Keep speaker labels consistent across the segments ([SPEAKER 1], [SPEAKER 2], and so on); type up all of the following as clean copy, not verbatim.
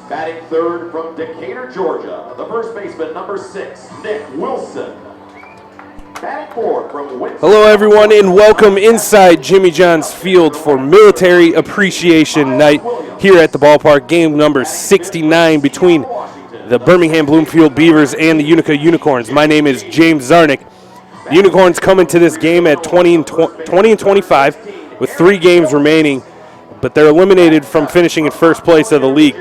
[SPEAKER 1] Batting third from Decatur, Georgia, the first baseman, number 6, Nick Wilson. Batting fourth from Winston.
[SPEAKER 2] Hello, everyone, and welcome inside Jimmy John's Field for Military Appreciation Night here at the ballpark. Game number 69 between the Birmingham Bloomfield Beavers and the Utica Unicorns. My name is James Zarnick. The Unicorns come into this game at 20 and 25 with 3 games remaining, but they're eliminated from finishing in first place of the league.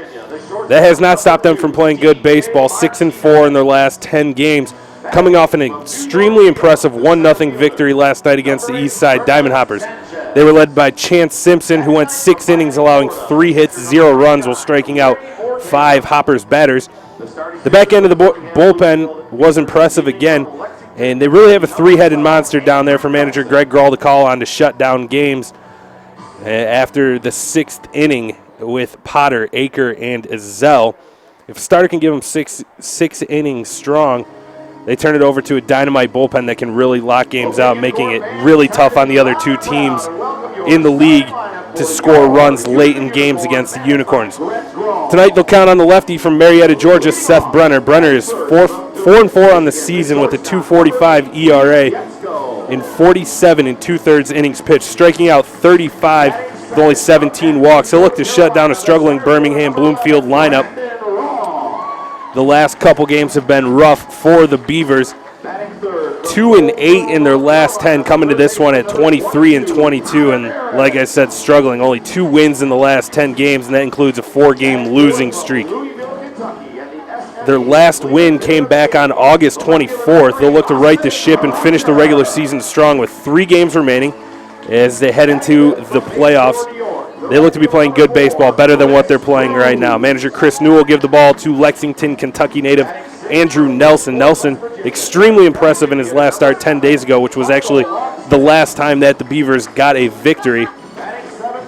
[SPEAKER 2] That has not stopped them from playing good baseball, 6-4 in their last 10 games, coming off an extremely impressive 1-0 victory last night against the East Side Diamond Hoppers. They were led by Chance Simpson, who went 6 innings, allowing 3 hits, 0 runs, while striking out 5 Hoppers batters. The back end of the bullpen was impressive again, and they really have a 3-headed monster down there for manager Greg Grawl to call on to shut down games after the 6th inning with Potter, Aker, and Zell. If a starter can give them six innings strong, they turn it over to a dynamite bullpen that can really lock games out, making it really tough on the other 2 teams in the league to score runs late in games against the Unicorns. Tonight they'll count on the lefty from Marietta, Georgia, Seth Brenner. Brenner is 4-4 on the season with a 2.45 ERA in 47 and 2/3 innings pitched, striking out 35 with only 17 walks. He'll look to shut down a struggling Birmingham Bloomfield lineup. The last couple games have been rough for the Beavers. 2-8 in their last 10, coming to this one at 23 and 22, and like I said, struggling. Only 2 wins in the last 10 games, and that includes a 4-game losing streak. Their last win came back on August 24th. They'll look to right the ship and finish the regular season strong with 3 games remaining as they head into the playoffs. They look to be playing good baseball, better than what they're playing right now. Manager Chris Newell will give the ball to Lexington, Kentucky native Andrew Nelson. Nelson, extremely impressive in his last start 10 days ago, which was actually the last time that the Beavers got a victory.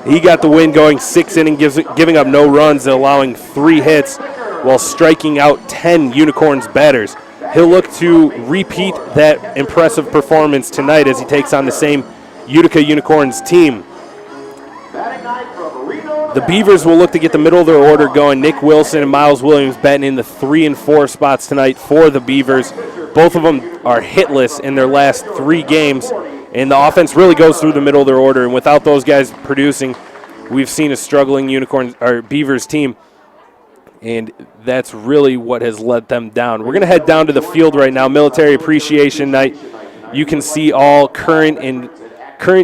[SPEAKER 2] He got the win going 6 innings, giving up no runs and allowing 3 hits while striking out 10 Unicorns batters. He'll look to repeat that impressive performance tonight as he takes on the same Utica Unicorns team. The Beavers will look to get the middle of their order going. Nick Wilson and Miles Williams batting in the 3 and 4 spots tonight for the Beavers. Both of them are hitless in their last 3 games, and the offense really goes through the middle of their order. And without those guys producing, we've seen a struggling Beavers team, and that's really what has let them down. We're going to head down to the field right now, Military Appreciation Night. You can see all current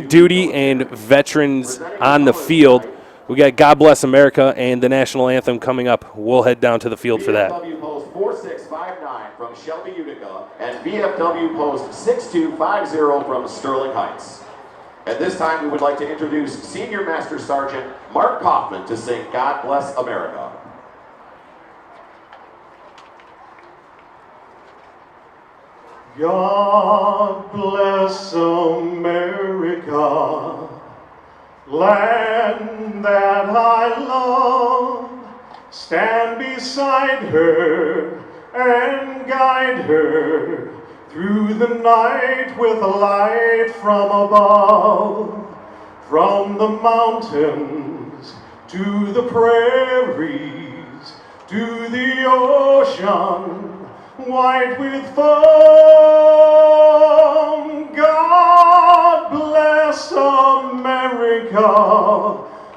[SPEAKER 2] duty and veterans on the field. We got God Bless America and the national anthem coming up. We'll head down to the field for that.
[SPEAKER 1] VFW Post 4659 from Shelby, Utica, and VFW Post 6250 from Sterling Heights. At this time, we would like to introduce Senior Master Sergeant Mark Kaufman to sing God Bless America.
[SPEAKER 3] God bless America, land that I love. Stand beside her and guide her through the night with a light from above. From the mountains to the prairies to the ocean white with foam. God bless America,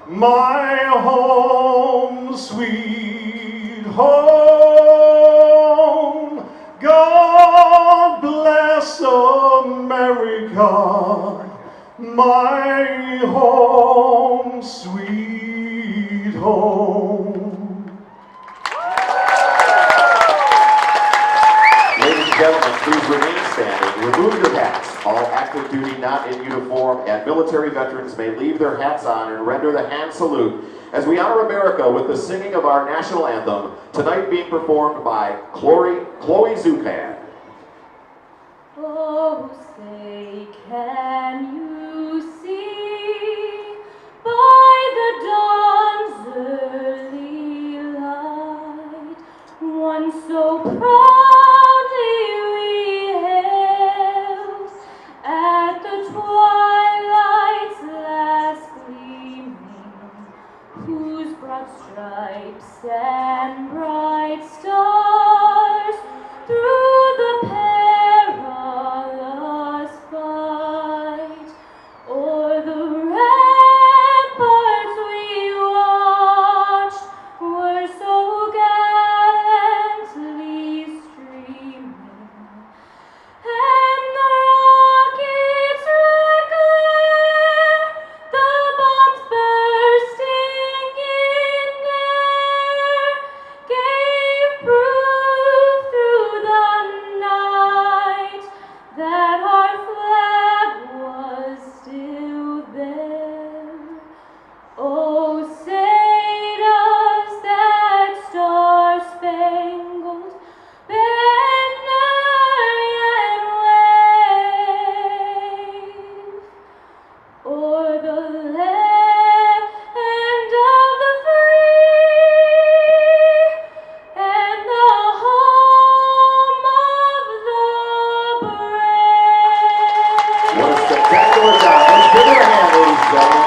[SPEAKER 3] my home, sweet home. God bless America, my home, sweet home.
[SPEAKER 1] Gentlemen, please remain standing. Remove your hats. All active duty, not in uniform, and military veterans may leave their hats on and render the hand salute as we honor America with the singing of our national anthem, tonight being performed by Chloe Zupan.
[SPEAKER 4] Oh, say, can you see by the dawn's early light one so proudly we hailed at the twilight's last gleaming, whose broad stripes and bright stars through the perilous fight. O'er the ramparts we watched were so gallantly streaming, and the rockets' red glare, the bombs bursting in air, gave proof through the night that our flag was still there. Oh, say does that star-spangled banner yet wave o'er the land of the free and the home of the brave?
[SPEAKER 1] What a spectacular job. Let's give her a hand, ladies and gentlemen.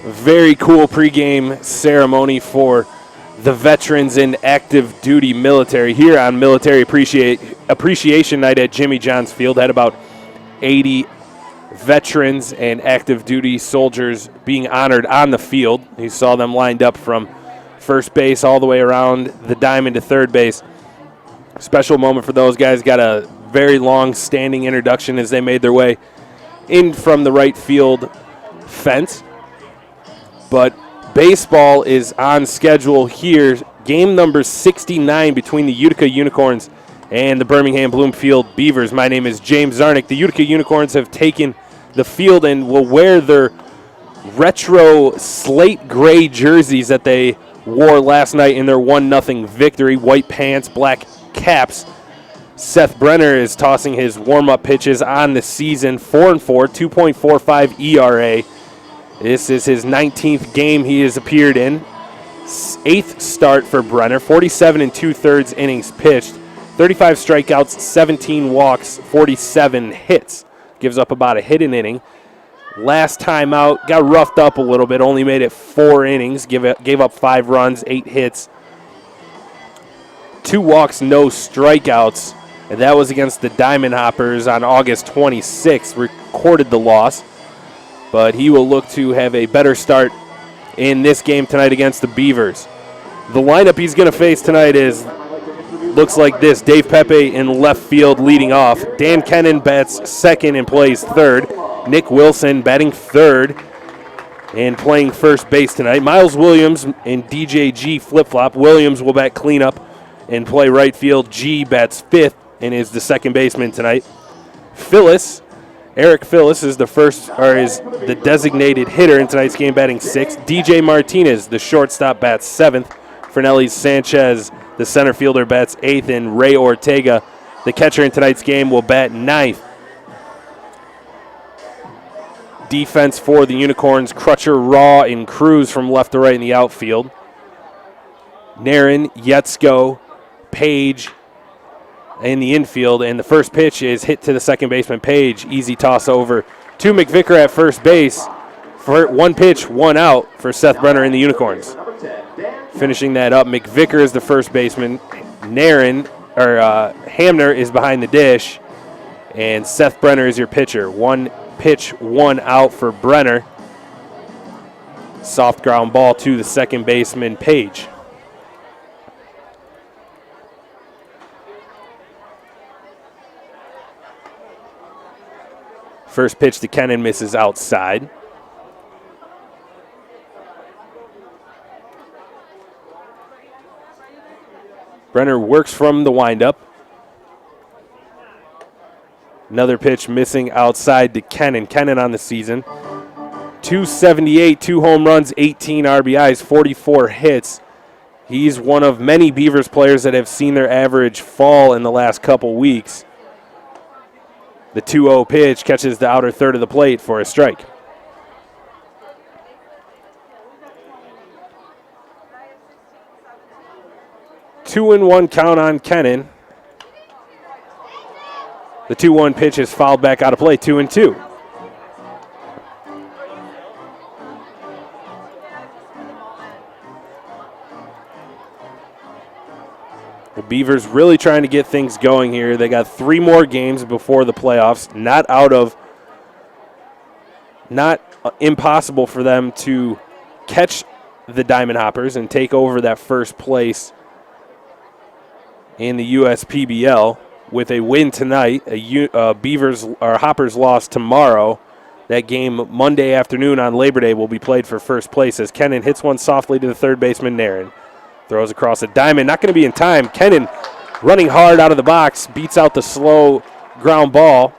[SPEAKER 2] Very cool pregame ceremony for the veterans in active duty military here on Military Appreciation Night at Jimmy John's Field. Had about 80 veterans and active duty soldiers being honored on the field. You saw them lined up from first base all the way around the diamond to third base. Special moment for those guys. Got a very long standing introduction as they made their way in from the right field fence. But baseball is on schedule here. Game number 69 between the Utica Unicorns and the Birmingham Bloomfield Beavers. My name is James Zarnick. The Utica Unicorns have taken the field and will wear their retro slate gray jerseys that they wore last night in their 1-0 victory. White pants, black caps. Seth Brenner is tossing his warm-up pitches on the season. 4-4, 2.45 ERA. This is his 19th game he has appeared in. 8th start for Brenner. 47 2/3 innings pitched. 35 strikeouts, 17 walks, 47 hits. Gives up about a hit an inning. Last time out, got roughed up a little bit. Only made it 4 innings. Gave up 5 runs, 8 hits. 2 walks, no strikeouts. And that was against the Diamond Hoppers on August 26th. Recorded the loss. But he will look to have a better start in this game tonight against the Beavers. The lineup he's going to face tonight looks like this. Dave Pepe in left field leading off. Dan Kennan bats second and plays third. Nick Wilson batting third and playing first base tonight. Miles Williams and DJ G flip-flop. Williams will bat cleanup and play right field. G bats fifth and is the second baseman tonight. Eric Phillips is the designated hitter in tonight's game, batting sixth. DJ Martinez, the shortstop, bats seventh. Fernelli Sanchez, the center fielder, bats eighth, and Ray Ortega, the catcher in tonight's game, will bat ninth. Defense for the Unicorns: Crutcher, Raw, and Cruz from left to right in the outfield. Narin, Yetzko, Page in the infield, and the first pitch is hit to the second baseman, Page. Easy toss over to McVicker at first base. For 1 pitch, 1 out for Seth Brenner in the Unicorns. Finishing that up, McVicker is the first baseman. Hamner is behind the dish, and Seth Brenner is your pitcher. 1 pitch, 1 out for Brenner. Soft ground ball to the second baseman, Page. First pitch to Kennan misses outside. Brenner works from the windup. Another pitch missing outside to Kennan. Kennan on the season. 278, 2 home runs, 18 RBIs, 44 hits. He's one of many Beavers players that have seen their average fall in the last couple weeks. The 2-0 pitch catches the outer third of the plate for a strike. Two and one count on Kennan. The 2-1 pitch is fouled back out of play, 2-2. The Beavers really trying to get things going here. They got 3 more games before the playoffs. Not impossible for them to catch the Diamond Hoppers and take over that first place in the USPBL. With a win tonight, Beavers or Hoppers loss tomorrow. That game Monday afternoon on Labor Day will be played for first place as Kennan hits one softly to the third baseman, Naren. Throws across a diamond, not going to be in time. Kennan running hard out of the box, beats out the slow ground ball.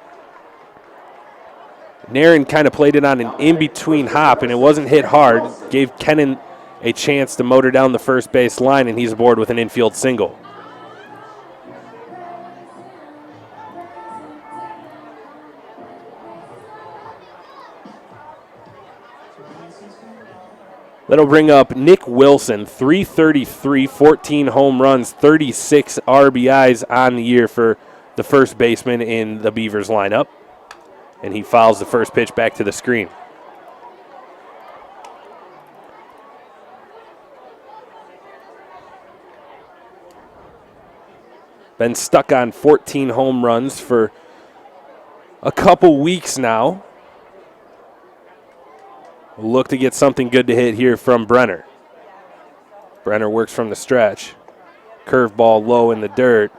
[SPEAKER 2] Naren kind of played it on an in-between hop, and it wasn't hit hard. Gave Kennan a chance to motor down the first base line, and he's aboard with an infield single. That'll bring up Nick Wilson, 333, 14 home runs, 36 RBIs on the year for the first baseman in the Beavers lineup. And he fouls the first pitch back to the screen. Been stuck on 14 home runs for a couple weeks now. Look to get something good to hit here from Brenner. Brenner works from the stretch. Curveball low in the dirt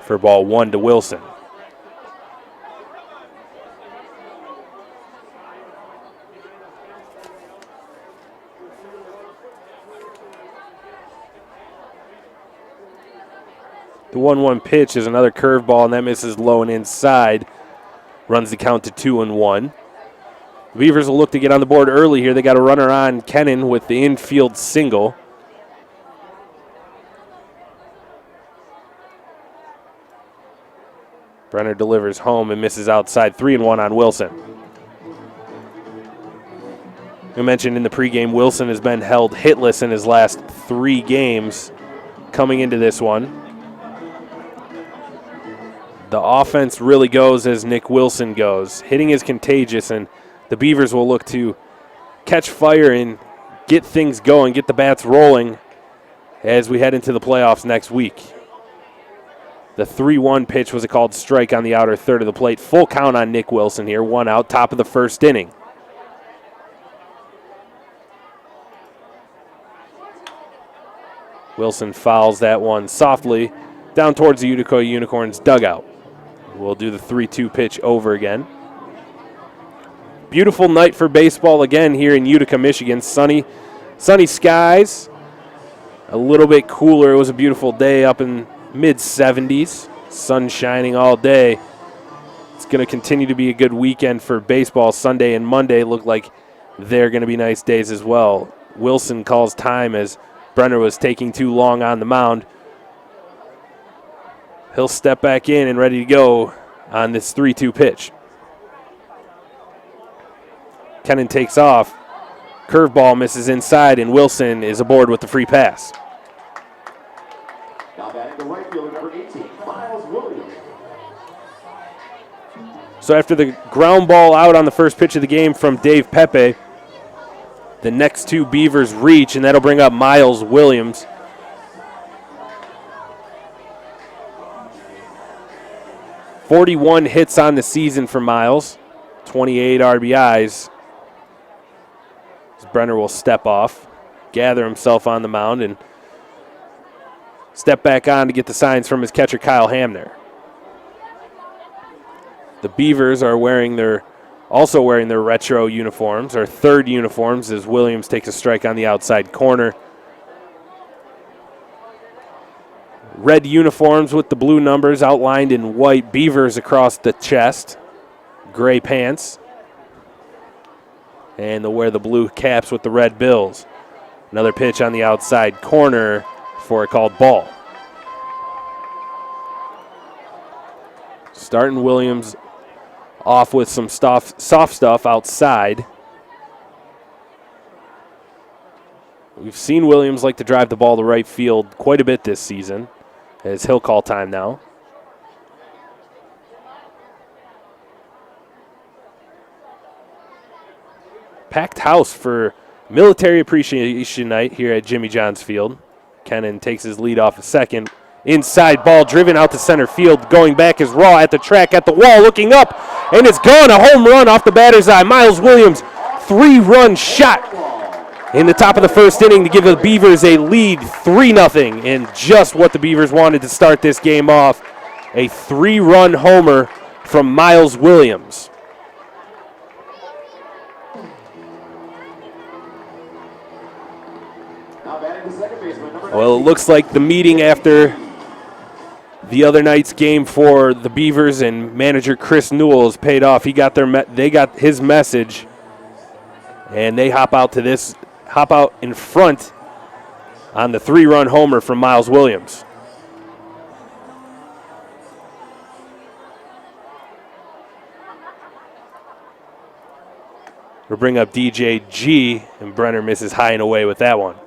[SPEAKER 2] for ball 1 to Wilson. The 1-1 pitch is another curveball, and that misses low and inside. Runs the count to 2-1. The Beavers will look to get on the board early here. They got a runner on Kennan with the infield single. Brenner delivers home and misses outside. 3-1 on Wilson. We mentioned in the pregame, Wilson has been held hitless in his last 3 games coming into this one. The offense really goes as Nick Wilson goes. Hitting is contagious, and the Beavers will look to catch fire and get things going, get the bats rolling as we head into the playoffs next week. The 3-1 pitch was a called strike on the outer third of the plate. Full count on Nick Wilson here, 1 out, top of the first inning. Wilson fouls that one softly down towards the Utica Unicorns dugout. We'll do the 3-2 pitch over again. Beautiful night for baseball again here in Utica, Michigan. Sunny skies. A little bit cooler. It was a beautiful day up in mid-70s. Sun shining all day. It's going to continue to be a good weekend for baseball. Sunday and Monday look like they're going to be nice days as well. Wilson calls time as Brenner was taking too long on the mound. He'll step back in and ready to go on this 3-2 pitch. Kennan takes off. Curveball misses inside, and Wilson is aboard with the free pass.
[SPEAKER 1] Now batting the right fielder, number 18, Miles Williams.
[SPEAKER 2] So after the ground ball out on the first pitch of the game from Dave Pepe, the next 2 Beavers reach, and that'll bring up Miles Williams. .41 hits on the season for Miles, 28 RBIs. As Brenner will step off, gather himself on the mound, and step back on to get the signs from his catcher, Kyle Hamner. The Beavers are also wearing their retro uniforms, or third uniforms, as Williams takes a strike on the outside corner. Red uniforms with the blue numbers outlined in white, Beavers across the chest, gray pants, and they'll wear the blue caps with the red bills. Another pitch on the outside corner for a called ball. Starting Williams off with some soft stuff outside. We've seen Williams like to drive the ball to right field quite a bit this season, as he'll call time now. Packed house for Military Appreciation Night here at Jimmy John's Field. Kennan takes his lead off a second. Inside ball driven out to center field. Going back is Raw at the track, at the wall, looking up, and it's gone. A home run off the batter's eye. Miles Williams, 3-run shot in the top of the first inning to give the Beavers a lead, 3-0, and just what the Beavers wanted to start this game off. A 3-run homer from Miles Williams. Well, it looks like the meeting after the other night's game for the Beavers and manager Chris Newell has paid off. They got his message, and they hop out in front on the 3-run homer from Miles Williams. We'll bring up DJ G, and Brenner misses high and away with that one.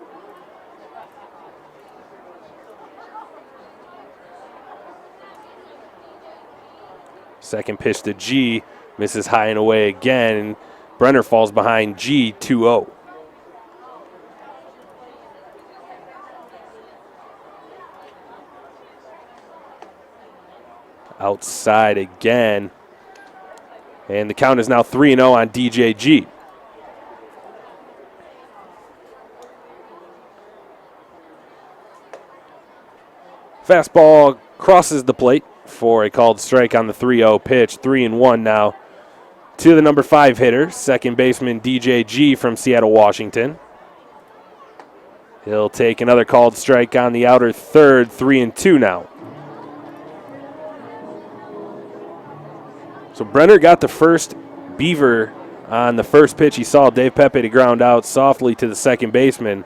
[SPEAKER 2] Second pitch to G, misses high and away again, and Brenner falls behind G 2-0. Outside again, and the count is now 3-0 on DJ G. Fastball crosses the plate for a called strike on the 3-0 pitch. 3-1 now to the number 5 hitter, second baseman DJ G from Seattle, Washington. He'll take another called strike on the outer third. 3-2 now. So Brenner got the first Beaver on the first pitch. He saw Dave Pepe to ground out softly to the second baseman.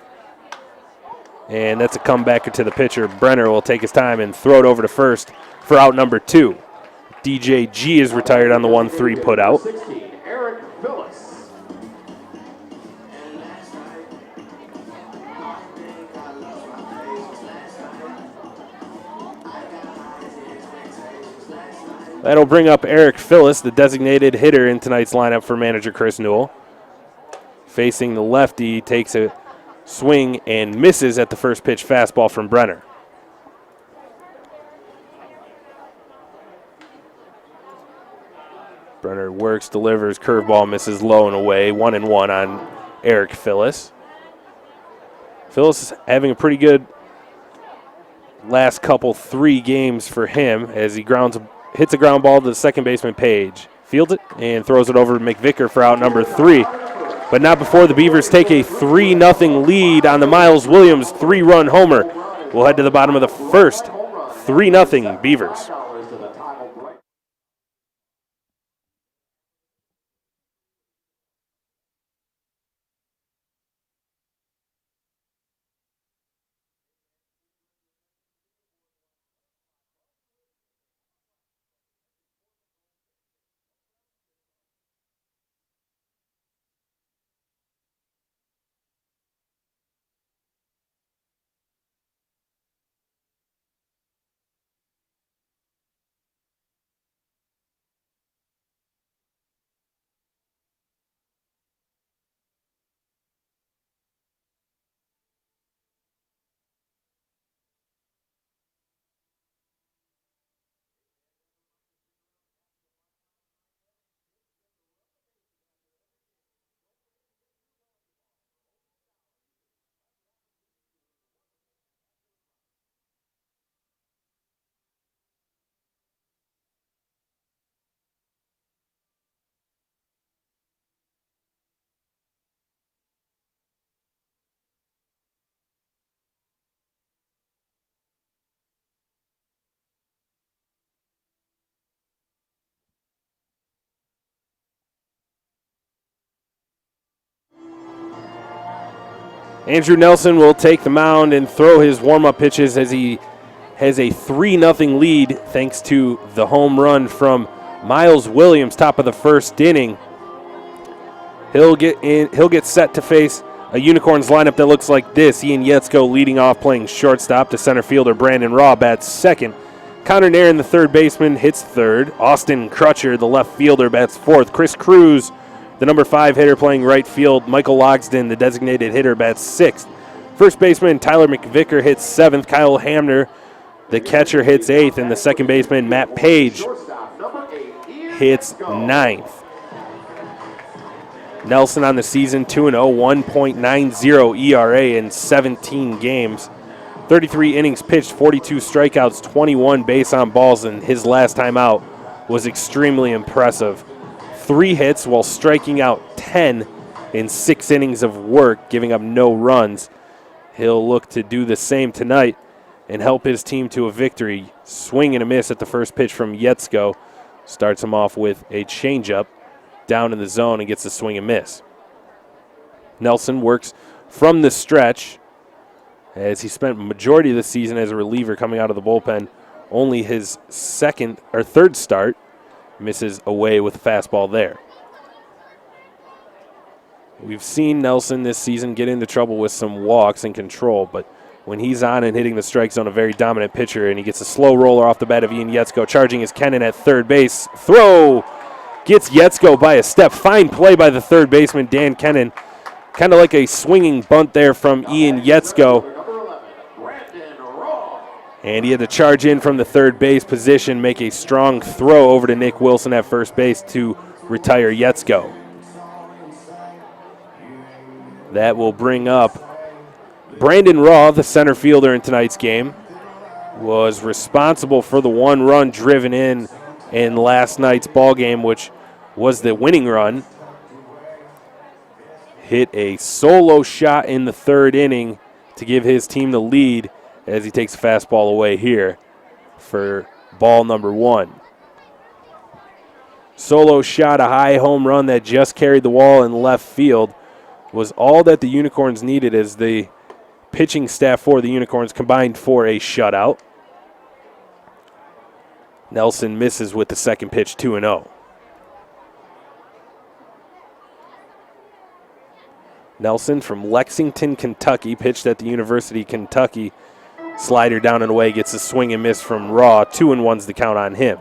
[SPEAKER 2] And that's a comebacker to the pitcher. Brenner will take his time and throw it over to first for out number 2. DJ G is retired on the 1-3 put out. That'll bring up Eric Phillips, the designated hitter in tonight's lineup for manager Chris Newell. Facing the lefty, takes a swing and misses at the first pitch fastball from Brenner. Brenner works, delivers, curveball, misses low and away. 1-1 on Eric Phillips. Phillips is having a pretty good last couple 3 games for him as he hits a ground ball to the second baseman Page. Fields it and throws it over to McVicker for out number 3. But not before the Beavers take a 3-0 lead on the Miles Williams 3-run homer. We'll head to the bottom of the first. 3-0 Beavers. Andrew Nelson will take the mound and throw his warm-up pitches as he has a 3-0 lead thanks to the home run from Miles Williams, top of the first inning. He'll get set to face a Unicorns lineup that looks like this. Ian Yetzko leading off, playing shortstop. To center fielder Brandon Raw bats second. Connor Nairn, the third baseman, hits third. Austin Crutcher, the left fielder, bats fourth. Chris Cruz, the number 5 hitter, playing right field. Michael Logsden, the designated hitter, bats sixth. First baseman Tyler McVicker hits seventh. Kyle Hamner, the catcher, hits eighth. And the second baseman Matt Page hits ninth. Nelson on the season 2-0, 1.90 ERA in 17 games. 33 innings pitched, 42 strikeouts, 21 base on balls, and his last time out was extremely impressive. 3 hits while striking out 10 in 6 innings of work, giving up no runs. He'll look to do the same tonight and help his team to a victory. Swing and a miss at the first pitch from Yetzko. Starts him off with a changeup down in the zone and gets a swing and miss. Nelson works from the stretch as he spent majority of the season as a reliever coming out of the bullpen. Only his third start, misses away with a fastball there. We've seen Nelson this season get into trouble with some walks and control, but when he's on and hitting the strike zone, a very dominant pitcher, and he gets a slow roller off the bat of Ian Yetzko, charging his Kennan at third base. Throw gets Yetzko by a step. Fine play by the third baseman, Dan Kennan. Kind of like a swinging bunt there from Ian Yetzko. And he had to charge in from the third base position, make a strong throw over to Nick Wilson at first base to retire Yetzko. That will bring up Brandon Raw, the center fielder in tonight's game, was responsible for the 1 run driven in last night's ball game, which was the winning run. Hit a solo shot in the third inning to give his team the lead as he takes a fastball away here for ball number 1. Solo shot, a high home run that just carried the wall in left field, was all that the Unicorns needed as the pitching staff for the Unicorns combined for a shutout. Nelson misses with the second pitch, 2-0. Nelson from Lexington, Kentucky, pitched at the University of Kentucky. Slider down and away, gets a swing and miss from Raw. 2-1's the count on him.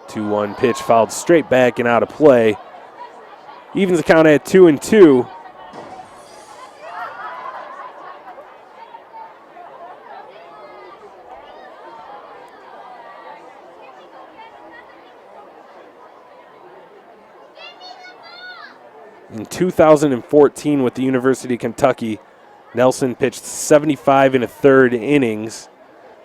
[SPEAKER 2] Two-one pitch fouled straight back and out of play. Evens the count at 2-2. In 2014 with the University of Kentucky, Nelson pitched 75 1/3 innings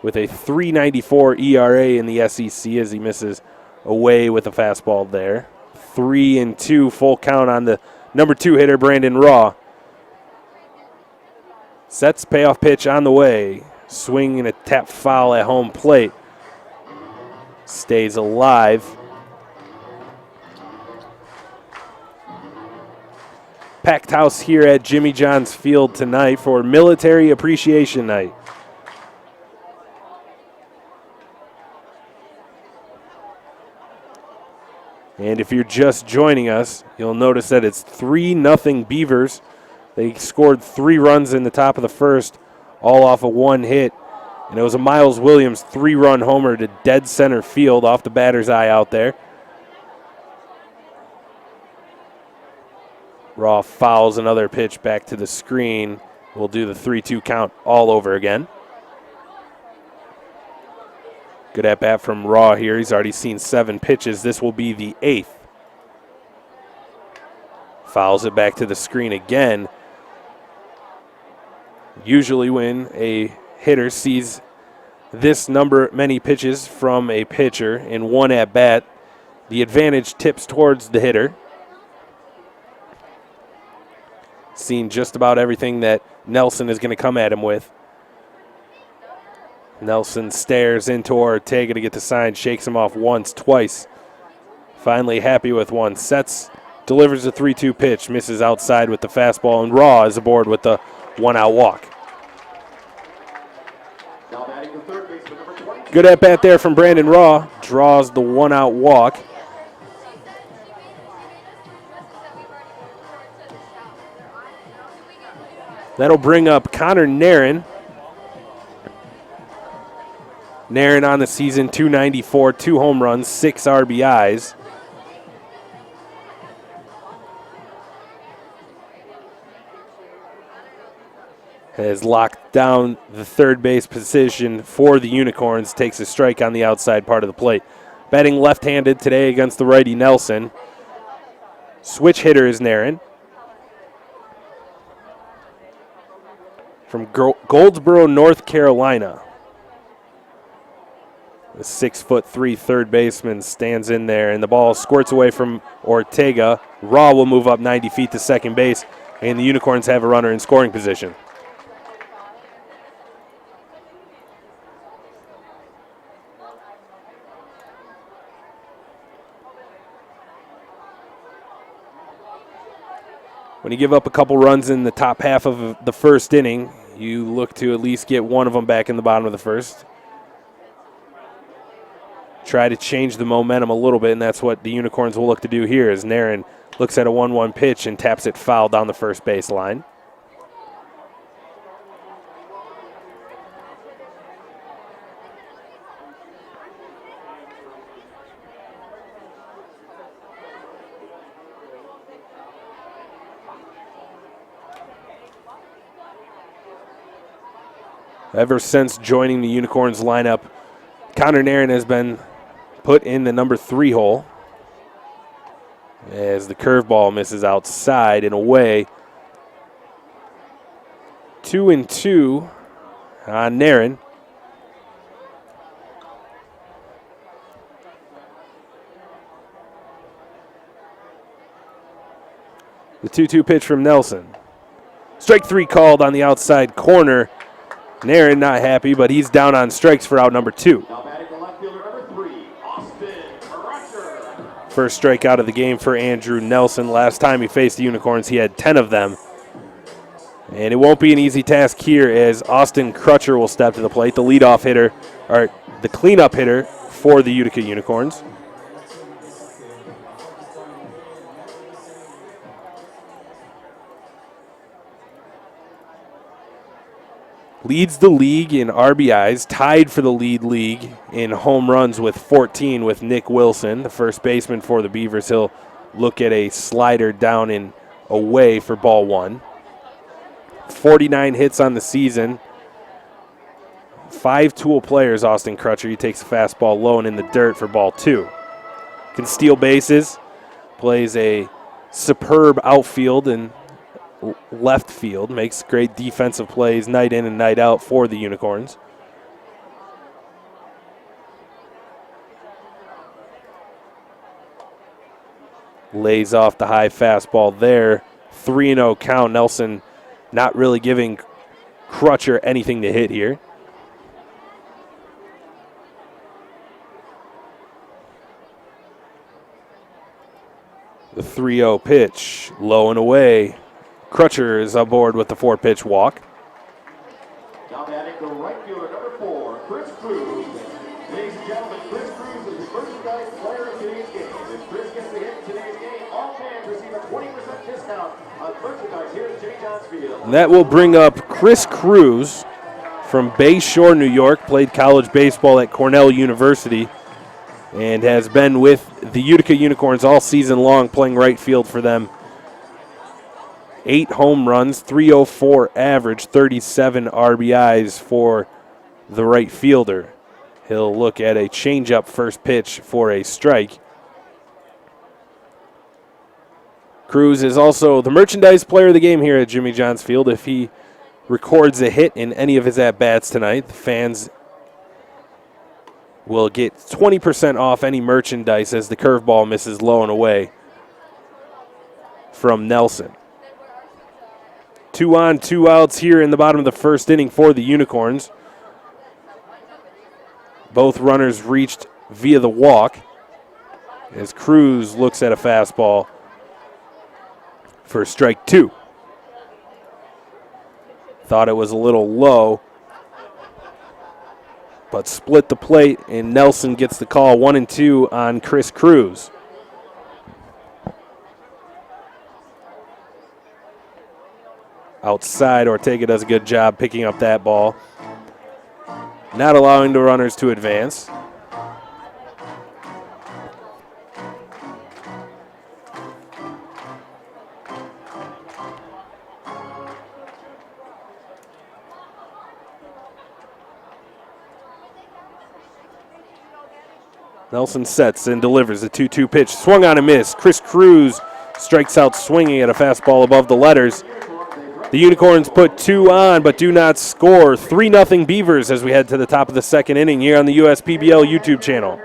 [SPEAKER 2] with a 3.94 ERA in the SEC as he misses away with a fastball there. 3-2 full count on the number 2 hitter, Brandon Raw. Sets payoff pitch on the way. Swing and a tap foul at home plate. Stays alive. Packed house here at Jimmy John's Field tonight for Military Appreciation Night. And if you're just joining us, you'll notice that it's 3-0 Beavers. They scored 3 runs in the top of the first, all off of 1 hit. And it was a Miles Williams 3-run homer to dead center field off the batter's eye out there. Raw fouls another pitch back to the screen. We'll do the 3-2 count all over again. Good at bat from Raw here. He's already seen 7 pitches. This will be the 8th. Fouls it back to the screen again. Usually when a hitter sees this many pitches from a pitcher in one at bat, the advantage tips towards the hitter. Seen just about everything that Nelson is going to come at him with. Nelson stares into Ortega to get the sign, shakes him off once, twice. Finally happy with one. Sets, delivers a 3-2 pitch, misses outside with the fastball, and Raw is aboard with the one-out walk. Good at bat there from Brandon Raw. Draws the one-out walk. That'll bring up Connor Nairn. Nairn on the season, 294, 2 home runs, 6 RBIs. Has locked down the third base position for the Unicorns. Takes a strike on the outside part of the plate. Batting left-handed today against the righty Nelson. Switch hitter is Nairn. From Goldsboro, North Carolina. The 6'3" third baseman stands in there, and the ball squirts away from Ortega. Raw will move up 90 feet to second base, and the Unicorns have a runner in scoring position. When you give up a couple runs in the top half of the first inning, you look to at least get one of them back in the bottom of the first. Try to change the momentum a little bit, and that's what the Unicorns will look to do here as Nairn looks at a 1-1 pitch and taps it foul down the first base line. Ever since joining the Unicorns lineup, Connor Nairn has been put in the number 3 hole as the curveball misses outside and away. 2-2 on Nairn. The 2-2 pitch from Nelson. Strike 3 called on the outside corner. Nairn not happy, but he's down on strikes for out number 2.
[SPEAKER 1] Now batting the left fielder, number 3, Austin Crusher.
[SPEAKER 2] First strikeout of the game for Andrew Nelson. Last time he faced the Unicorns, he had 10 of them. And it won't be an easy task here as Austin Crutcher will step to the plate, the leadoff hitter, or the cleanup hitter for the Utica Unicorns. Leads the league in RBIs, tied for the league in home runs with 14 with Nick Wilson, the first baseman for the Beavers. He'll look at a slider down and away for ball 1. 49 hits on the season. 5-tool players, Austin Crutcher. He takes a fastball low and in the dirt for ball 2. Can steal bases, plays a superb outfield and left field, makes great defensive plays night in and night out for the Unicorns. Lays off the high fastball there. 3-0 count. Nelson not really giving Crutcher anything to hit here. The 3-0 pitch, low and away. Crutcher is aboard with the 4-pitch walk.
[SPEAKER 1] Now batting the right fielder, number 4, Chris Cruz. Ladies and gentlemen, Chris Cruz is the merchandise player of today's game. If Chris gets the hit in today's game, all fans receive a 20% discount on merchandise here at Jimmy John's Field.
[SPEAKER 2] And that will bring up Chris Cruz from Bay Shore, New York. Played college baseball at Cornell University and has been with the Utica Unicorns all season long, playing right field for them. 8 home runs, 304 average, 37 RBIs for the right fielder. He'll look at a changeup first pitch for a strike. Cruz is also the merchandise player of the game here at Jimmy John's Field. If he records a hit in any of his at-bats tonight, the fans will get 20% off any merchandise as the curveball misses low and away from Nelson. 2 on, 2 outs here in the bottom of the first inning for the Unicorns. Both runners reached via the walk as Cruz looks at a fastball for strike 2. Thought it was a little low, but split the plate, and Nelson gets the call. 1-2 on Chris Cruz. Outside, Ortega does a good job picking up that ball, not allowing the runners to advance. Nelson sets and delivers a 2-2 pitch. Swung on and missed. Chris Cruz strikes out swinging at a fastball above the letters. The Unicorns put 2 on but do not score. 3-0 Beavers as we head to the top of the second inning here on the USPBL YouTube channel.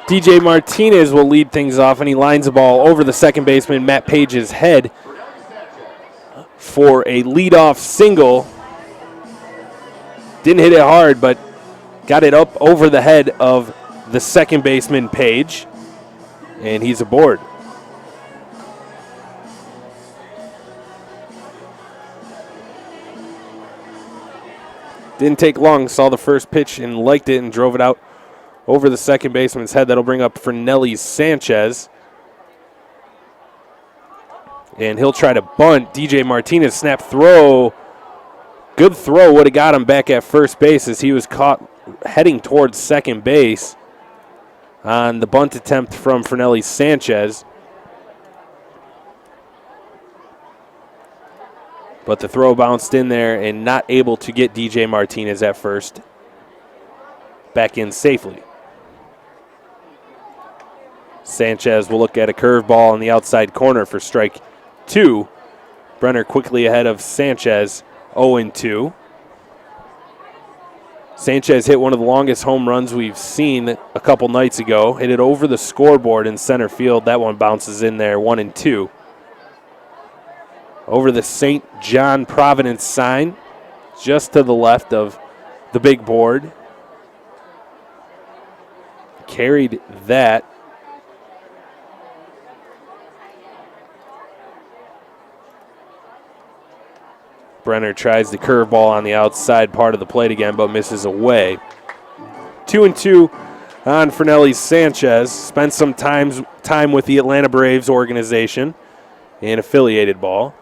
[SPEAKER 2] DJ Martinez will lead things off, and he lines the ball over the second baseman, Matt Page's head, for a leadoff single. Didn't hit it hard, but got it up over the head of the second baseman, Page, and he's aboard. Didn't take long, saw the first pitch and liked it and drove it out over the second baseman's head. That'll bring up Fernelli Sanchez. And he'll try to bunt. DJ Martinez snap throw. Good throw would have got him back at first base as he was caught heading towards second base on the bunt attempt from Fernelli Sanchez. But the throw bounced in there and not able to get DJ Martinez at first back in safely. Sanchez will look at a curveball on the outside corner for strike 2. Brenner quickly ahead of Sanchez, 0-2. Sanchez hit one of the longest home runs we've seen a couple nights ago. Hit it over the scoreboard in center field. That one bounces in there, 1-2. Over the St. John Providence sign, just to the left of the big board. Carried that. Brenner tries the curveball on the outside part of the plate again, but misses away. 2-2 on Fernelli Sanchez. Spent some time with the Atlanta Braves organization in affiliated ball.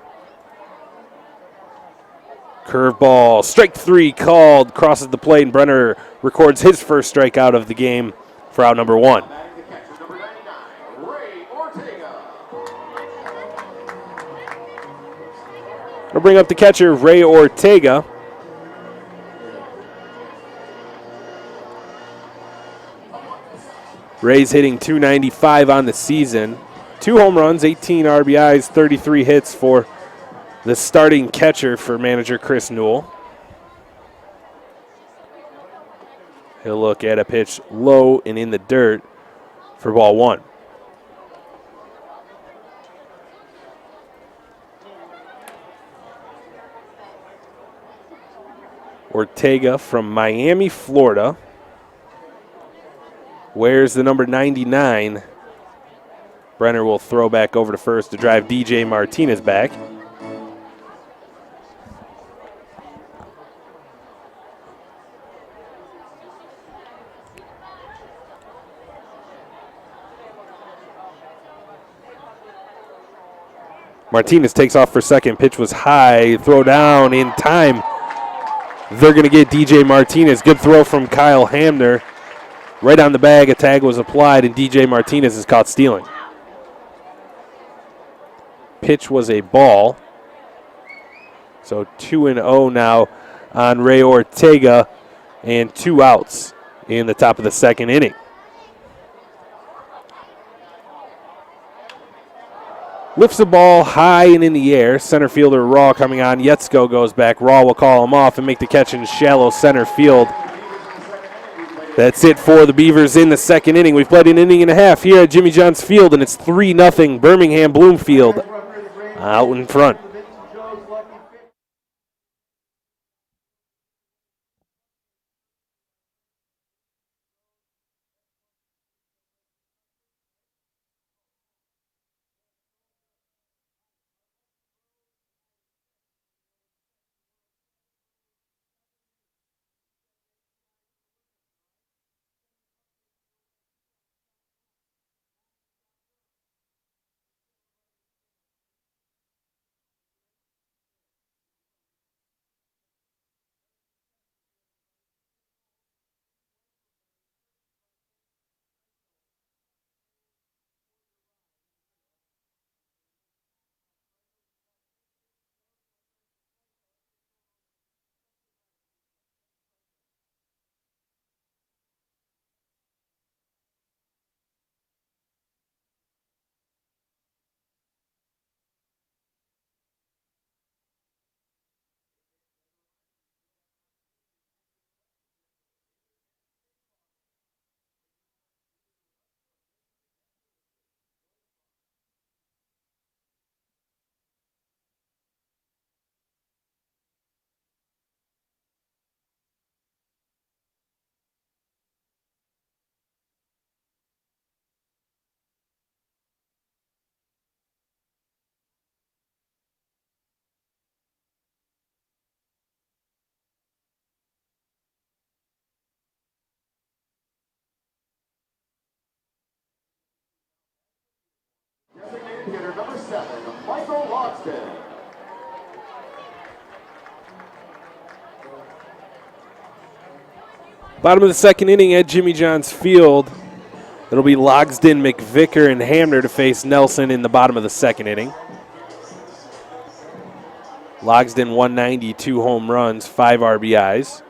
[SPEAKER 2] Curveball, strike 3 called, crosses the plate, and Brenner records his first strikeout of the game for out number 1. We'll bring up the catcher, Ray Ortega. Ray's hitting .295 on the season. 2 home runs, 18 RBIs, 33 hits for the starting catcher for manager Chris Newell. He'll look at a pitch low and in the dirt for ball 1. Ortega from Miami, Florida. Wears the number 99. Brenner will throw back over to first to drive DJ Martinez back. Martinez takes off for second. Pitch was high. Throw down in time. They're going to get DJ Martinez. Good throw from Kyle Hamner. Right on the bag, a tag was applied, and DJ Martinez is caught stealing. Pitch was a ball. So 2-0 now on Ray Ortega, and 2 outs in the top of the second inning. Lifts the ball high and in the air. Center fielder Raw coming on. Yetzko goes back. Raw will call him off and make the catch in shallow center field. That's it for the Beavers in the second inning. We've played an inning and a half here at Jimmy John's Field, and it's 3-0 Birmingham Bloomfield out in front.
[SPEAKER 1] Hitter number 7, Michael Logsdon.
[SPEAKER 2] Bottom of the second inning at Jimmy John's Field. It'll be Logsdon, McVicker, and Hamner to face Nelson in the bottom of the second inning. Logsdon 192 home runs, 5 RBIs.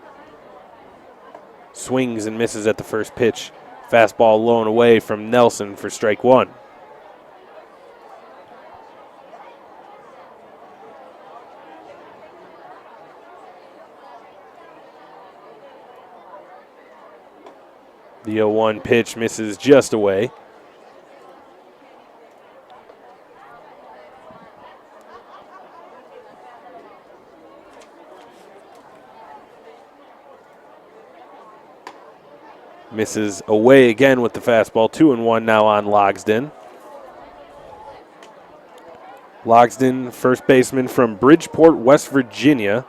[SPEAKER 2] Swings and misses at the first pitch. Fastball low and away from Nelson for strike 1. The 0-1 pitch misses just away. Misses away again with the fastball. 2-1 now on Logsdon. Logsdon, first baseman from Bridgeport, West Virginia.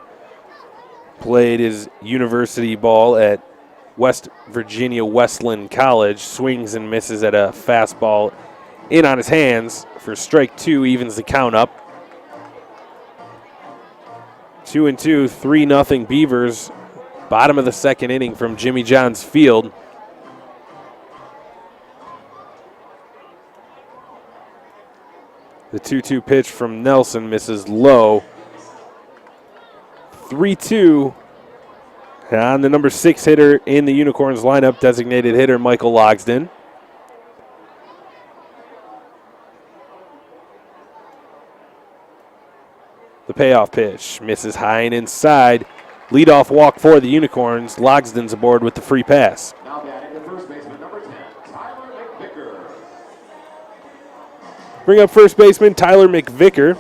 [SPEAKER 2] Played his university ball at West Virginia Westland College. Swings and misses at a fastball in on his hands for strike 2, evens the count up. 2-2, 3-0 Beavers. Bottom of the second inning from Jimmy John's Field. The 2-2 pitch from Nelson misses low. 3-2 on the number 6 hitter in the Unicorns lineup, designated hitter Michael Logsden. The payoff pitch misses high and inside. Leadoff walk for the Unicorns. Logsden's aboard with the free pass.
[SPEAKER 1] Now batting the first baseman, number 10, Tyler McVicker.
[SPEAKER 2] Bring up first baseman Tyler McVicker.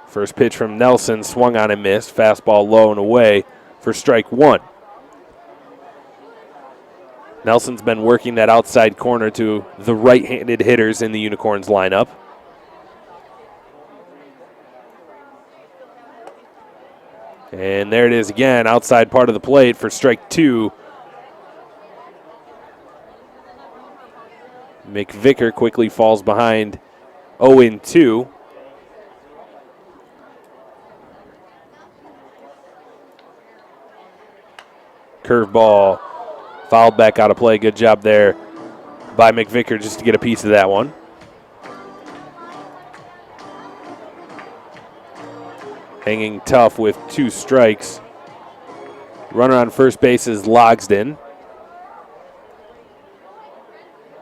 [SPEAKER 2] First pitch from Nelson, swung on and missed. Fastball low and away for strike one. Nelson's been working that outside corner to the right-handed hitters in the Unicorns lineup. And there it is again, outside part of the plate for strike two. McVicker quickly falls behind 0-2. Curveball, fouled back out of play. Good job there by McVicker just to get a piece of that one. Hanging tough with 2 strikes. Runner on first base is Logsden.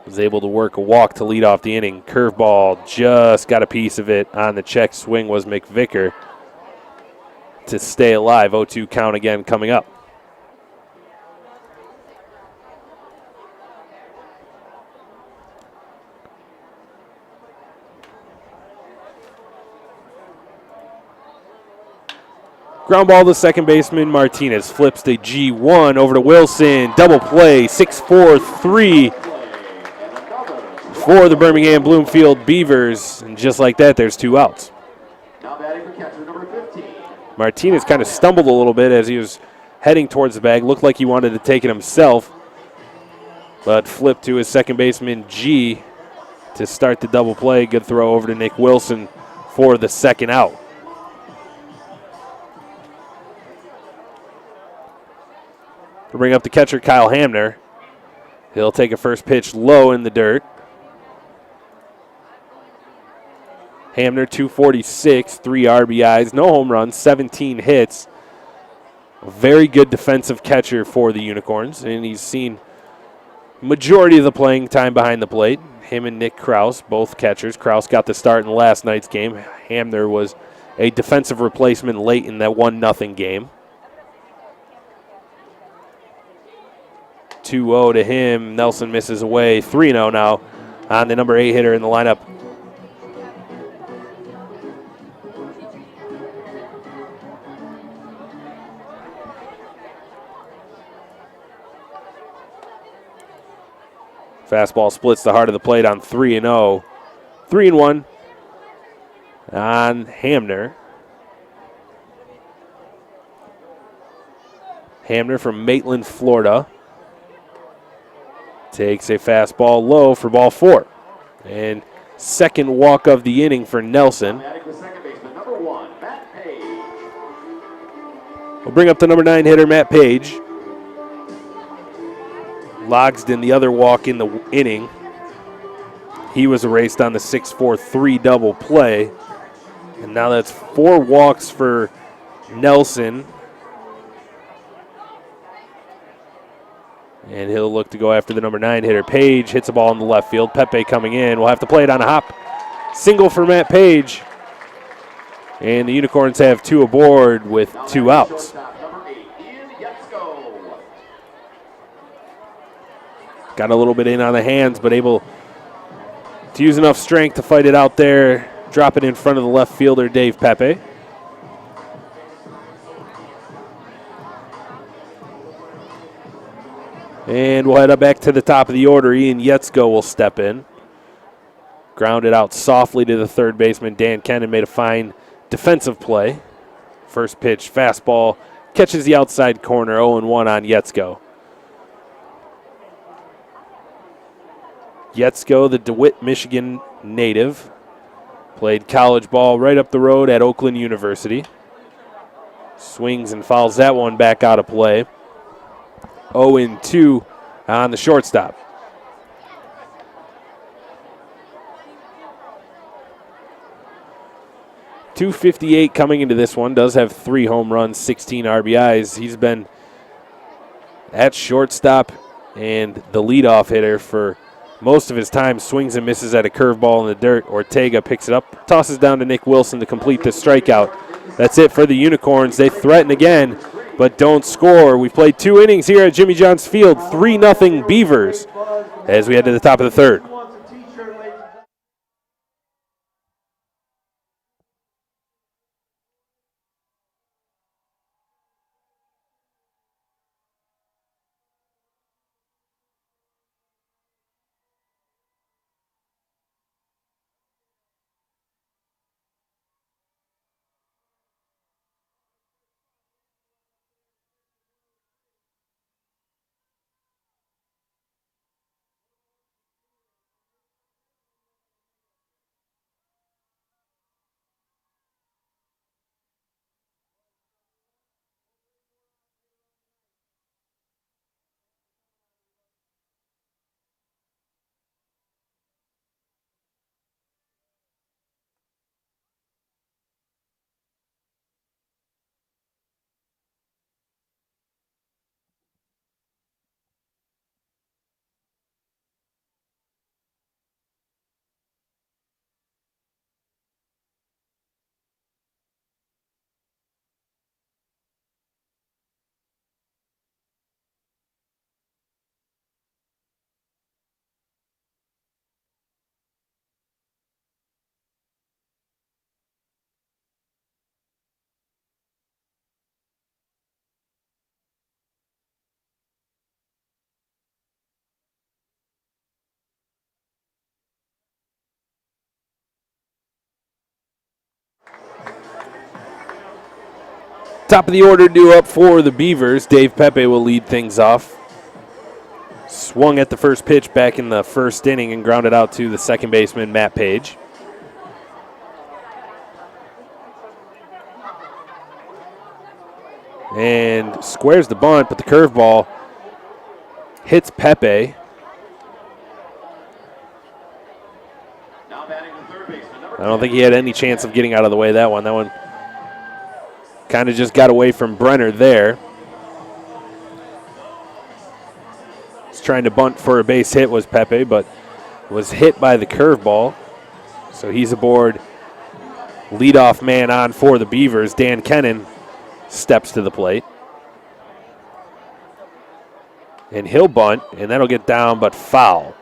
[SPEAKER 2] Was able to work a walk to lead off the inning. Curveball just got a piece of it. On the check swing was McVicker to stay alive. 0-2 count again coming up. Ground ball to second baseman Martinez. Flips the G1 over to Wilson. Double play, 6-4-3 for the Birmingham Bloomfield Beavers. And just like that, there's 2 outs.
[SPEAKER 1] Now batting for catcher, number 15.
[SPEAKER 2] Martinez kind of stumbled a little bit as he was heading towards the bag. Looked like he wanted to take it himself, but flipped to his second baseman G to start the double play. Good throw over to Nick Wilson for the second out. To bring up the catcher, Kyle Hamner. He'll take a first pitch low in the dirt. Hamner, 246, 3 RBIs, no home runs, 17 hits. A very good defensive catcher for the Unicorns, and he's seen majority of the playing time behind the plate. Him and Nick Kraus, both catchers. Kraus got the start in last night's game. Hamner was a defensive replacement late in that 1-0 game. 2-0 to him. Nelson misses away. 3-0 now on the number 8 hitter in the lineup. Fastball splits the heart of the plate on 3-0. 3-1 on Hamner. Hamner from Maitland, Florida. Takes a fastball low for ball 4. And second walk of the inning for Nelson. We'll bring up the number 9 hitter, Matt Page. Logsden, the other walk in the inning. He was erased on the 6-4-3 double play. And now that's 4 walks for Nelson. And he'll look to go after the number 9 hitter. Page hits a ball in the left field. Pepe coming in. We'll have to play it on a hop. Single for Matt Page. And the Unicorns have 2 aboard with 2 outs. Got a little bit in on the hands, but able to use enough strength to fight it out there. Drop it in front of the left fielder, Dave Pepe. And we'll head up back to the top of the order. Ian Yetzko will step in. Grounded out softly to the third baseman. Dan Kennan made a fine defensive play. First pitch, fastball, catches the outside corner, 0-1 on Yetzko. Yetzko, the DeWitt, Michigan native, played college ball right up the road at Oakland University. Swings and fouls that one back out of play. 0-2 on the shortstop. .258 coming into this one. Does have 3 home runs, 16 RBIs. He's been at shortstop and the leadoff hitter for most of his time. Swings and misses at a curveball in the dirt. Ortega picks it up, tosses down to Nick Wilson to complete the strikeout. That's it for the Unicorns. They threaten again, but don't score. We've played 2 innings here at Jimmy John's Field. 3-0 Beavers as we head to the top of the third. Top of the order due up for the Beavers. Dave Pepe will lead things off. Swung at the first pitch back in the first inning and grounded out to the second baseman, Matt Page. And squares the bunt, but the curveball hits Pepe. I don't think he had any chance of getting out of the way of that one. That one kind of just got away from Brenner there. He's trying to bunt for a base hit was Pepe, but was hit by the curveball. So he's aboard. Leadoff man on for the Beavers. Dan Kennan steps to the plate. And he'll bunt, and that'll get down, but foul.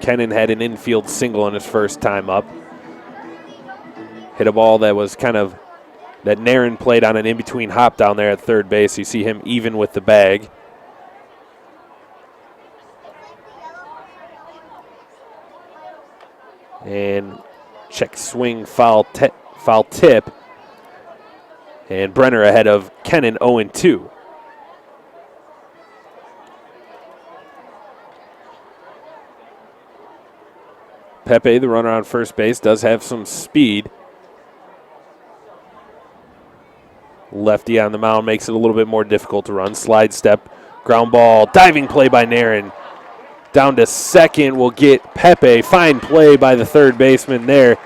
[SPEAKER 2] Kennan had an infield single on his first time up. Hit a ball that was kind of, that Naren played on an in-between hop down there at third base. You see him even with the bag. And check swing, foul tip. And Brenner ahead of Kennan 0-2. Pepe, the runner on first base, does have some speed. Lefty on the mound makes it a little bit more difficult to run. Slide step, ground ball, diving play by Naren. Down to second will get Pepe. Fine play by the third baseman there.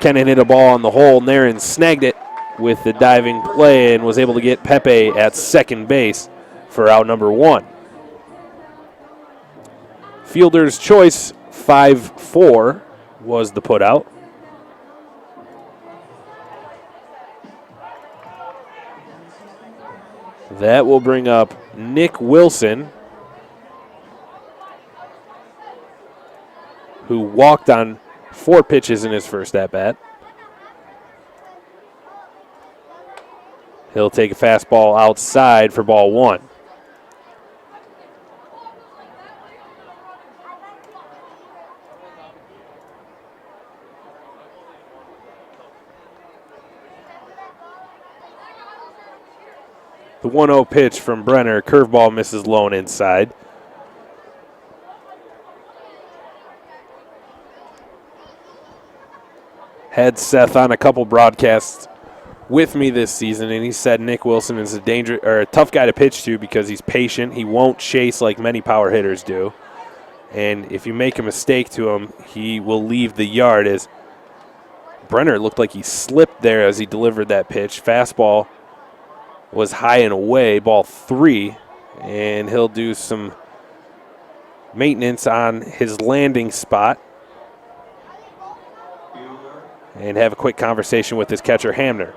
[SPEAKER 2] Kennan hit a ball on the hole. Naren snagged it with the diving play and was able to get Pepe at second base for out number 1. Fielder's choice, 5-4 was the putout. That will bring up Nick Wilson, who walked on 4 pitches in his first at-bat. He'll take a fastball outside for ball 1. The 1-0 pitch from Brenner. Curveball misses low and inside. Had Seth on a couple broadcasts with me this season, and he said Nick Wilson is a tough guy to pitch to because he's patient. He won't chase like many power hitters do. And if you make a mistake to him, he will leave the yard. As Brenner looked like he slipped there as he delivered that pitch. Fastball was high and away, ball 3, and he'll do some maintenance on his landing spot and have a quick conversation with his catcher, Hamner.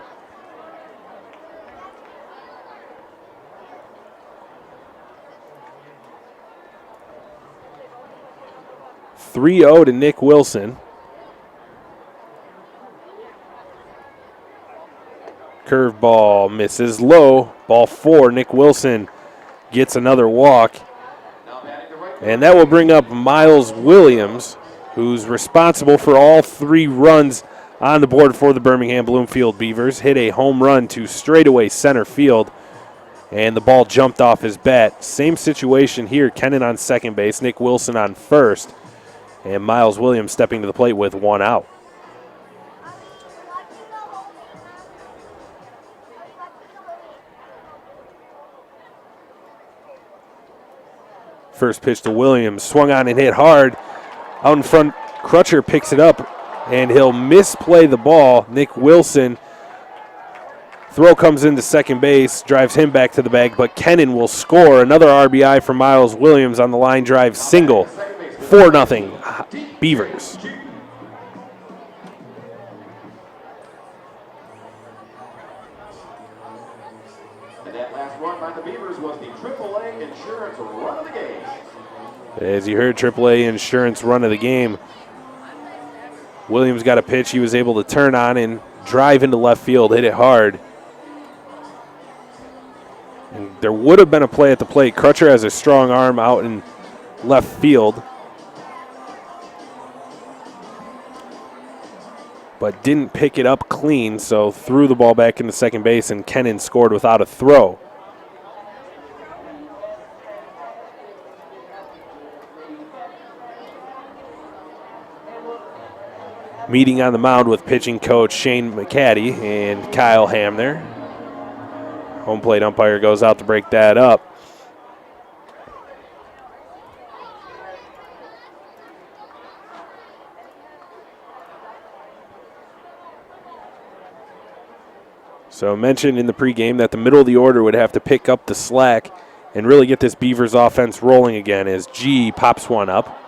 [SPEAKER 2] (3-0) to Nick Wilson. Curveball misses low. Ball 4. Nick Wilson gets another walk. And that will bring up Miles Williams, who's responsible for all 3 runs on the board for the Birmingham Bloomfield Beavers. Hit a home run to straightaway center field, and the ball jumped off his bat. Same situation here. Kennan on second base, Nick Wilson on first, and Miles Williams stepping to the plate with 1 out. First pitch to Williams, swung on and hit hard. Out in front, Crutcher picks it up, and he'll misplay the ball. Nick Wilson, throw comes into second base, drives him back to the bag, but Kennan will score. Another RBI for Miles Williams on the line drive single. 4-0 Beavers.
[SPEAKER 1] And that last run by the Beavers was the AAA Insurance run of the game.
[SPEAKER 2] As you heard, AAA Insurance run of the game. Williams got a pitch he was able to turn on and drive into left field, hit it hard. And there would have been a play at the plate. Crutcher has a strong arm out in left field, but didn't pick it up clean, so threw the ball back into second base, and Kennan scored without a throw. Meeting on the mound with pitching coach Shane McCaddy and Kyle Hamner. Home plate umpire goes out to break that up. So I mentioned in the pregame that the middle of the order would have to pick up the slack and really get this Beavers offense rolling again as G pops one up.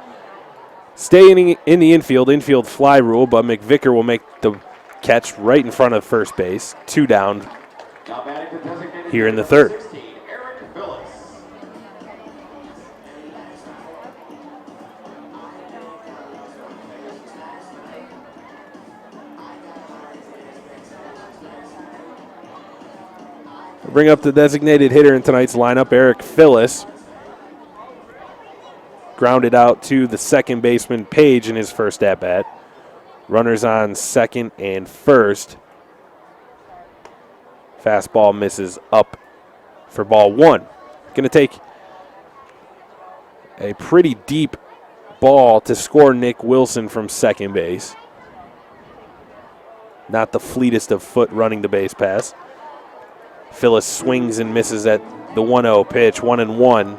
[SPEAKER 2] Staying in the infield fly rule, but McVicker will make the catch right in front of first base. 2 down here in the third. Bring up the designated hitter in tonight's lineup, Eric Phillips. Grounded out to the second baseman, Page, in his first at-bat. Runners on second and first. Fastball misses up for ball 1. Going to take a pretty deep ball to score Nick Wilson from second base. Not the fleetest of foot running the base pass. Phyllis swings and misses at the 1-0 pitch, 1-1.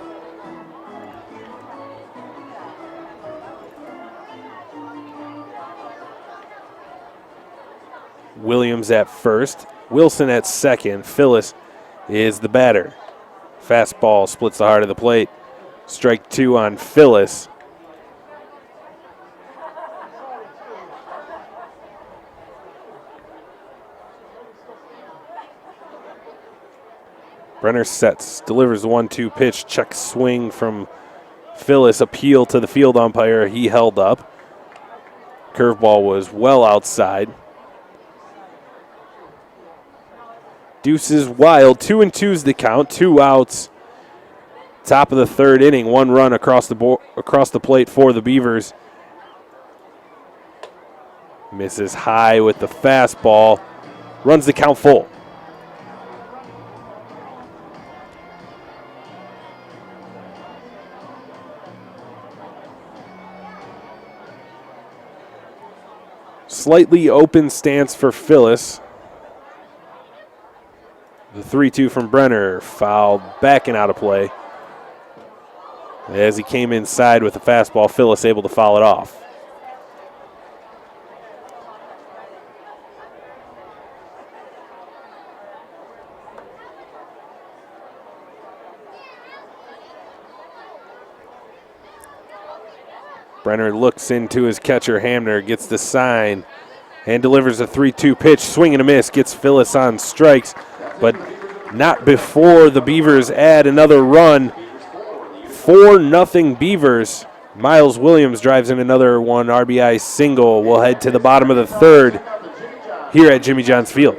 [SPEAKER 2] Williams at first, Wilson at second. Phyllis is the batter. Fastball splits the heart of the plate. Strike 2 on Phyllis. Brenner sets, delivers the 1-2 pitch, check swing from Phyllis, appeal to the field umpire. He held up. Curveball was well outside. Deuces wild. 2-2's the count. 2 outs. Top of the third inning. 1 run across the plate for the Beavers. Misses high with the fastball. Runs the count full. Slightly open stance for Phyllis. The 3-2 from Brenner. Fouled back and out of play. As he came inside with the fastball, Phyllis able to foul it off. Brenner looks into his catcher, Hamner, gets the sign, and delivers a 3-2 pitch. Swing and a miss, gets Phyllis on strikes, but not before the Beavers add another run. 4-0 Beavers. Miles Williams drives in another one RBI single. We'll head to the bottom of the third here at Jimmy John's Field.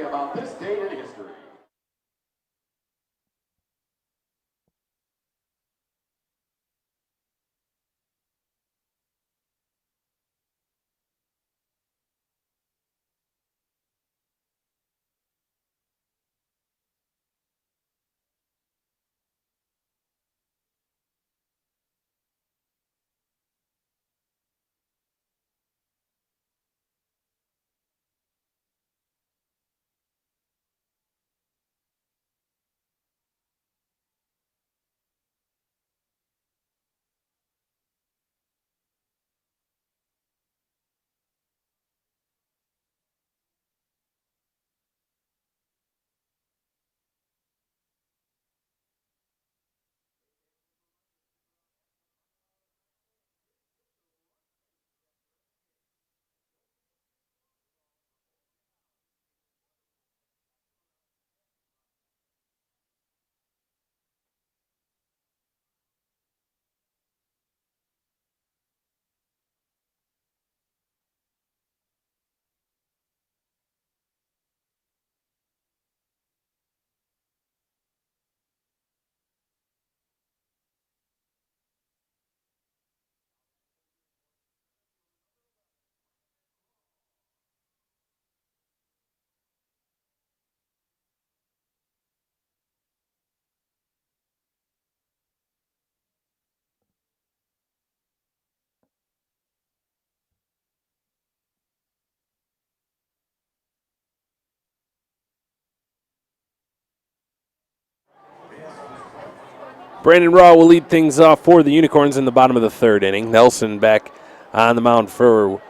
[SPEAKER 2] Brandon Raw will lead things off for the Unicorns in the bottom of the third inning. Nelson back on the mound for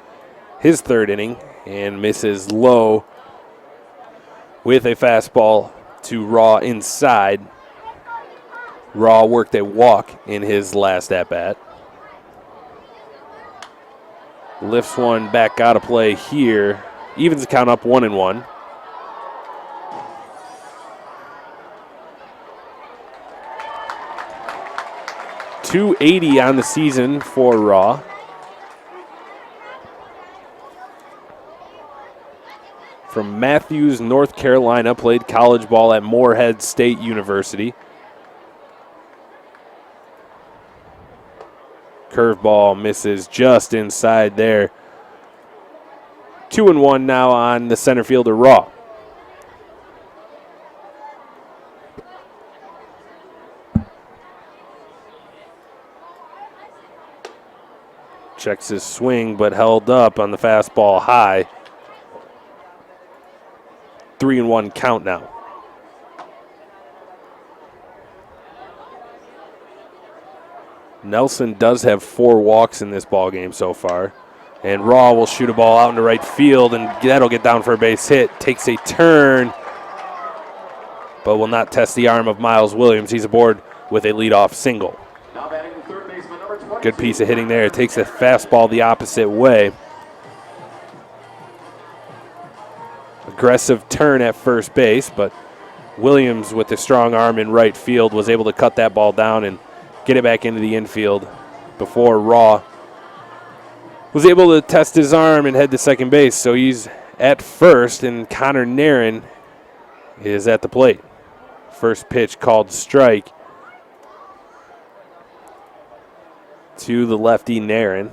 [SPEAKER 2] his third inning and misses low with a fastball to Raw inside. Raw worked a walk in his last at-bat. Lifts one back out of play here. Evens the count up 1-1. .280 on the season for Raw. From Matthews, North Carolina, played college ball at Morehead State University. Curveball misses just inside there. 2-1 now on the center fielder, Raw. Checks his swing, but held up on the fastball high. 3-1 count now. Nelson does have 4 walks in this ball game so far. And Raw will shoot a ball out into right field, and that'll get down for a base hit. Takes a turn, but will not test the arm of Miles Williams. He's aboard with a leadoff single. Good piece of hitting there. Takes a fastball the opposite way. Aggressive turn at first base, but Williams with a strong arm in right field was able to cut that ball down and get it back into the infield before Raw was able to test his arm and head to second base. So he's at first, and Connor Nairn is at the plate. First pitch called strike to the lefty Naren.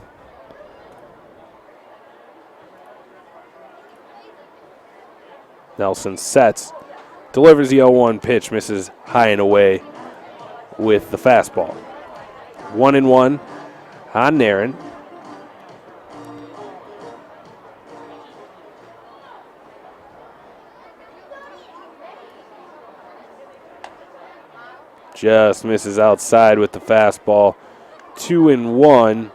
[SPEAKER 2] Nelson sets, delivers the 0-1 pitch, misses high and away with the fastball. 1-1 on Naren. Just misses outside with the fastball. 2-1.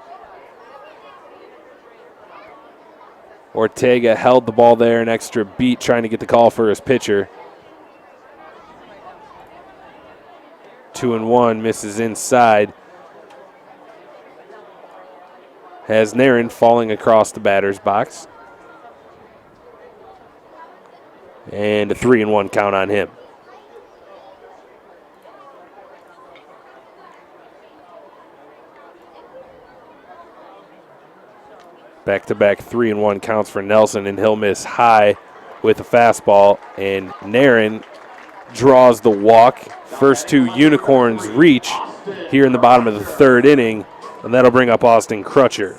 [SPEAKER 2] Ortega held the ball there an extra beat trying to get the call for his pitcher. 2-1, misses inside. Has Naren falling across the batter's box. And a 3-1 count on him. Back-to-back 3-1 counts for Nelson, and he'll miss high with a fastball. And Naren draws the walk. First two Unicorns reach here in the bottom of the third inning, and that'll bring up Austin Crutcher.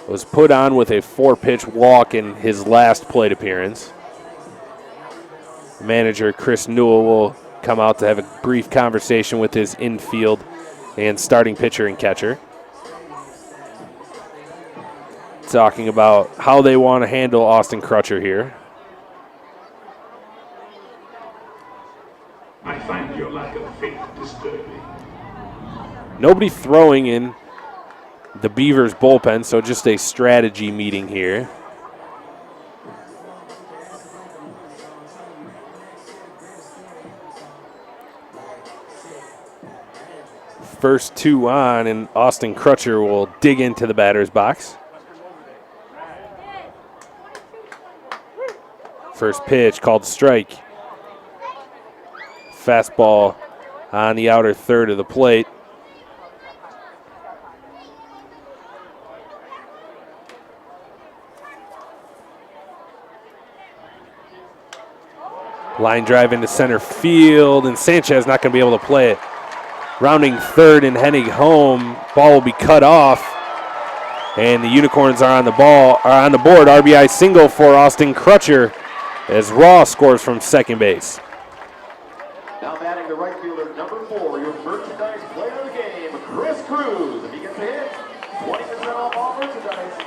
[SPEAKER 2] Was put on with a 4-pitch walk in his last plate appearance. Manager Chris Newell will come out to have a brief conversation with his infield and starting pitcher and catcher, talking about how they want to handle Austin Crutcher here.
[SPEAKER 5] I find your lack of faith disturbing.
[SPEAKER 2] Nobody throwing in the Beavers bullpen, so just a strategy meeting here. First two on, and Austin Crutcher will dig into the batter's box. First pitch called strike. Fastball on the outer third of the plate. Line drive into center field, and Sanchez not going to be able to play it. Rounding third and heading home, ball will be cut off, and the Unicorns are on the board. RBI single for Austin Crutcher as Ross scores from second base.
[SPEAKER 1] Now batting the right fielder, number 4, your merchandise player of the game, Chris Cruz. If he gets a hit, 20% off all merchandise.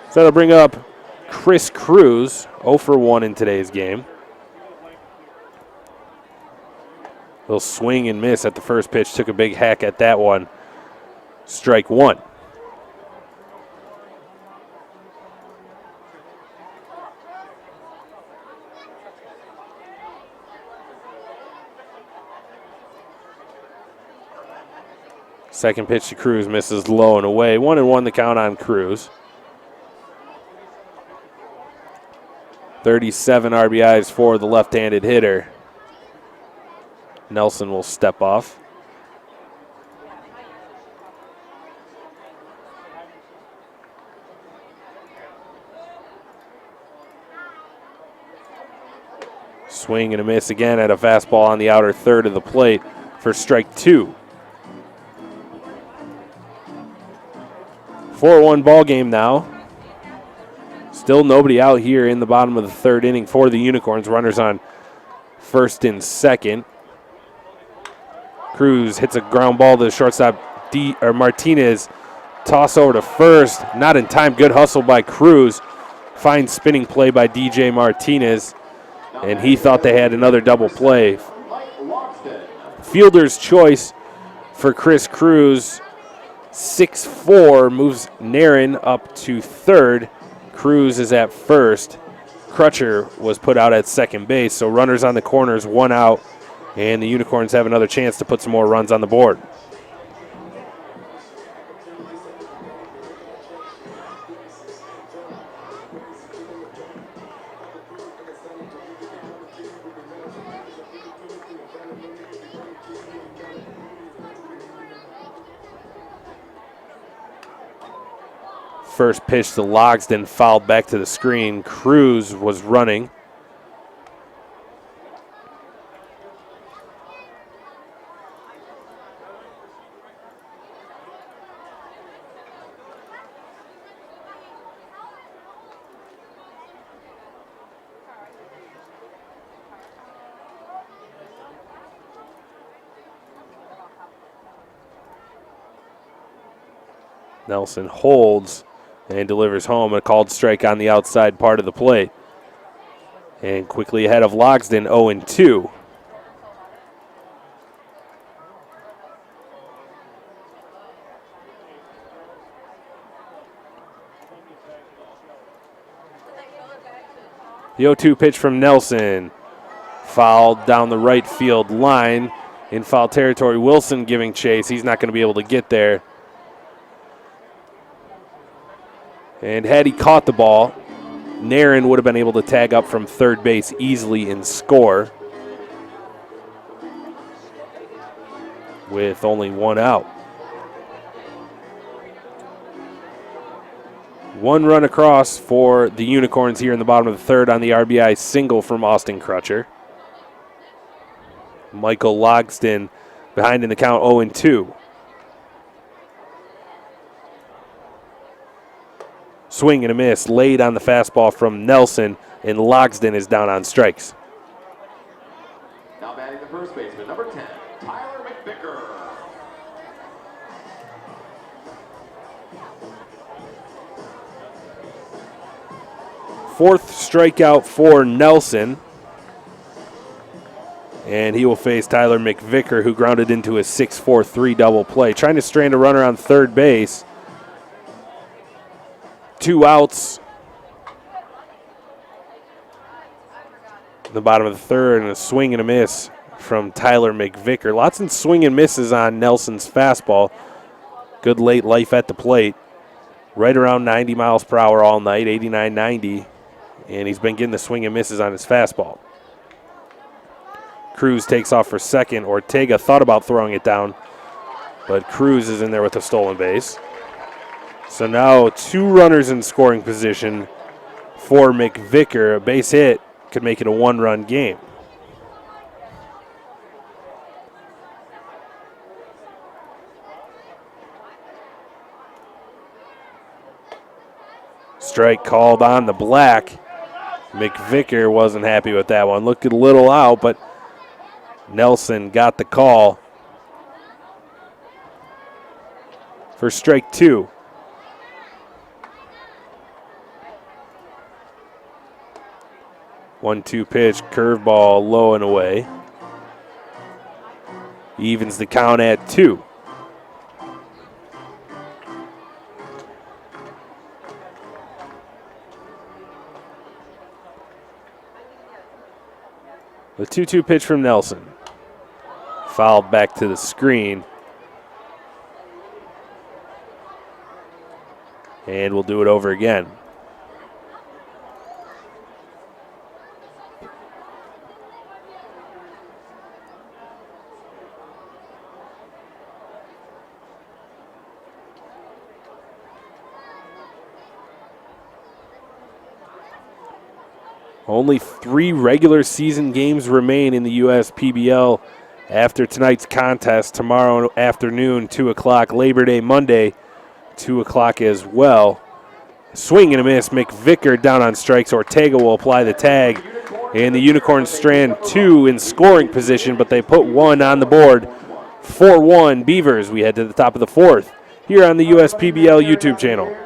[SPEAKER 2] So that'll bring up Chris Cruz, 0 for 1 in today's game. He'll swing and miss at the first pitch, took a big hack at that one. Strike one. Second pitch to Cruz, misses low and away. 1-1 the count on Cruz. 37 RBIs for the left-handed hitter. Nelson will step off. Swing and a miss again at a fastball on the outer third of the plate for strike two. 4-1 ball game now. Still nobody out here in the bottom of the third inning for the Unicorns. Runners on first and second. Cruz hits a ground ball to the shortstop. Martinez toss over to first. Not in time. Good hustle by Cruz. Fine spinning play by DJ Martinez. And he thought they had another double play. Fielder's choice for Chris Cruz. 6'4", moves Naren up to third. Cruz is at first. Crutcher was put out at second base, so runners on the corners, 1 out, and the Unicorns have another chance to put some more runs on the board. First pitch to Logsden, fouled back to the screen. Cruz was running. Nelson holds and delivers home. A called strike on the outside part of the plate. And quickly ahead of Logsden, 0-2. The 0-2 pitch from Nelson. Fouled down the right field line in foul territory. Wilson giving chase. He's not going to be able to get there. And had he caught the ball, Nairn would have been able to tag up from third base easily and score with only 1 out. 1 run across for the Unicorns here in the bottom of the third on the RBI single from Austin Crutcher. Michael Logsden behind in the count, 0-2. Swing and a miss, laid on the fastball from Nelson, and Logsden is down on strikes.
[SPEAKER 1] Now batting the first baseman, number 10, Tyler McVicker.
[SPEAKER 2] Fourth strikeout for Nelson. And he will face Tyler McVicker, who grounded into a 6-4-3 double play. Trying to strand a runner on third base. 2 outs. In the bottom of the third, and a swing and a miss from Tyler McVicker. Lots of swing and misses on Nelson's fastball. Good late life at the plate. Right around 90 miles per hour all night, 89, 90. And he's been getting the swing and misses on his fastball. Cruz takes off for second. Ortega thought about throwing it down, but Cruz is in there with a stolen base. So now 2 runners in scoring position for McVicker. A base hit could make it a 1-run game. Strike called on the black. McVicker wasn't happy with that one. Looked a little out, but Nelson got the call for strike 2. One-two pitch, curveball low and away. Evens the count at 2. The 2-2 pitch from Nelson. Fouled back to the screen. And we'll do it over again. Only 3 regular season games remain in the USPBL after tonight's contest. Tomorrow afternoon, 2 o'clock. Labor Day Monday, 2 o'clock as well. Swing and a miss. McVicker down on strikes. Ortega will apply the tag. And the Unicorns strand 2 in scoring position, but they put 1 on the board. 4-1 Beavers. We head to the top of the 4th here on the USPBL YouTube channel.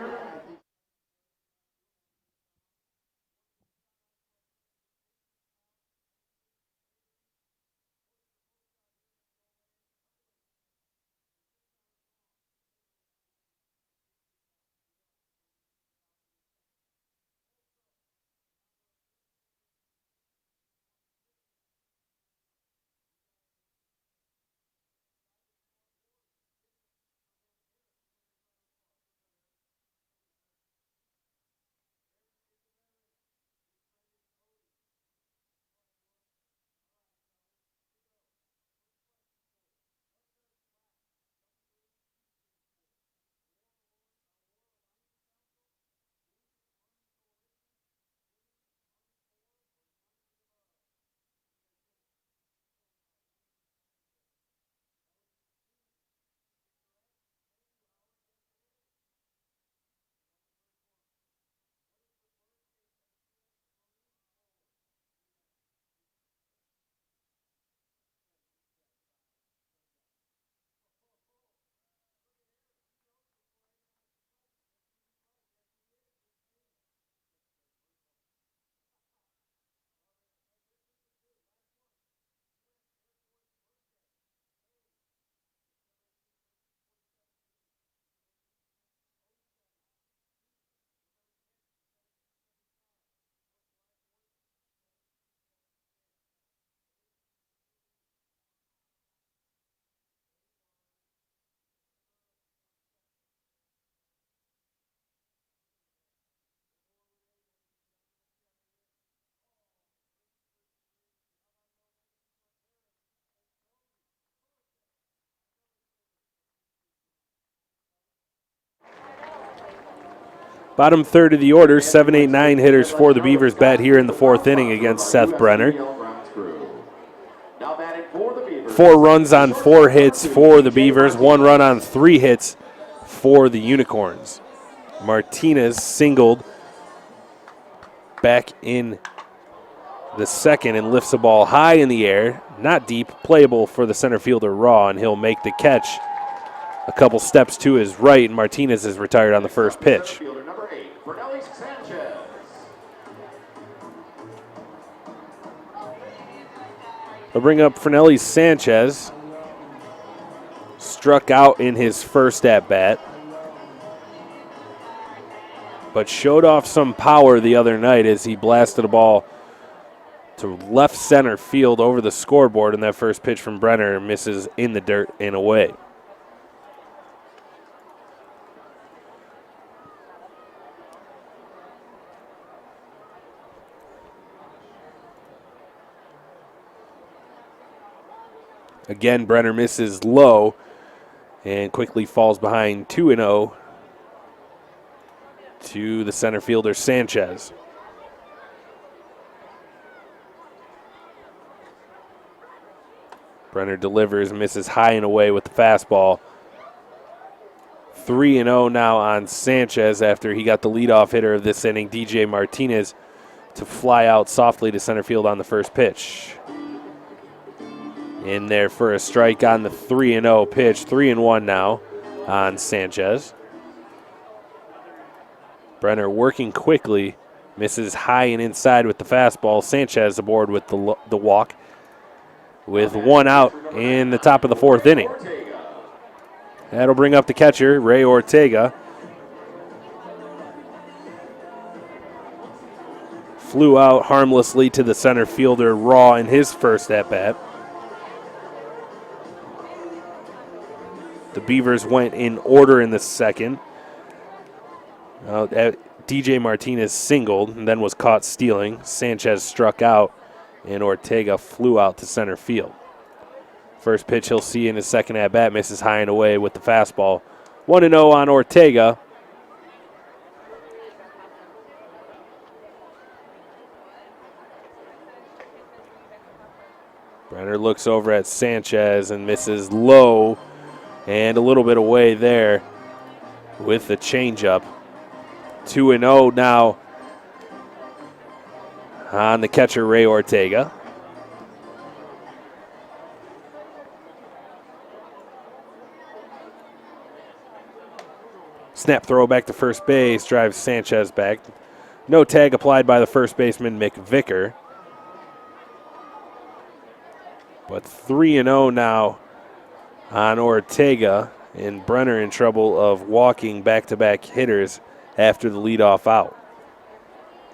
[SPEAKER 2] Bottom third of the order, 7, 8, 9 hitters for the Beavers bat here in the fourth inning against Seth Brenner. 4 runs on 4 hits for the Beavers, 1 run on 3 hits for the Unicorns. Martinez singled back in the second and lifts the ball high in the air, not deep, playable for the center fielder Raw, and he'll make the catch a couple steps to his right, and Martinez is retired on the first pitch. They'll bring up Fernelli Sanchez. Struck out in his first at-bat, but showed off some power the other night as he blasted a ball to left center field over the scoreboard, and that first pitch from Brenner misses in the dirt and away. Again, Brenner misses low and quickly falls behind 2-0 to the center fielder Sanchez. Brenner delivers, misses high and away with the fastball. 3-0 now on Sanchez after he got the leadoff hitter of this inning, DJ Martinez, to fly out softly to center field on the first pitch. In there for a strike on the 3-0 pitch. 3-1 now on Sanchez. Brenner working quickly, misses high and inside with the fastball. Sanchez aboard with the walk, with 1 out in the top of the fourth inning. That'll bring up the catcher, Ray Ortega. Flew out harmlessly to the center fielder Raw in his first at-bat. The Beavers went in order in the second. DJ Martinez singled and then was caught stealing. Sanchez struck out, and Ortega flew out to center field. First pitch he'll see in his second at-bat, misses high and away with the fastball. 1-0 on Ortega. Brenner looks over at Sanchez and misses low and a little bit away there with the changeup. 2-0 now on the catcher, Ray Ortega. Snap throw back to first base, drives Sanchez back. No tag applied by the first baseman, McVicker. But 3-0 now on Ortega, and Brenner in trouble of walking back-to-back hitters after the leadoff out.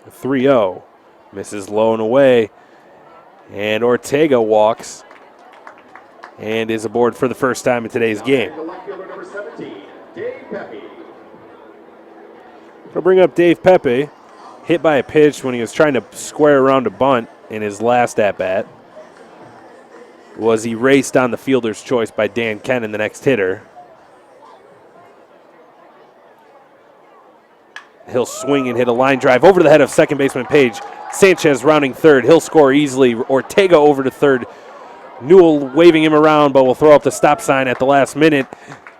[SPEAKER 2] 3-0, misses low and away, and Ortega walks and is aboard for the first time in today's game. We'll bring up Dave Pepe, hit by a pitch when he was trying to square around a bunt in his last at-bat. Was erased on the fielder's choice by Dan Kennan, the next hitter. He'll swing and hit a line drive over the head of second baseman Page. Sanchez rounding third. He'll score easily. Ortega over to third. Newell waving him around, but will throw up the stop sign at the last minute.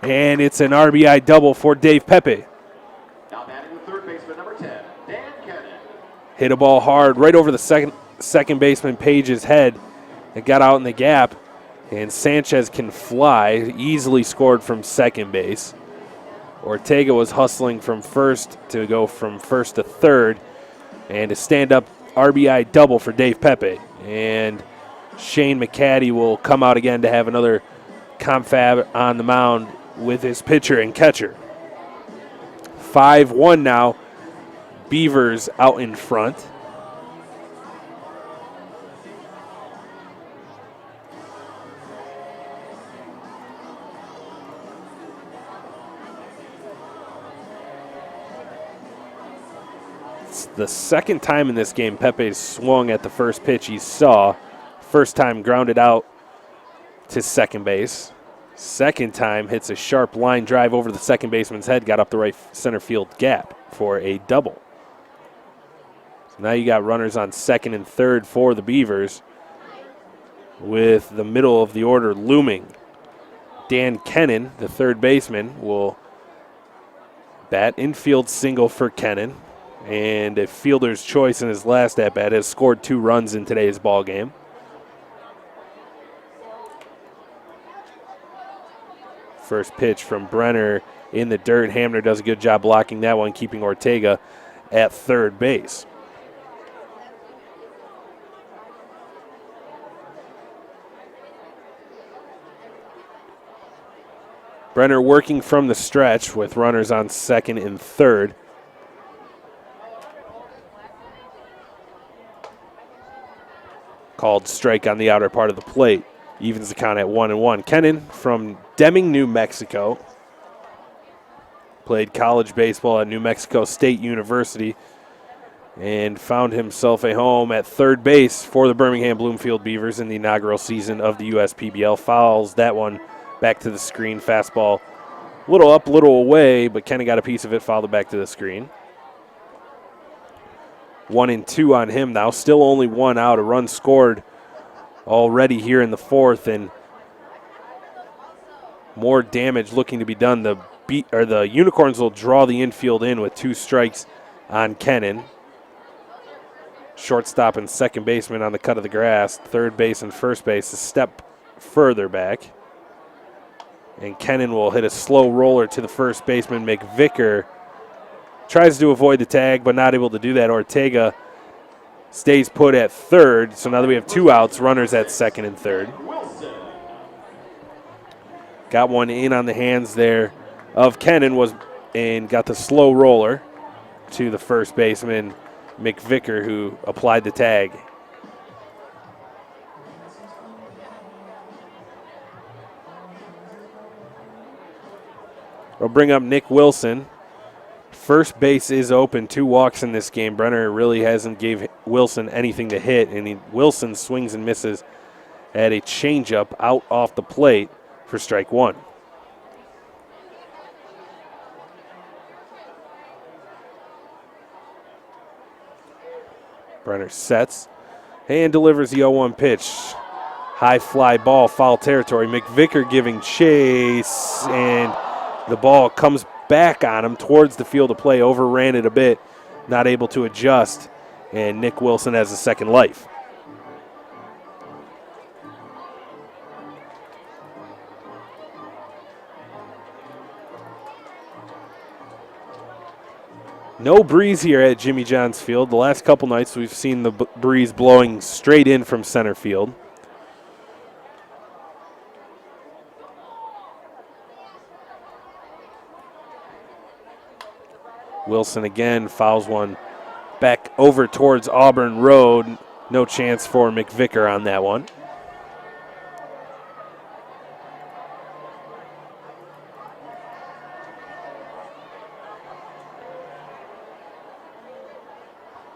[SPEAKER 2] And it's an RBI double for Dave Pepe.
[SPEAKER 1] Now batting the third baseman, number 10, Dan Kennan.
[SPEAKER 2] Hit a ball hard right over the second baseman Page's head. It got out in the gap, and Sanchez can fly. Easily scored from second base. Ortega was hustling from first to go from first to third, and a stand-up RBI double for Dave Pepe. And Shane McCaddy will come out again to have another confab on the mound with his pitcher and catcher. 5-1 now. Beavers out in front. It's the second time in this game Pepe swung at the first pitch he saw. First time grounded out to second base. Second time hits a sharp line drive over the second baseman's head, got up the right center field gap. for a double. So now you got runners on second and third for the Beavers, with the middle of the order looming. Dan Kennan, the third baseman, will bat. Infield single for Kennan, and a fielder's choice in his last at-bat, has scored 2 runs in today's ball game. First pitch from Brenner in the dirt. Hamner does a good job blocking that one, keeping Ortega at third base. Brenner working from the stretch with runners on second and third. Called strike on the outer part of the plate. Evens the count at 1-1. Kennan from Deming, New Mexico. Played college baseball at New Mexico State University and found himself a home at third base for the Birmingham Bloomfield Beavers in the inaugural season of the USPBL. Fouls that one back to the screen. Fastball a little up, a little away, but Kennan got a piece of it, fouled it back to the screen. 1-2 on him now. Still only 1 out. A run scored already here in the fourth, and more damage looking to be done. The Unicorns will draw the infield in with 2 strikes on Kennan. Shortstop and second baseman on the cut of the grass. Third base and first base a step further back. And Kennan will hit a slow roller to the first baseman, McVicker. Tries to avoid the tag, but not able to do that. Ortega stays put at third, so now that we have 2 outs, runners at second and third. Got one in on the hands there of Kennan, and got the slow roller to the first baseman, McVicker, who applied the tag. We'll bring up Nick Wilson. First base is open, 2 walks in this game. Brenner really hasn't gave Wilson anything to hit, and Wilson swings and misses at a changeup out off the plate for strike 1. Brenner sets and delivers the 0-1 pitch. High fly ball, foul territory. McVicker giving chase, and the ball comes back on him towards the field of play. Overran it a bit, not able to adjust, and Nick Wilson has a second life. No breeze here at Jimmy John's Field. The last couple nights we've seen the breeze blowing straight in from center field. Wilson again fouls one back over towards Auburn Road. No chance for McVicker on that one.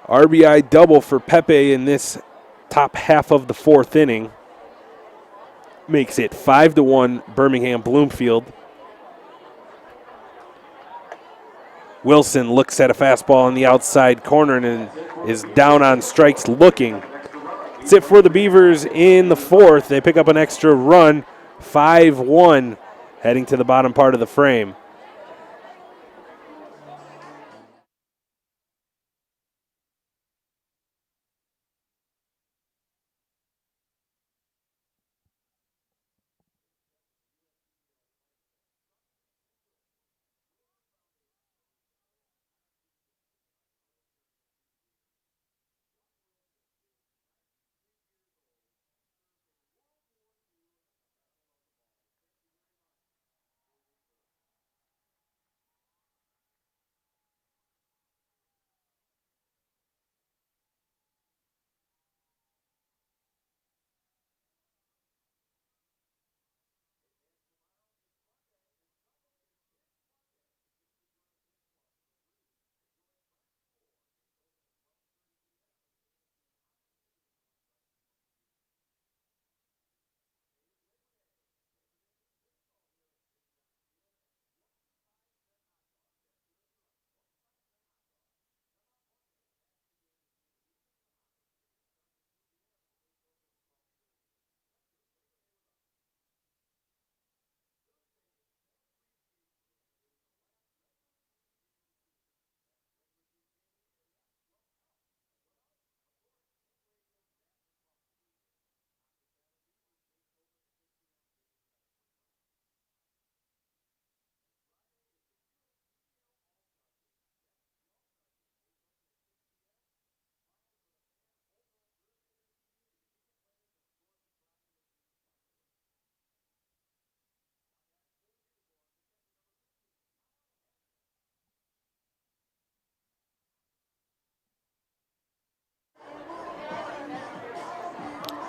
[SPEAKER 2] RBI double for Pepe in this top half of the fourth inning. Makes it 5-1 Birmingham Bloomfield. Wilson looks at a fastball on the outside corner and is down on strikes looking. That's it for the Beavers in the fourth. They pick up an extra run, 5-1, heading to the bottom part of the frame.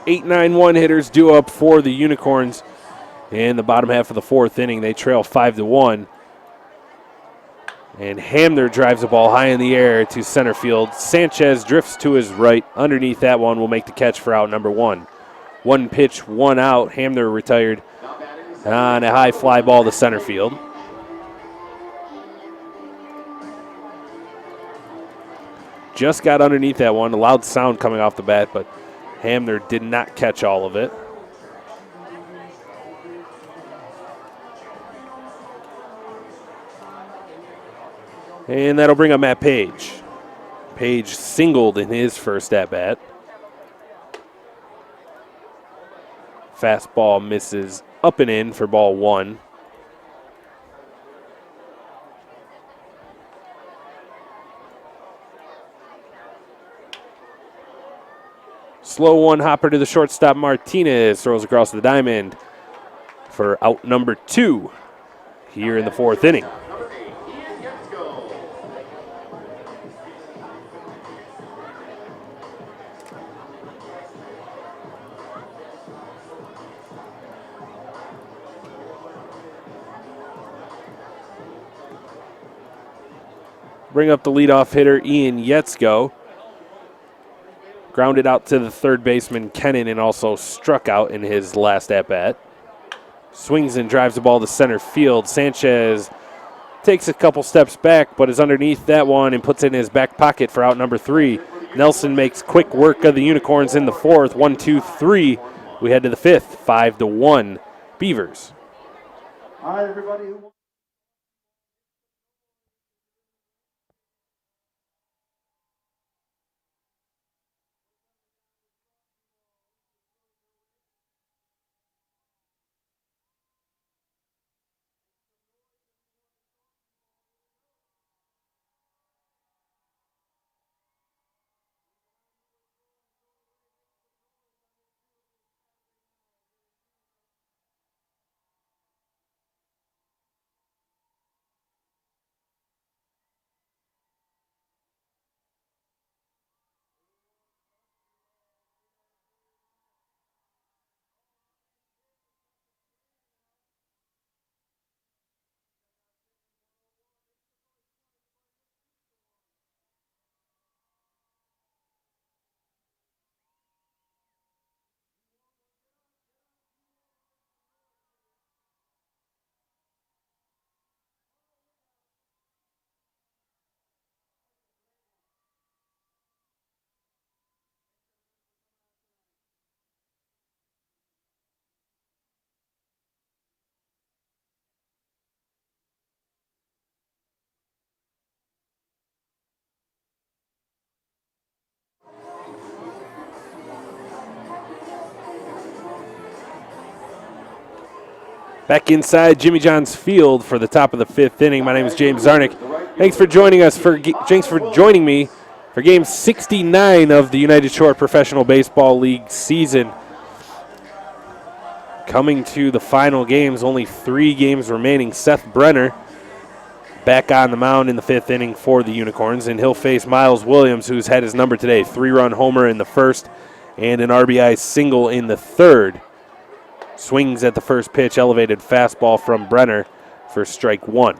[SPEAKER 2] 8-9-1 hitters due up for the Unicorns in the bottom half of the fourth inning. They trail 5-1. And Hamner drives the ball high in the air to center field. Sanchez drifts to his right. Underneath that one will make the catch for out number 1. 1 pitch, 1 out. Hamner retired on a high fly ball to center field. Just got underneath that one. A loud sound coming off the bat, but Hamner did not catch all of it. And that'll bring up Matt Page. Page singled in his first at-bat. Fastball misses up and in for ball 1. Slow one hopper to the shortstop. Martinez throws across the diamond for out number 2 here in the fourth inning. Bring up the leadoff hitter, Ian Yetzko. Grounded out to the third baseman, Kennan, and also struck out in his last at-bat. Swings and drives the ball to center field. Sanchez takes a couple steps back, but is underneath that one and puts it in his back pocket for out number 3. Nelson makes quick work of the Unicorns in the fourth. 1, 2, 3. We head to the fifth. 5-1 Beavers.
[SPEAKER 3] All right, everybody.
[SPEAKER 2] Back inside Jimmy John's Field for the top of the fifth inning. My name is James Zarnick. Thanks for joining us thanks for joining me for game 69 of the United Shore Professional Baseball League season. Coming to the final games, only 3 games remaining. Seth Brenner back on the mound in the fifth inning for the Unicorns, and he'll face Miles Williams, who's had his number today. 3-run homer in the first and an RBI single in the third. Swings at the first pitch, elevated fastball from Brenner for strike 1.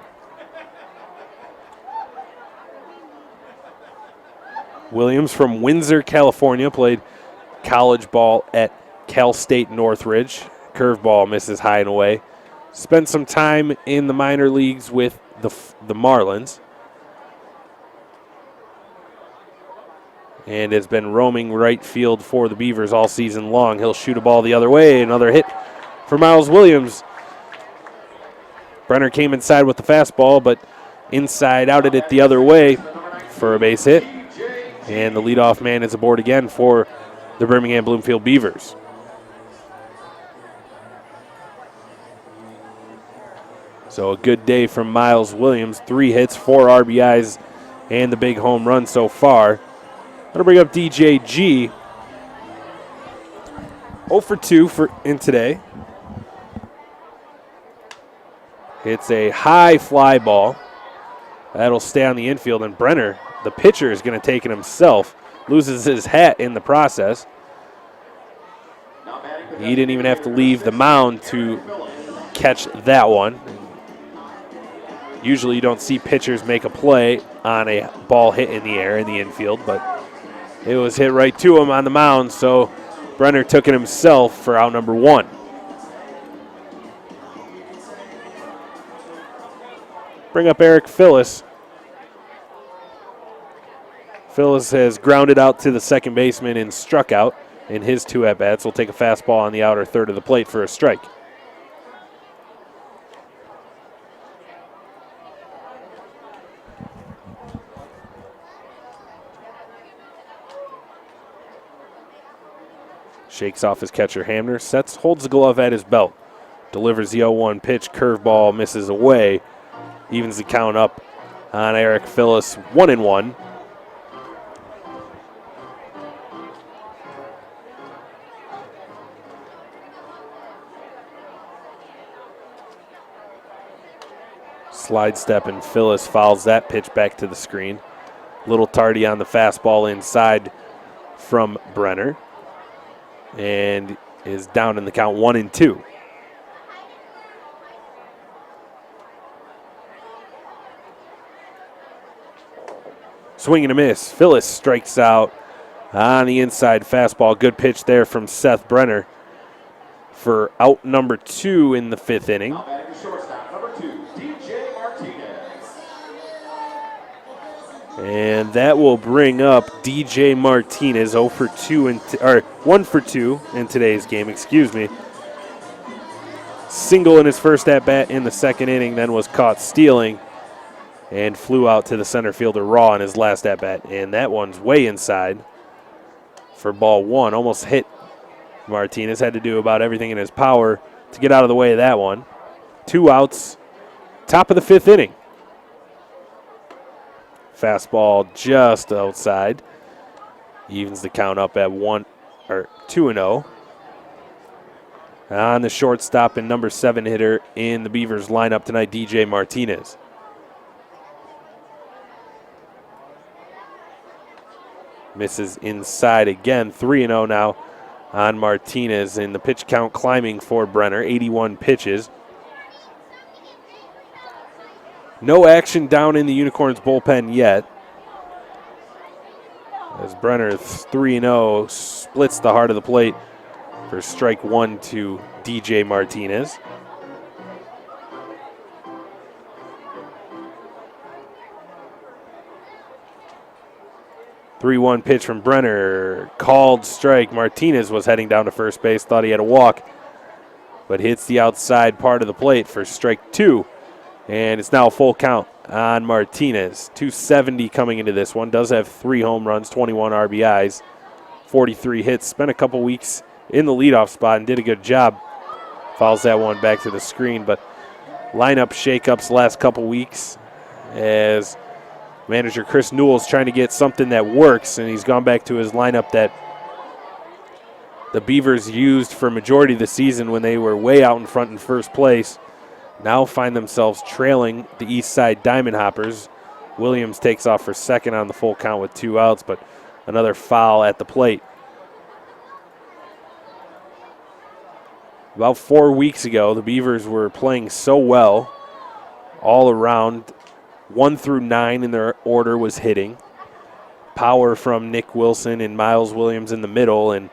[SPEAKER 2] Williams from Windsor, California, played college ball at Cal State Northridge. Curveball misses high and away. Spent some time in the minor leagues with the Marlins. And has been roaming right field for the Beavers all season long. He'll shoot a ball the other way. Another hit for Miles Williams. Brenner came inside with the fastball, but inside outed it the other way for a base hit. And the leadoff man is aboard again for the Birmingham Bloomfield Beavers. So a good day from Miles Williams. 3 hits, 4 RBIs, and the big home run so far. That'll bring up DJ G. 0 for 2 in today. It's a high fly ball. That'll stay on the infield, and Brenner, the pitcher, is going to take it himself. Loses his hat in the process. He didn't even have to leave the mound to catch that one. Usually you don't see pitchers make a play on a ball hit in the air in the infield, but it was hit right to him on the mound, so Brenner took it himself for out number 1. Bring up Eric Phyllis. Phyllis has grounded out to the second baseman and struck out in his 2 at-bats. Will take a fastball on the outer third of the plate for a strike. Shakes off his catcher Hamner, holds the glove at his belt. Delivers the 0-1 pitch, curveball misses away. Evens the count up on Eric Phyllis, 1-1. Slide step and Phyllis fouls that pitch back to the screen. Little tardy on the fastball inside from Brenner. And is down in the count 1-2. Swing and a miss. Phyllis strikes out on the inside fastball. Good pitch there from Seth Brenner for out number 2 in the 5th inning.
[SPEAKER 1] Now batting shortstop, number 2, DJ Martinez.
[SPEAKER 2] And that will bring up DJ Martinez 1 for 2 in today's game, Single in his first at-bat in the 2nd inning, then was caught stealing and flew out to the center fielder Raw in his last at-bat. And that one's way inside for ball 1. Almost hit Martinez. Had to do about everything in his power to get out of the way of that one. 2 outs, top of the 5th inning. Fastball just outside. Evens the count up at 2-0. On the shortstop and number 7 hitter in the Beavers lineup tonight, DJ Martinez. Misses inside again. 3-0 now on Martinez, and the pitch count climbing for Brenner. 81 pitches. No action down in the Unicorns bullpen yet, as Brenner 3-0 splits the heart of the plate for strike 1 to DJ Martinez. Three-one pitch from Brenner, called strike. Martinez was heading down to first base, thought he had a walk, but hits the outside part of the plate for strike 2. And it's now a full count on Martinez. 270 coming into this one. Does have 3 home runs, 21 RBIs, 43 hits. Spent a couple weeks in the leadoff spot and did a good job. Fouls that one back to the screen. But lineup shakeups last couple weeks as manager Chris Newell's trying to get something that works, and he's gone back to his lineup that the Beavers used for majority of the season when they were way out in front in first place. Now find themselves trailing the East Side Diamond Hoppers. Williams takes off for second on the full count with 2 outs, but another foul at the plate. About 4 weeks ago, the Beavers were playing so well all around. 1 through 9 in their order was hitting. Power from Nick Wilson and Miles Williams in the middle, and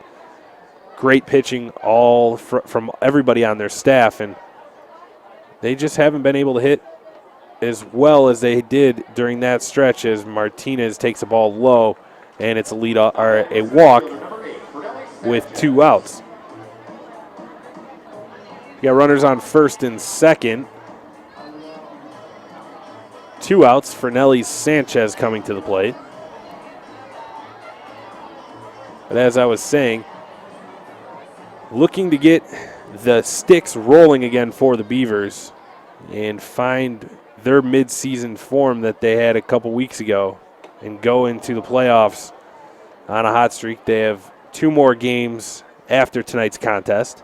[SPEAKER 2] great pitching all from everybody on their staff, and they just haven't been able to hit as well as they did during that stretch, as Martinez takes a ball low, and it's a walk with 2 outs. You got runners on first and second. 2 outs. Fernelli Sanchez coming to the plate. But as I was saying, looking to get the sticks rolling again for the Beavers and find their midseason form that they had a couple weeks ago and go into the playoffs on a hot streak. They have 2 more games after tonight's contest,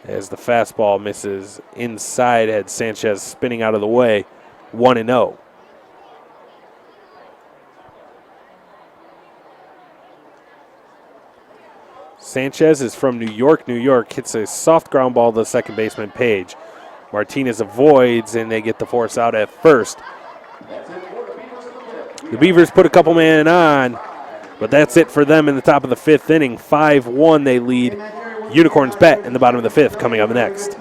[SPEAKER 2] as the fastball misses inside, had Sanchez spinning out of the way. 1-0. Sanchez is from New York, New York. Hits a soft ground ball to the second baseman, Page. Martinez avoids, and they get the force out at first. The Beavers put a couple man on, but that's it for them in the top of the 5th inning. 5-1 they lead. Unicorns bet in the bottom of the 5th coming up next.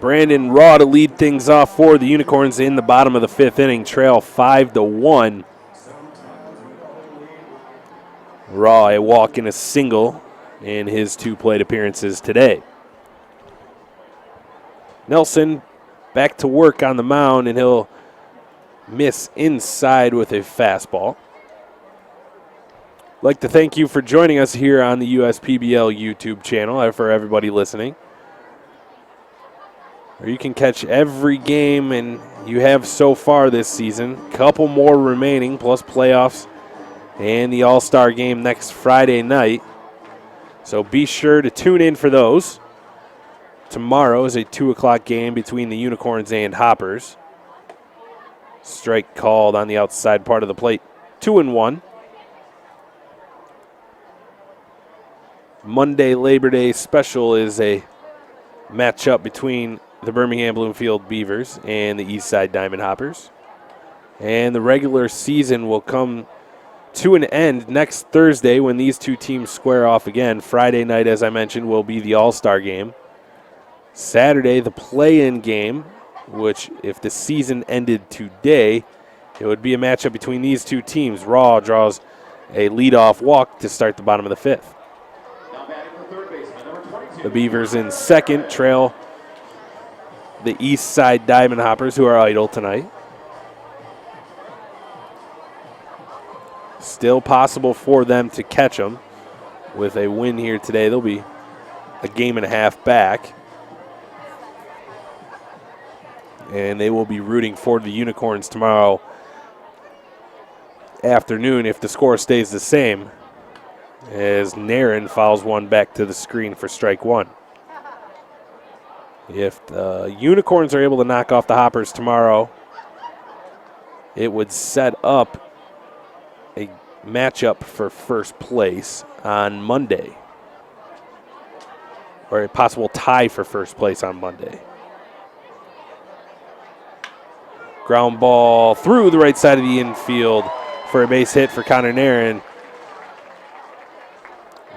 [SPEAKER 2] Brandon Raw to lead things off for the Unicorns in the bottom of the 5th inning. Trail 5-1. Raw a walk and a single in his 2 plate appearances today. Nelson back to work on the mound, and he'll miss inside with a fastball. I'd like to thank you for joining us here on the USPBL YouTube channel, for everybody listening. Or you can catch every game, and you have so far this season. Couple more remaining, plus playoffs and the All-Star game next Friday night. So be sure to tune in for those. Tomorrow is a 2 o'clock game between the Unicorns and Hoppers. Strike called on the outside part of the plate. 2-1. Monday Labor Day special is a matchup between the Birmingham Bloomfield Beavers and the Eastside Diamond Hoppers. And the regular season will come to an end next Thursday when these 2 teams square off again. Friday night, as I mentioned, will be the All-Star game. Saturday, the play-in game, which if the season ended today, it would be a matchup between these 2 teams. Raw draws a leadoff walk to start the bottom of the 5th. The Beavers in second trail the East Side Diamond Hoppers, who are idle tonight. Still possible for them to catch them. With a win here today, they'll be a game and a half back. And they will be rooting for the Unicorns tomorrow afternoon if the score stays the same, as Naren fouls one back to the screen for strike 1. If the Unicorns are able to knock off the Hoppers tomorrow, it would set up a matchup for first place on Monday, or a possible tie for first place on Monday. Ground ball through the right side of the infield for a base hit for Connor Naren.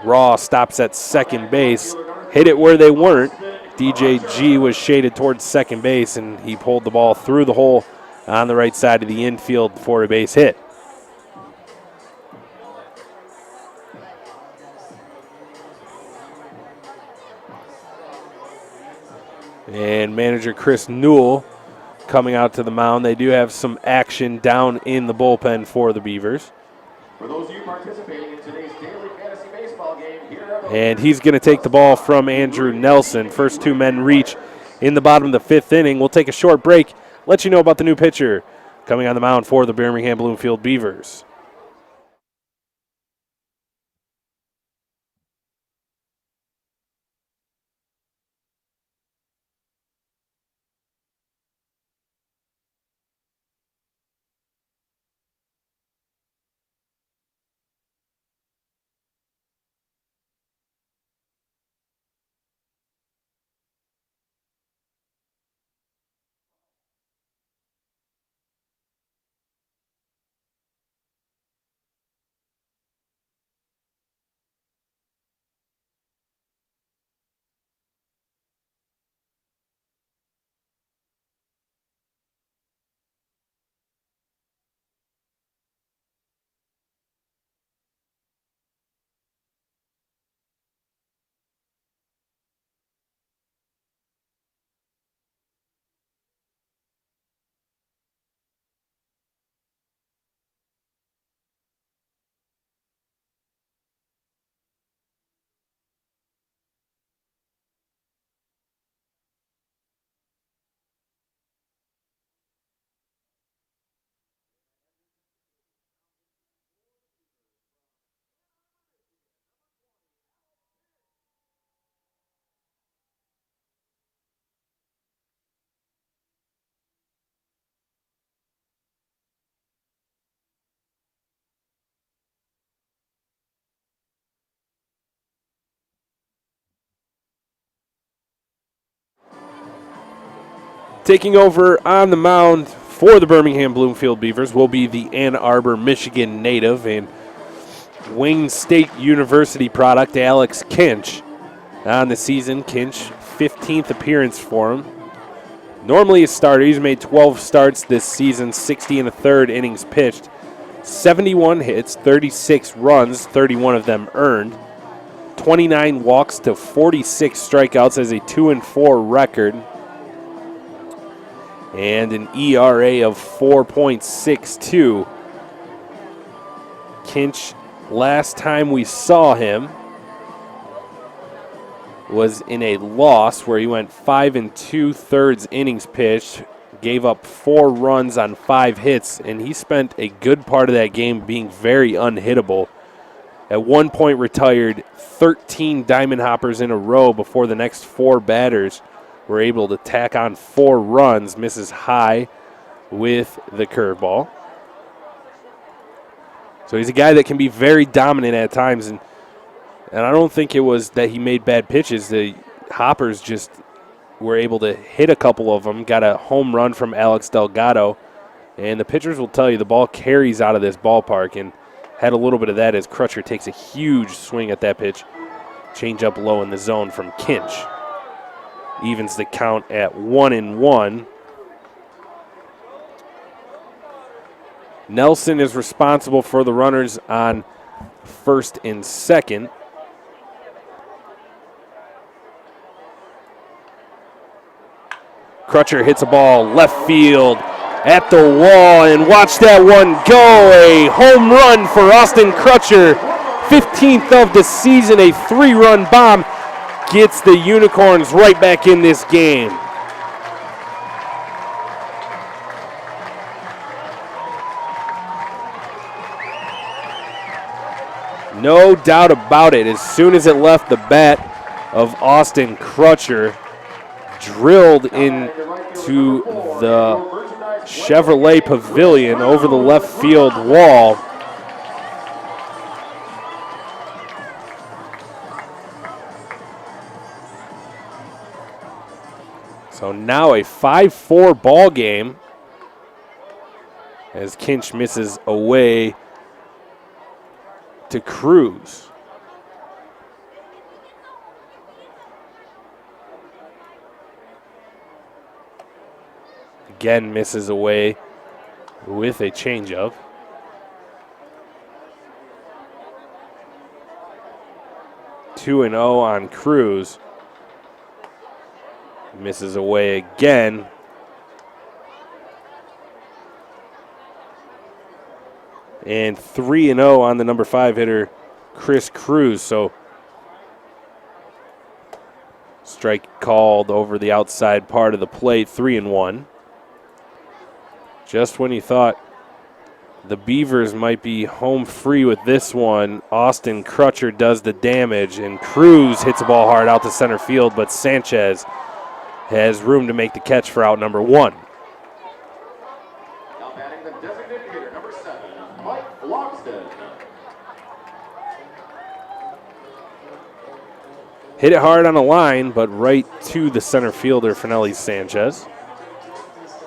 [SPEAKER 2] Raw stops at second base, hit it where they weren't. DJ G was shaded towards second base, and he pulled the ball through the hole on the right side of the infield for a base hit. And manager Chris Newell coming out to the mound. They do have some action down in the bullpen for the Beavers.
[SPEAKER 1] For those of you participating in today's daily fantasy baseball game, here are the
[SPEAKER 2] And he's going to take the ball from Andrew Nelson. First two men reach in the bottom of the fifth inning. We'll take a short break, let you know about the new pitcher coming on the mound for the Birmingham Bloomfield Beavers. Taking over on the mound for the Birmingham Bloomfield Beavers will be the Ann Arbor, Michigan native and Wayne State University product, Alex Kinch. On the season, Kinch, 15th appearance for him. Normally a starter. He's made 12 starts this season, 60 1/3 innings pitched, 71 hits, 36 runs, 31 of them earned, 29 walks to 46 strikeouts as a 2-4 record, and an ERA of 4.62. Kinch, last time we saw him was in a loss where he went 5 2/3 innings pitched, gave up 4 runs on 5 hits, and he spent a good part of that game being very unhittable. At one point retired 13 diamond hoppers in a row before the next 4 batters were able to tack on 4 runs, misses high with the curveball. So he's a guy that can be very dominant at times, and I don't think it was that he made bad pitches. The hoppers just were able to hit a couple of them, got a home run from Alex Delgado, and the pitchers will tell you the ball carries out of this ballpark, and had a little bit of that as Crutcher takes a huge swing at that pitch. Change up low in the zone from Kinch. Evens the count at 1-1. Nelson is responsible for the runners on first and second. Crutcher hits a ball left field at the wall, and watch that one go. A home run for Austin Crutcher, 15th of the season, a 3-run bomb. Gets the Unicorns right back in this game. No doubt about it. As soon as it left the bat of Austin Crutcher, drilled into the Chevrolet Pavilion over the left field wall. So now a 5-4 ball game as Kinch misses away to Cruz. Again misses away with a changeup. Two and 0 on Cruz. Misses away again and 3-0 on the number 5 hitter, Chris Cruz. So strike called over the outside part of the plate, 3-1. Just when you thought the Beavers might be home free with this one, Austin Crutcher does the damage, and Cruz hits the ball hard out to center field, but Sanchez has room to make the catch for out number 1.
[SPEAKER 1] Now batting the designated hitter, number 7, Mike Logsdon.
[SPEAKER 2] Hit it hard on a line, but right to the center fielder, Fernelli Sanchez.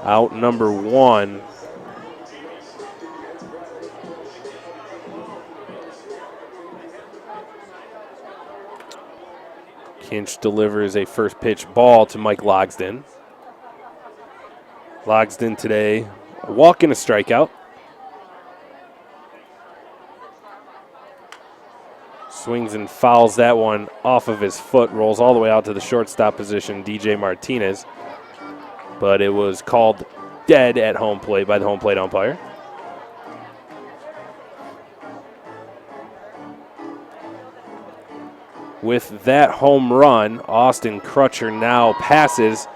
[SPEAKER 2] Out number 1. Kinch delivers a first pitch ball to Mike Logsdon. Logsdon today, a walk and a strikeout. Swings and fouls that one off of his foot, rolls all the way out to the shortstop position, DJ Martinez. But it was called dead at home plate by the home plate umpire. With that home run, Austin Crutcher now passes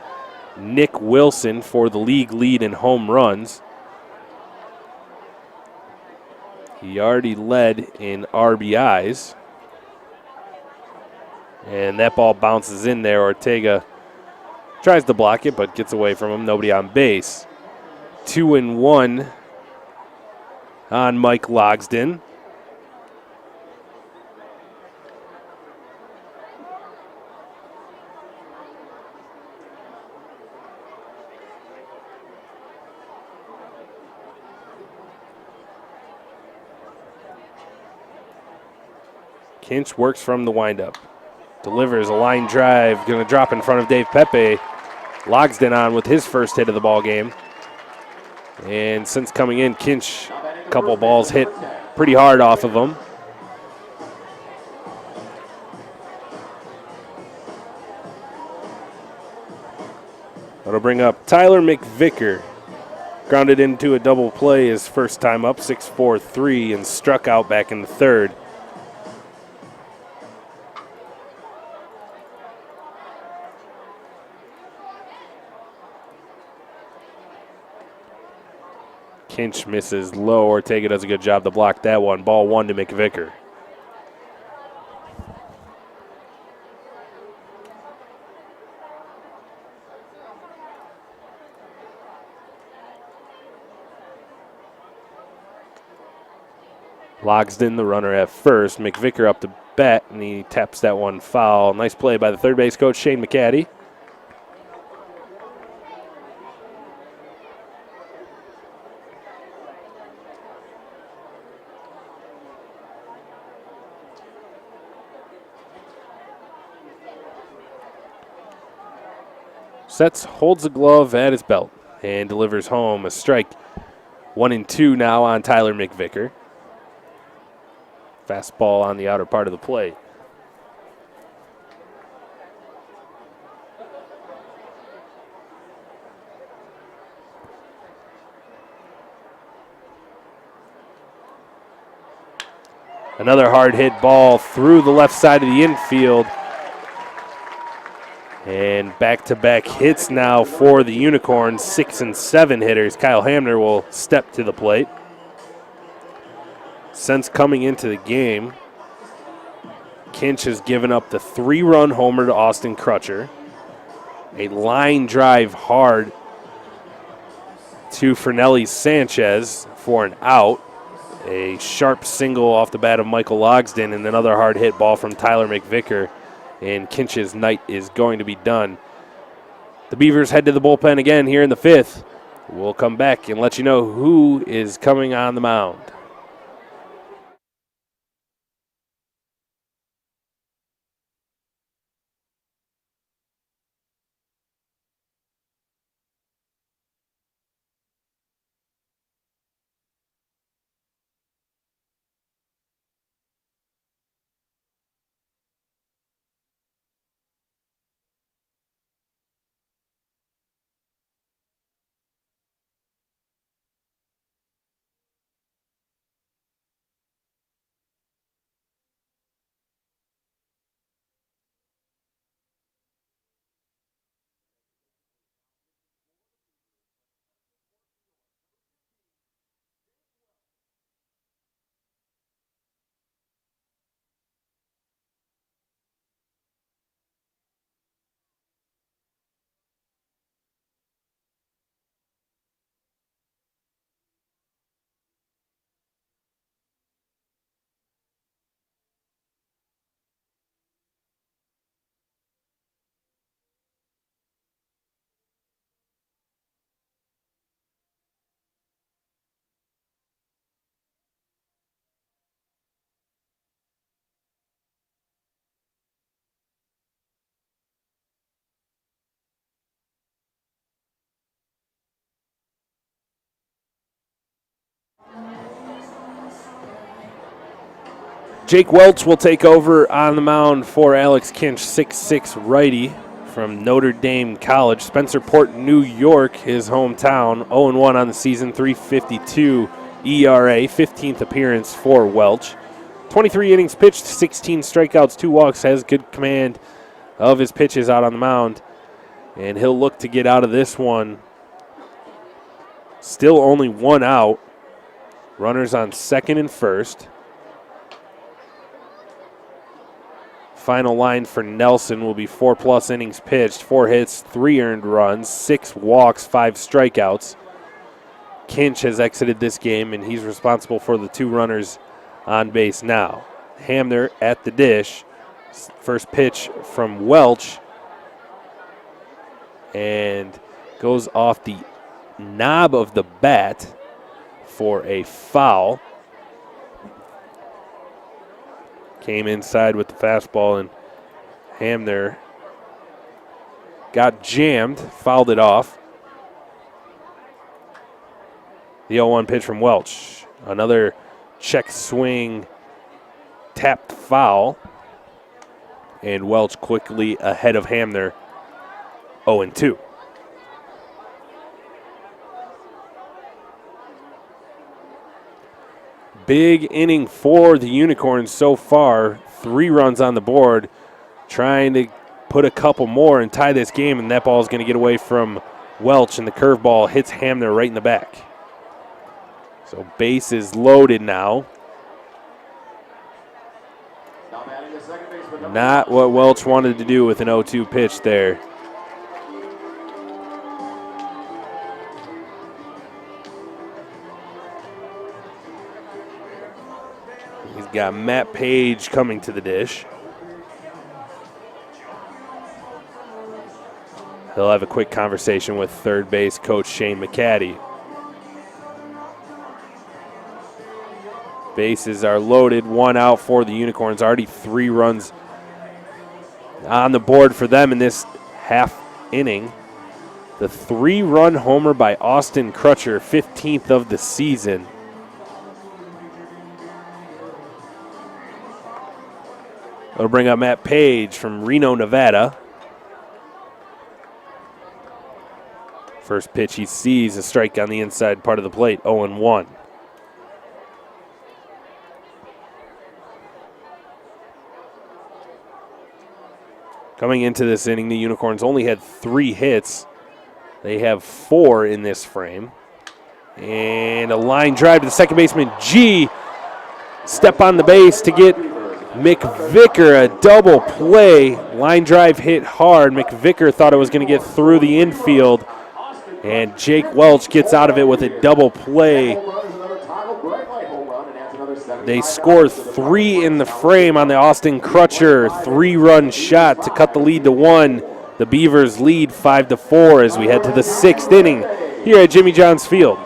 [SPEAKER 2] Nick Wilson for the league lead in home runs. He already led in RBIs. And that ball bounces in there. Ortega tries to block it, but gets away from him. Nobody on base. 2-1 on Mike Logsdon. Kinch works from the windup. Delivers a line drive, going to drop in front of Dave Pepe. Logsdon on with his first hit of the ball game. And since coming in, Kinch, a couple balls hit pretty hard off of him. That'll bring up Tyler McVicker. Grounded into a double play his first time up, 6-4-3, and struck out back in the third. Kinch misses low. Ortega does a good job to block that one. Ball 1 to McVicker. Logsdon, the runner at first. McVicker up to bat, and he taps that one foul. Nice play by the third base coach, Shane McCaddy. Sets, holds the glove at his belt, and delivers home a strike. 1-2 now on Tyler McVicker. Fastball on the outer part of the plate. Another hard hit ball through the left side of the infield. And back-to-back hits now for the Unicorns, 6 and 7 hitters. Kyle Hamner will step to the plate. Since coming into the game, Kinch has given up the 3-run homer to Austin Crutcher, a line drive hard to Fernelli Sanchez for an out, a sharp single off the bat of Michael Logsdon, and another hard hit ball from Tyler McVicker. And Kinch's night is going to be done. The Beavers head to the bullpen again here in the 5th. We'll come back and let you know who is coming on the mound. Jake Welch will take over on the mound for Alex Kinch, 6'6" righty from Notre Dame College. Spencerport, New York, his hometown. 0-1 on the season, 3.52 ERA, 15th appearance for Welch. 23 innings pitched, 16 strikeouts, 2 walks, has good command of his pitches out on the mound. And he'll look to get out of this one. Still only 1 out. Runners on second and first. Final line for Nelson will be 4+ innings pitched, 4 hits, 3 earned runs, 6 walks, 5 strikeouts. Kinch has exited this game, and he's responsible for the 2 runners on base now. Hamner at the dish. First pitch from Welch. And goes off the knob of the bat for a foul. Came inside with the fastball, and Hamner got jammed, fouled it off. The 0-1 pitch from Welch. Another check swing, tapped foul. And Welch quickly ahead of Hamner, 0-2. Big inning for the Unicorns so far. 3 runs on the board, trying to put a couple more and tie this game, and that ball is going to get away from Welch, and the curveball hits Hamner right in the back. So base is loaded now. Not what Welch wanted to do with an 0-2 pitch there. He's got Matt Page coming to the dish. He'll have a quick conversation with third base coach Shane McCaddy. Bases are loaded, 1 out for the Unicorns. Already 3 runs on the board for them in this half inning. The 3-run homer by Austin Crutcher, 15th of the season. It'll bring up Matt Page from Reno, Nevada. First pitch he sees, a strike on the inside part of the plate, 0-1. Coming into this inning, the Unicorns only had 3 hits. They have 4 in this frame. And a line drive to the second baseman, G. Step on the base to get McVicker, a double play. Line drive hit hard. McVicker thought it was going to get through the infield. And Jake Welch gets out of it with a double play. They score 3 in the frame on the Austin Crutcher 3-run shot to cut the lead to 1. The Beavers lead 5-4 as we head to the 6th inning here at Jimmy John's Field.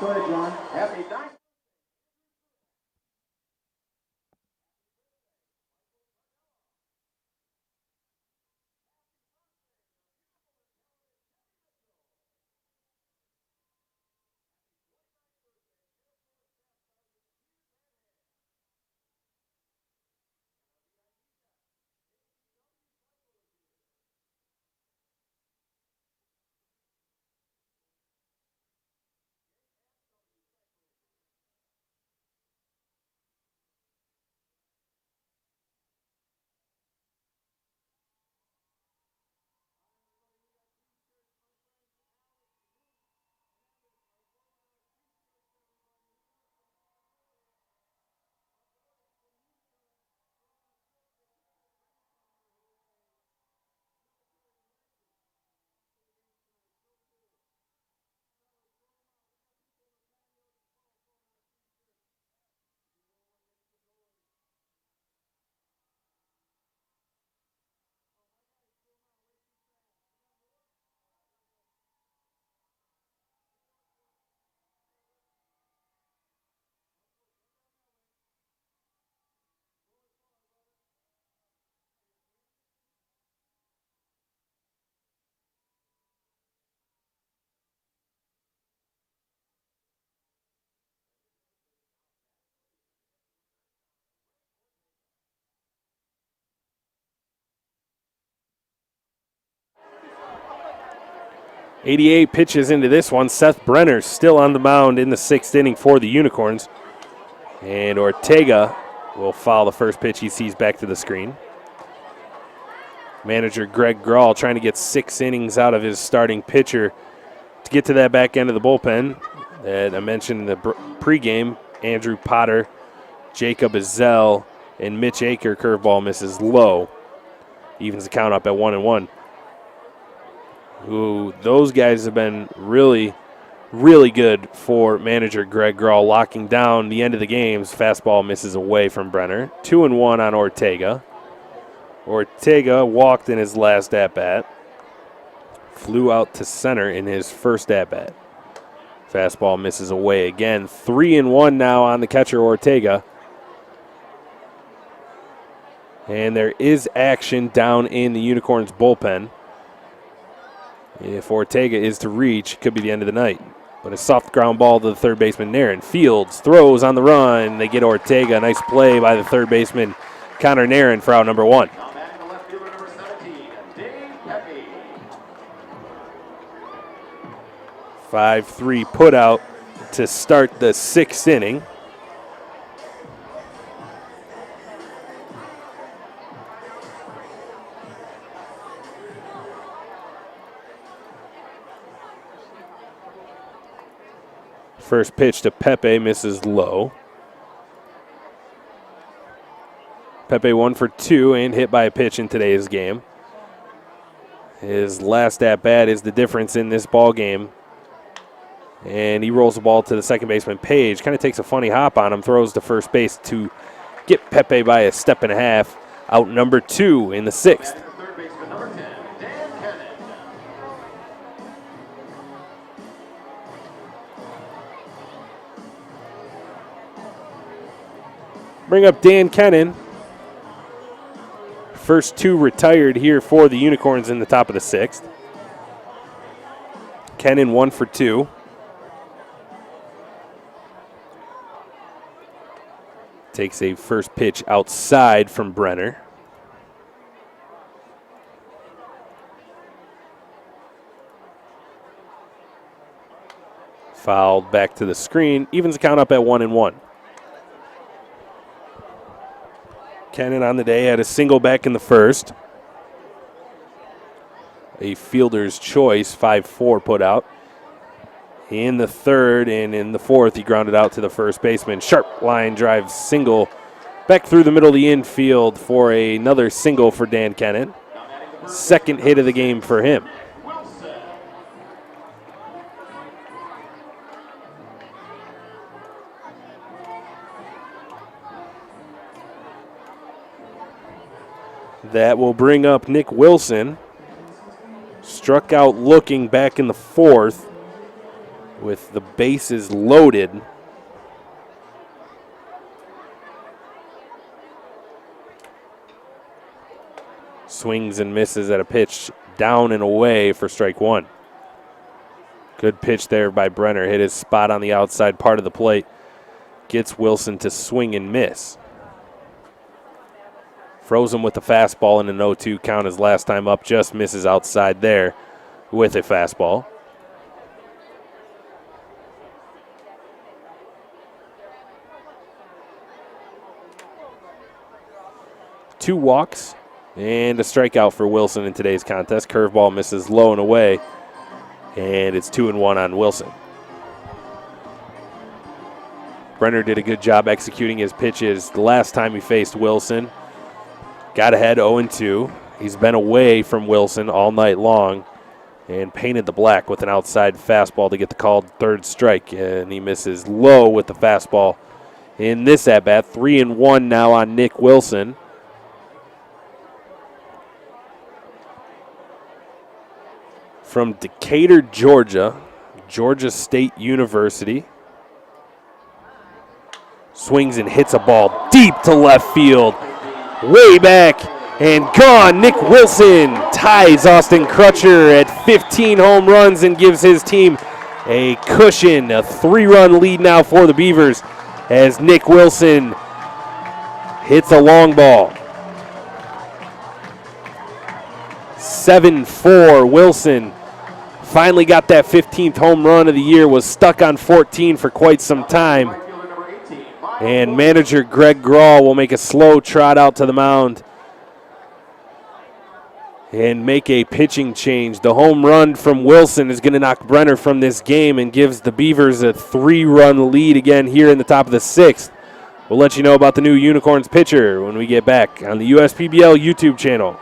[SPEAKER 2] 88 pitches into this one. Seth Brenner still on the mound in the 6th inning for the Unicorns. And Ortega will foul the first pitch he sees back to the screen. Manager Greg Grawl trying to get 6 innings out of his starting pitcher to get to that back end of the bullpen that I mentioned in the pregame. Andrew Potter, Jacob Azell, and Mitch Aker. Curveball misses low. Evens the count up at 1-1. Ooh, those guys have been really, really good for manager Greg Grawl, locking down the end of the games. Fastball misses away from Brenner. 2-1 on Ortega. Ortega walked in his last at-bat. Flew out to center in his first at-bat. Fastball misses away again. 3-1 now on the catcher Ortega. And there is action down in the Unicorns bullpen. If Ortega is to reach, it could be the end of the night. But a soft ground ball to the third baseman, Nairn. Fields throws on the run. They get Ortega. Nice play by the third baseman, Connor Nairn, for out number 1. 5-3 put out to start the 6th inning. First pitch to Pepe misses low. Pepe 1 for 2 and hit by a pitch in today's game. His last at-bat is the difference in this ball game. And he rolls the ball to the second baseman, Page. Kind of takes a funny hop on him, throws to first base to get Pepe by a step and a half. Out number 2 in the 6th. Bring up Dan Kennan. First 2 retired here for the Unicorns in the top of the 6th. Kennan 1 for 2. Takes a first pitch outside from Brenner. Fouled back to the screen. Evens the count up at 1-1. Kennan on the day had a single back in the first. A fielder's choice, 5-4 put out. In the third and in the fourth, he grounded out to the first baseman. Sharp line drive single back through the middle of the infield for another single for Dan Kennan. Second hit of the game for him. That will bring up Nick Wilson. Struck out looking back in the fourth with the bases loaded. Swings and misses at a pitch down and away for strike 1. Good pitch there by Brenner. Hit his spot on the outside part of the plate. Gets Wilson to swing and miss. Froze him with the fastball in an 0-2 count his last time up. Just misses outside there with a fastball. Two walks and a strikeout for Wilson in today's contest. Curveball misses low and away, and it's 2-1 on Wilson. Brenner did a good job executing his pitches the last time he faced Wilson. Got ahead 0-2. He's been away from Wilson all night long and painted the black with an outside fastball to get the called third strike. And he misses low with the fastball in this at-bat. 3-1 now on Nick Wilson. From Decatur, Georgia, Georgia State University. Swings and hits a ball deep to left field. Way back and gone. Nick Wilson ties Austin Crutcher at 15 home runs and gives his team a cushion. A 3-run lead now for the Beavers as Nick Wilson hits a long ball. 7-4 Wilson Finally got that 15th home run of the year, was stuck on 14 for quite some time. And manager Greg Grawl will make a slow trot out to the mound and make a pitching change. The home run from Wilson is going to knock Brenner from this game and gives the Beavers a 3-run lead again here in the top of the 6th. We'll let you know about the new Unicorns pitcher when we get back on the USPBL YouTube channel.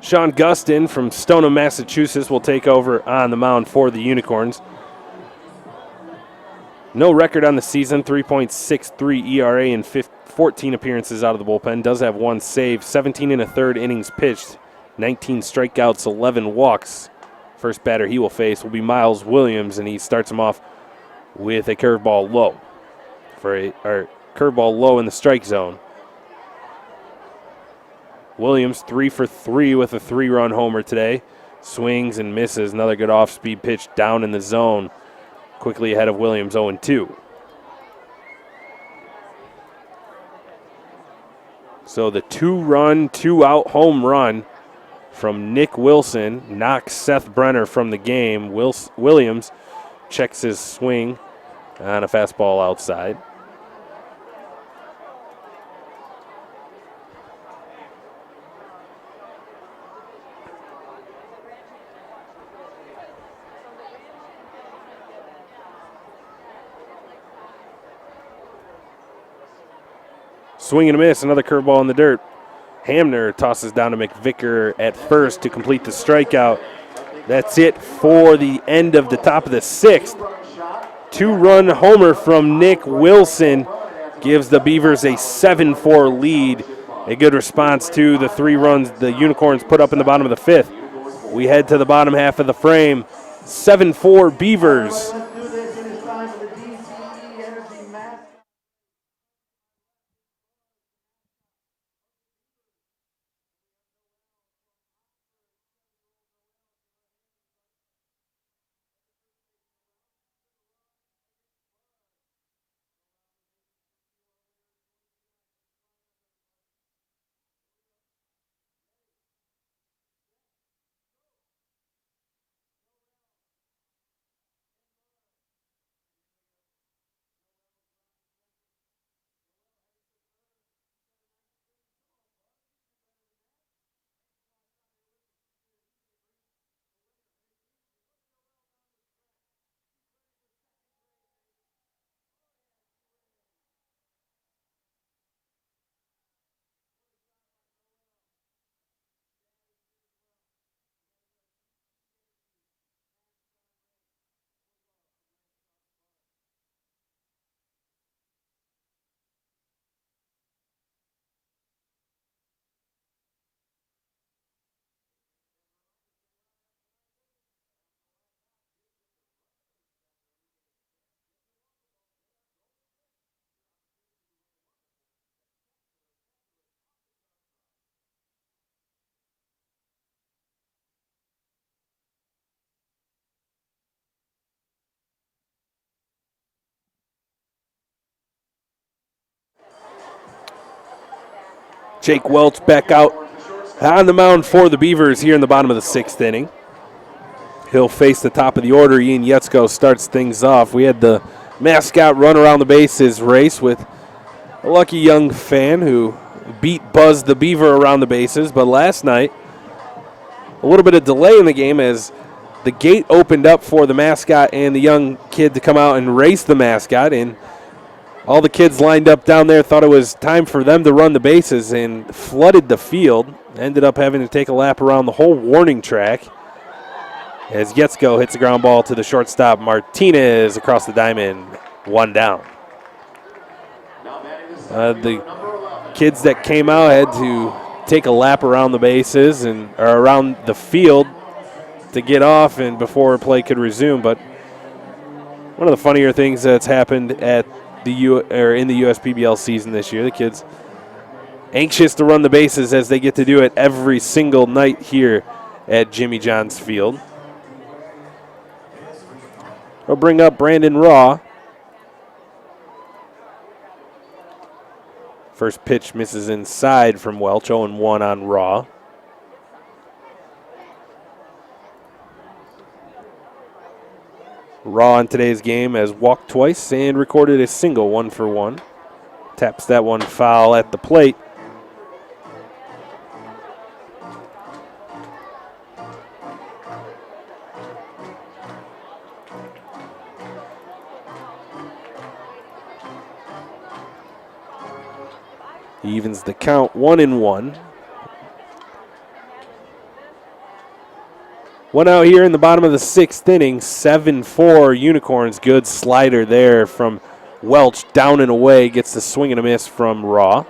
[SPEAKER 2] Sean Gustin from Stoneham, Massachusetts will take over on the mound for the Unicorns. No record on the season, 3.63 ERA in 14 appearances out of the bullpen. Does have one save, 17 and a third innings pitched, 19 strikeouts, 11 walks. First batter he will face will be Miles Williams, and he starts him off with a curveball low curveball low in the strike zone. Williams 3 for 3 with a 3-run homer today. Swings and misses. Another good off-speed pitch down in the zone. Quickly ahead of Williams 0-2. So the 2-run, 2-out home run from Nick Wilson knocks Seth Brenner from the game. Williams checks his swing on a fastball outside. Swing and a miss, another curveball in the dirt. Hamner tosses down to McVicker at first to complete the strikeout. That's it for the end of the top of the 6th. 2-run homer from Nick Wilson gives the Beavers a 7-4 lead. A good response to the 3 runs the Unicorns put up in the bottom of the 5th. We head to the bottom half of the frame. 7-4 Beavers. Jake Welch back out on the mound for the Beavers here in the bottom of the 6th inning. He'll face the top of the order. Ian Yetzko starts things off. We had the mascot run around the bases race with a lucky young fan who beat Buzz the Beaver around the bases. But last night, a little bit of delay in the game as the gate opened up for the mascot and the young kid to come out and race the mascot. And all the kids lined up down there thought it was time for them to run the bases and flooded the field. Ended up having to take a lap around the whole warning track as Yetzko hits a ground ball to the shortstop Martinez across the diamond, 1 down. The kids that came out had to take a lap around the bases or around the field to get off and before play could resume. But one of the funnier things that's happened at in the USPBL season this year, the kids anxious to run the bases as they get to do it every single night here at Jimmy John's Field. We'll bring up Brandon Raw. First pitch misses inside from Welch, 0-1 on Raw. Raw in today's game has walked twice and recorded a single, 1 for 1. Taps that one foul at the plate. He evens the count, 1-1. One out here in the bottom of the 6th inning, 7-4 Unicorns. Good slider there from Welch, down and away, gets the swing and a miss from Raw.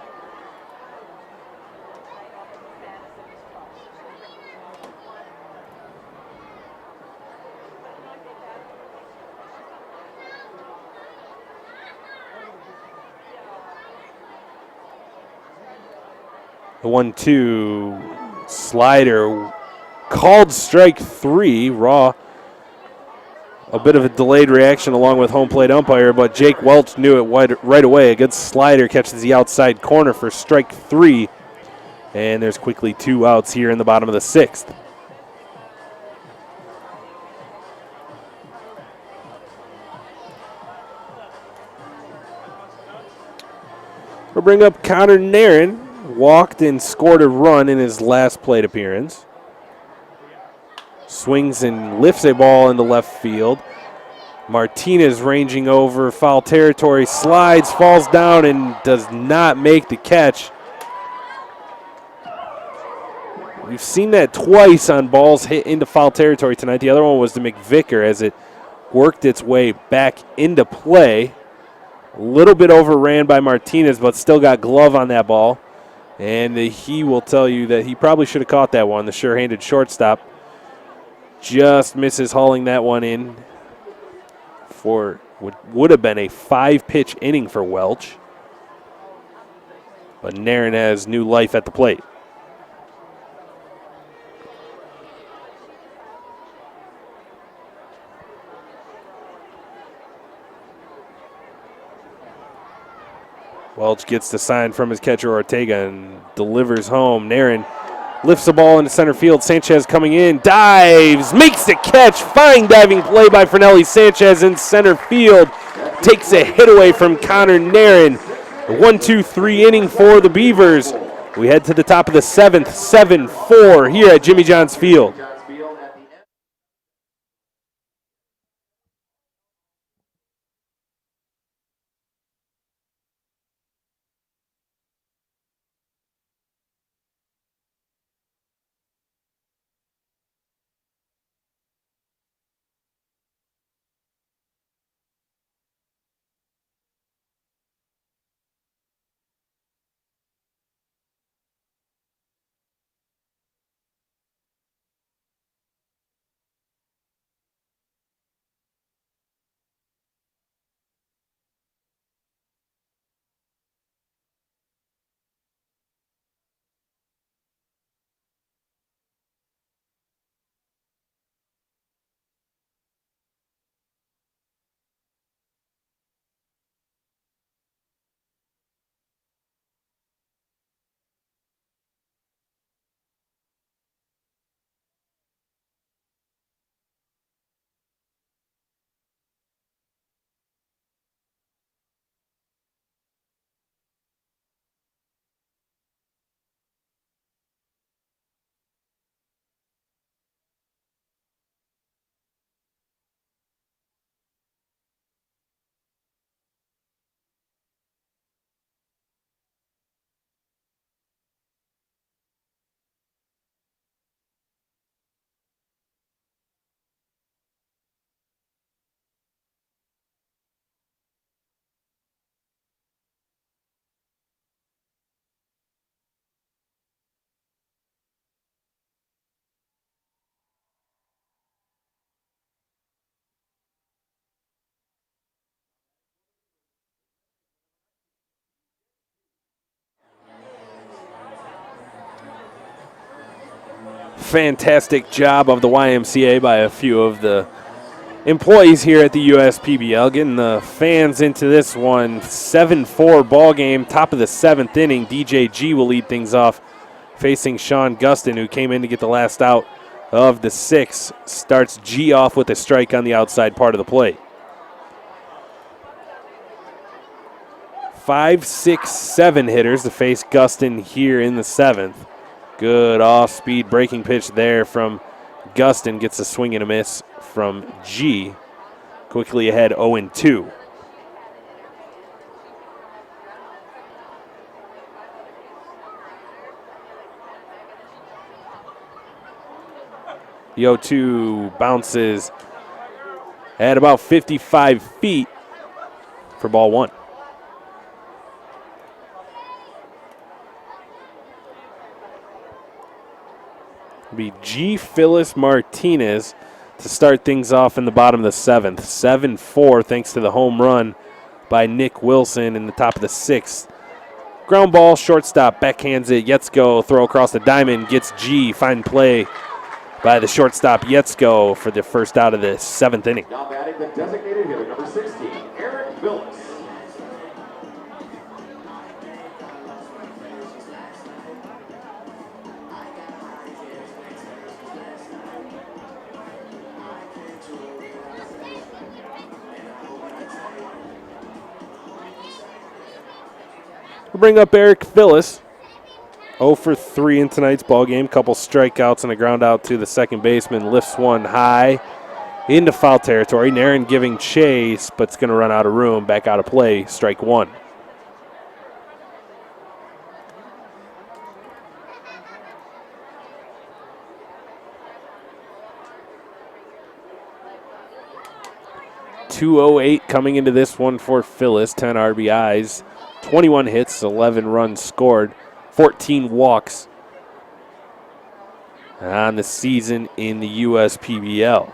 [SPEAKER 2] The 1-2 slider called strike 3. Raw, a bit of a delayed reaction along with home plate umpire, but Jake Welch knew it right away. A good slider catches the outside corner for strike 3. And there's quickly 2 outs here in the bottom of the 6th. We'll bring up Connor Nairn. Walked and scored a run in his last plate appearance. Swings and lifts a ball into left field. Martinez ranging over foul territory, slides, falls down, and does not make the catch. We've seen that twice on balls hit into foul territory tonight. The other one was to McVicker as it worked its way back into play. A little bit overran by Martinez, but still got glove on that ball. And he will tell you that he probably should have caught that one. The sure-handed shortstop just misses hauling that one in for what would have been a 5-pitch inning for Welch. But Nairn has new life at the plate. Welch gets the sign from his catcher Ortega and delivers home. Nairn lifts the ball into center field. Sanchez coming in, dives, makes the catch. Fine diving play by Fernelli Sanchez in center field. Takes a hit away from Connor Nairn. The 1-2-3 inning for the Beavers. We head to the top of the 7th, 7-4 here at Jimmy John's Field. fantastic job of the YMCA by a few of the employees here at the USPBL, getting the fans into this one. 7-4 ball game, top of the 7th inning. DJ G will lead things off, facing Sean Gustin, who came in to get the last out of the 6th. Starts G off with a strike on the outside part of the plate. 5, 6, 7 hitters to face Gustin here in the 7th. Good off-speed breaking pitch there from Gustin. Gets a swing and a miss from G. Quickly ahead 0-2. The 0-2 bounces at about 55 feet for ball 1. Be G. Phyllis Martinez to start things off in the bottom of the 7th. 7-4 thanks to the home run by Nick Wilson in the top of the 6th. Ground ball, shortstop, backhands it. Yetzko, throw across the diamond, gets G. Fine play by the shortstop, Yetzko, for the first out of the 7th inning.
[SPEAKER 1] Now batting the designated hitter, number 16, Eric Phillips.
[SPEAKER 2] We'll bring up Eric Phillips. 0 for 3 in tonight's ball game. Couple strikeouts and a ground out to the second baseman. Lifts one high into foul territory. Naren giving chase, but it's going to run out of room. Back out of play. Strike 1. .208 coming into this one for Phyllis. 10 RBIs. 21 hits, 11 runs scored, 14 walks on the season in the USPBL.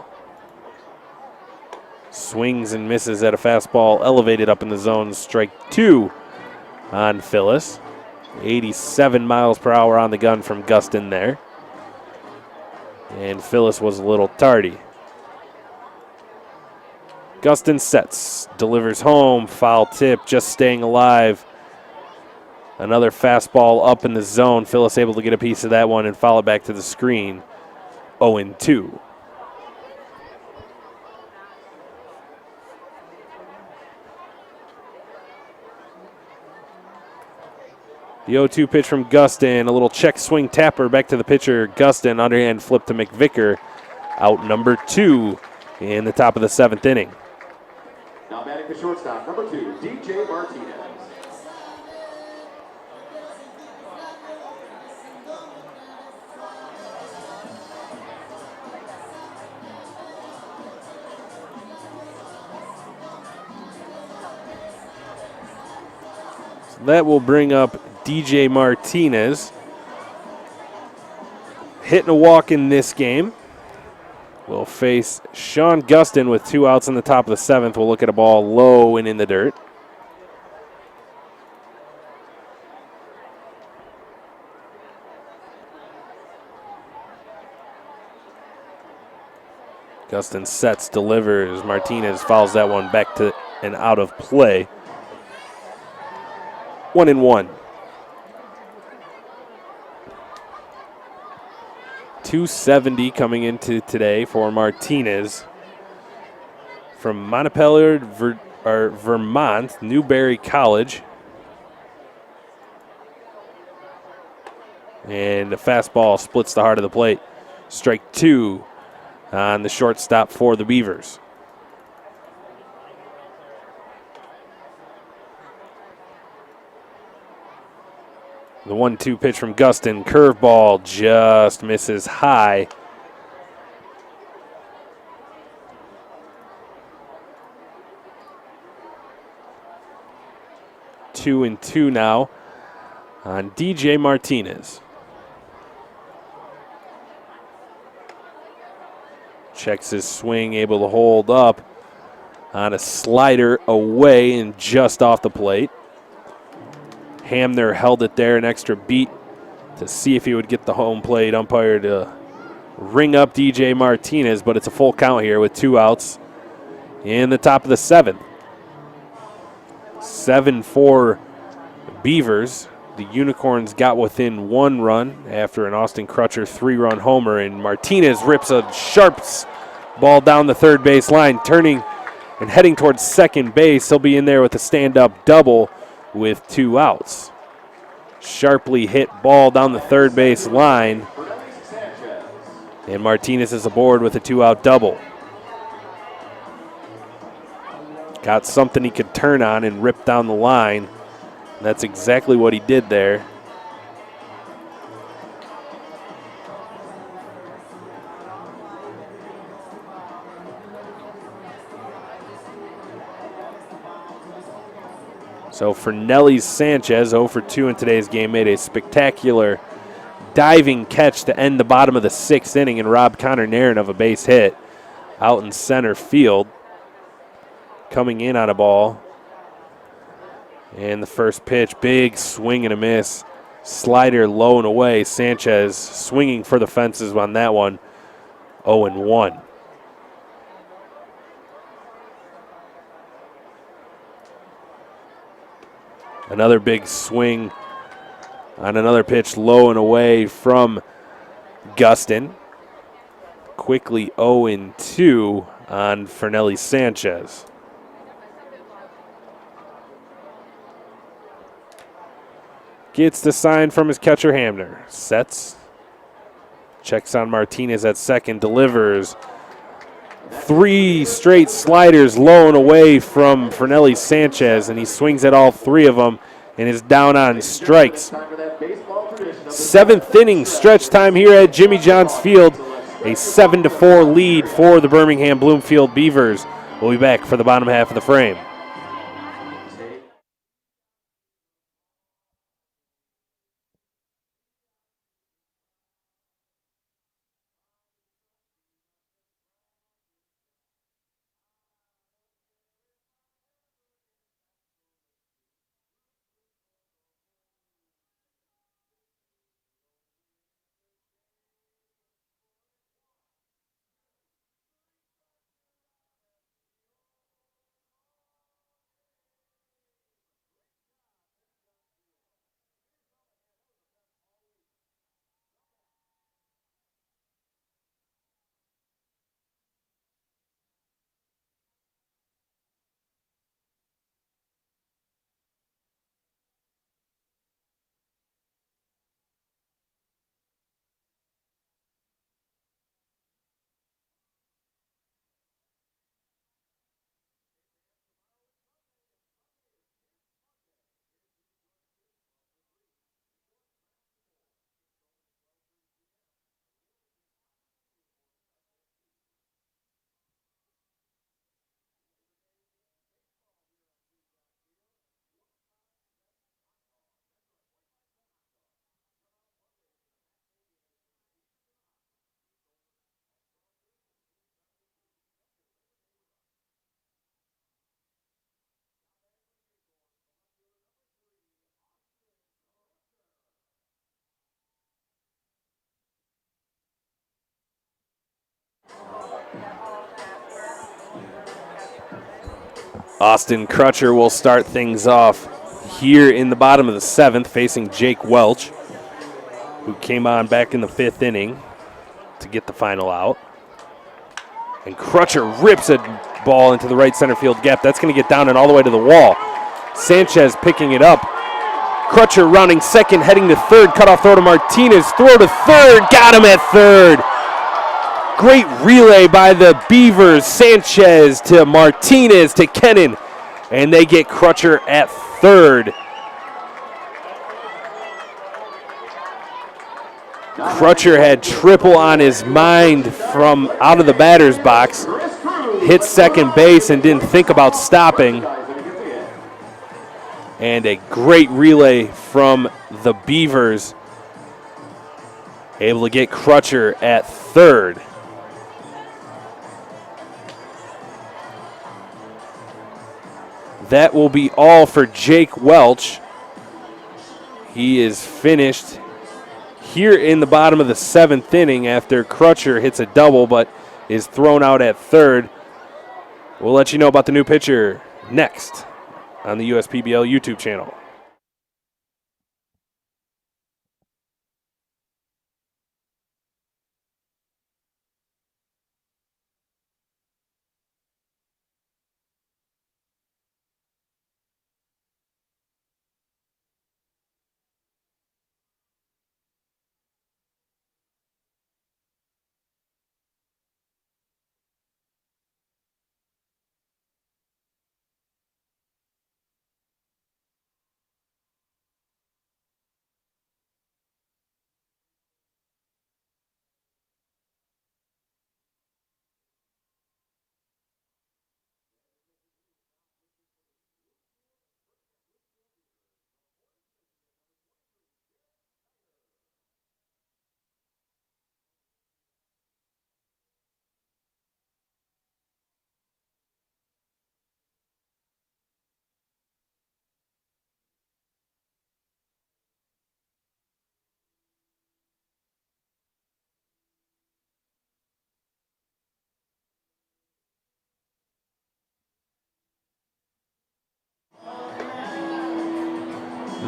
[SPEAKER 2] Swings and misses at a fastball elevated up in the zone. Strike 2 on Phyllis. 87 miles per hour on the gun from Gustin there. And Phyllis was a little tardy. Gustin sets, delivers home, foul tip, just staying alive. Another fastball up in the zone. Phyllis able to get a piece of that one and foul it back to the screen. 0-2. The 0-2 pitch from Gustin, a little check swing tapper back to the pitcher. Gustin, underhand flip to McVicker. Out number 2 in the top of the 7th inning.
[SPEAKER 1] Now batting the shortstop, number 2, DJ Martinez.
[SPEAKER 2] So that will bring up DJ Martinez. Hitting a walk in this game. We'll face Sean Gustin with 2 outs in the top of the 7th. We'll look at a ball low and in the dirt. Gustin sets, delivers. Martinez fouls that one back to and out of play. 1-1. 270 coming into today for Martinez from Montpelier, Vermont, Newberry College. And the fastball splits the heart of the plate. Strike 2 on the shortstop for the Beavers. The 1-2 pitch from Gustin, curveball just misses high. Two and 2 now on DJ Martinez. Checks his swing, able to hold up on a slider away and just off the plate. Hamner held it there an extra beat to see if he would get the home plate umpire to ring up DJ Martinez, but it's a full count here with 2 outs in the top of the 7th. 7-4 Beavers. The Unicorns got within 1 run after an Austin Crutcher 3-run homer, and Martinez rips a sharp ball down the third base line, turning and heading towards second base. He'll be in there with a stand-up double with 2 outs. Sharply hit ball down the third base line, and Martinez is aboard with a 2-out double. Got something he could turn on and rip down the line. That's exactly what he did there. So Fernelli Sanchez, 0 for 2 in today's game, made a spectacular diving catch to end the bottom of the 6th inning and rob Connor Nairn of a base hit out in center field. Coming in on a ball. And the first pitch, big swing and a miss. Slider low and away. Sanchez swinging for the fences on that one. 0-1. Another big swing on another pitch, low and away from Gustin. Quickly 0-2 on Fernelli Sanchez. Gets the sign from his catcher Hamner. Sets. Checks on Martinez at second. Delivers. 3 straight sliders low and away from Fernelli Sanchez, and he swings at all 3 of them and is down on strikes. 7th inning stretch time here at Jimmy John's Field. A 7-4 lead for the Birmingham Bloomfield Beavers. We'll be back for the bottom half of the frame. Austin Crutcher will start things off here in the bottom of the 7th, facing Jake Welch, who came on back in the 5th inning to get the final out. And Crutcher rips a ball into the right center field gap. That's going to get down and all the way to the wall. Sanchez picking it up. Crutcher rounding second, heading to third. Cutoff throw to Martinez. Throw to third. Got him at third. Great relay by the Beavers. Sanchez to Martinez to Kennan. And they get Crutcher at third. Crutcher had triple on his mind from out of the batter's box. Hit second base and didn't think about stopping. And a great relay from the Beavers. Able to get Crutcher at third. That will be all for Jake Welch. He is finished here in the bottom of the 7th inning after Crutcher hits a double but is thrown out at third. We'll let you know about the new pitcher next on the USPBL YouTube channel.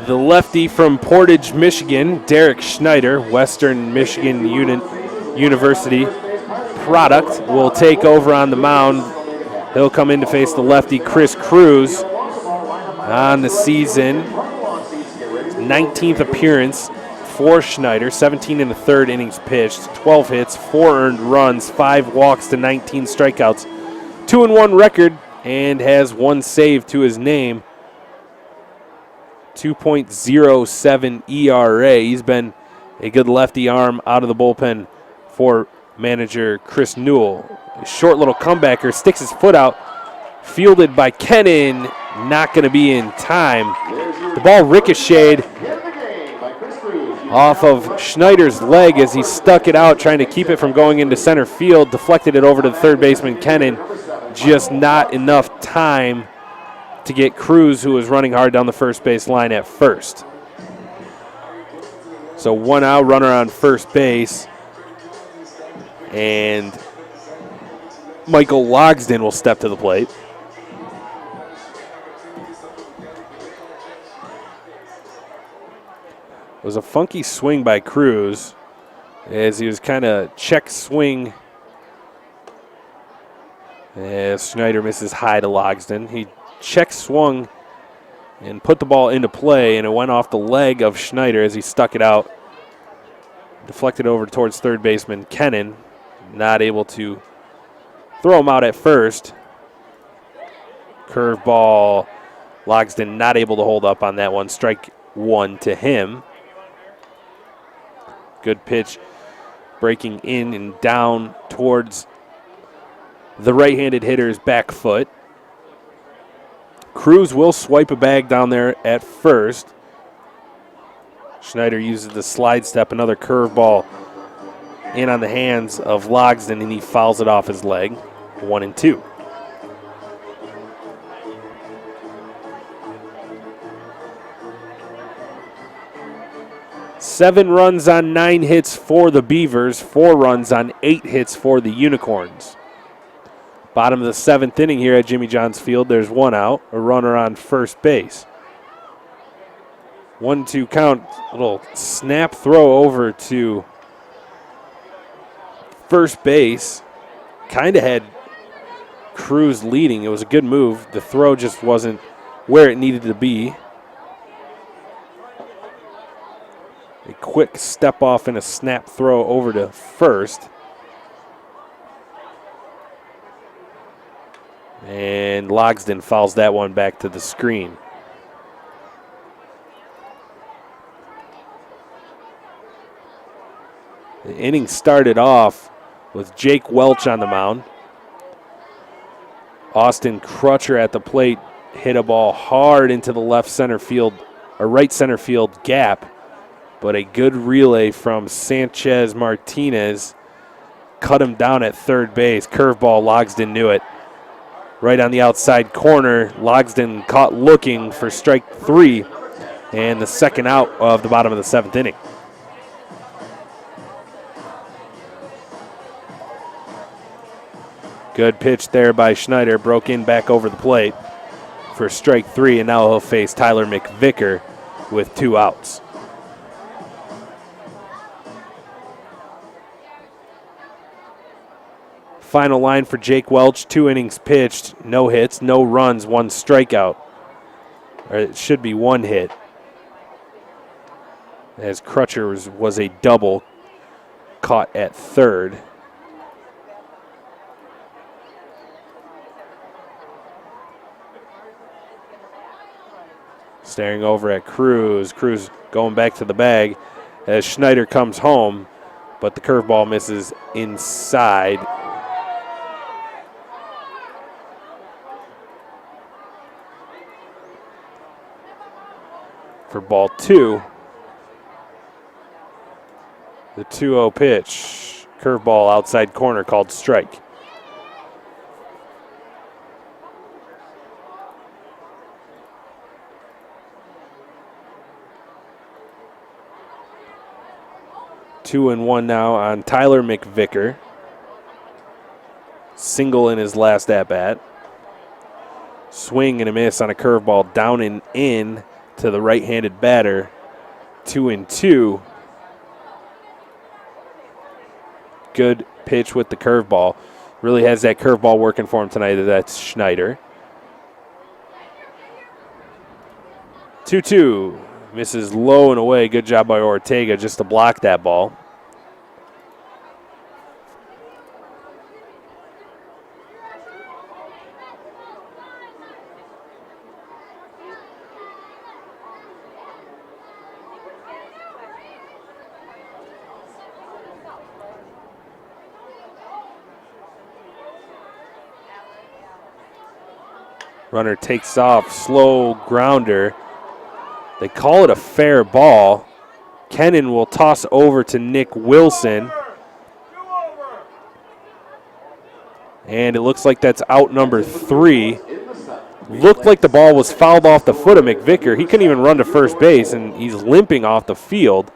[SPEAKER 2] The lefty from Portage, Michigan, Derek Schneider, Western Michigan University product, will take over on the mound. He'll come in to face the lefty, Chris Cruz, on the season. 19th appearance for Schneider, 17 in the 3rd innings pitched, 12 hits, 4 earned runs, 5 walks to 19 strikeouts, 2-1 record, and has 1 save to his name. 2.07 ERA. He's been a good lefty arm out of the bullpen for manager Chris Newell. A short little comebacker, sticks his foot out, fielded by Kennan, not going to be in time. The ball ricocheted off of Schneider's leg as he stuck it out, trying to keep it from going into center field, deflected it over to the third baseman Kennan. Just not enough time to get Cruz, who was running hard down the first base line at first. So 1 out, runner on first base. And Michael Logsden will step to the plate. It was a funky swing by Cruz as he was kind of check swing as Schneider misses high to Logsden. He check swung and put the ball into play, and it went off the leg of Schneider as he stuck it out. Deflected over towards third baseman Kennan, not able to throw him out at first. Curveball, Logsden not able to hold up on that one. Strike 1 to him. Good pitch, breaking in and down towards the right-handed hitter's back foot. Cruz will swipe a bag down there at first. Schneider uses the slide step, another curveball in on the hands of Logsden, and he fouls it off his leg. 1-2. Seven runs on 9 hits for the Beavers, 4 runs on 8 hits for the Unicorns. Bottom of the 7th inning here at Jimmy John's Field. There's 1 out, a runner on first base. 1-2 count, little snap throw over to first base. Kind of had Cruz leading. It was a good move. The throw just wasn't where it needed to be. A quick step off and a snap throw over to first. And Logsden fouls that one back to the screen. The inning started off with Jake Welch on the mound. Austin Crutcher at the plate hit a ball hard into the left center field, or right center field gap, but a good relay from Sanchez Martinez cut him down at third base. Curveball, Logsden knew it. Right on the outside corner, Logsden caught looking for strike 3 and the second out of the bottom of the 7th inning. Good pitch there by Schneider. Broke in back over the plate for strike 3, and now he'll face Tyler McVicker with 2 outs. Final line for Jake Welch, 2 innings pitched, no hits, no runs, 1 strikeout. Or it should be 1 hit, as Crutcher was a double caught at third. Staring over at Cruz. Cruz going back to the bag as Schneider comes home, but the curveball misses inside. For ball 2. The 2-0 pitch. Curveball outside corner called strike. Two and one now on Tyler McVicker. Single in his last at-bat. Swing and a miss on a curveball down and in to the right-handed batter. 2-2. Good pitch with the curveball. Really has that curveball working for him tonight. That's Schneider. 2-2. Misses low and away. Good job by Ortega just to block that ball. Runner takes off, slow grounder. They call it a fair ball. Kennan will toss over to Nick Wilson. And it looks like that's out number 3. Looked like the ball was fouled off the foot of McVicker. He couldn't even run to first base, and he's limping off the field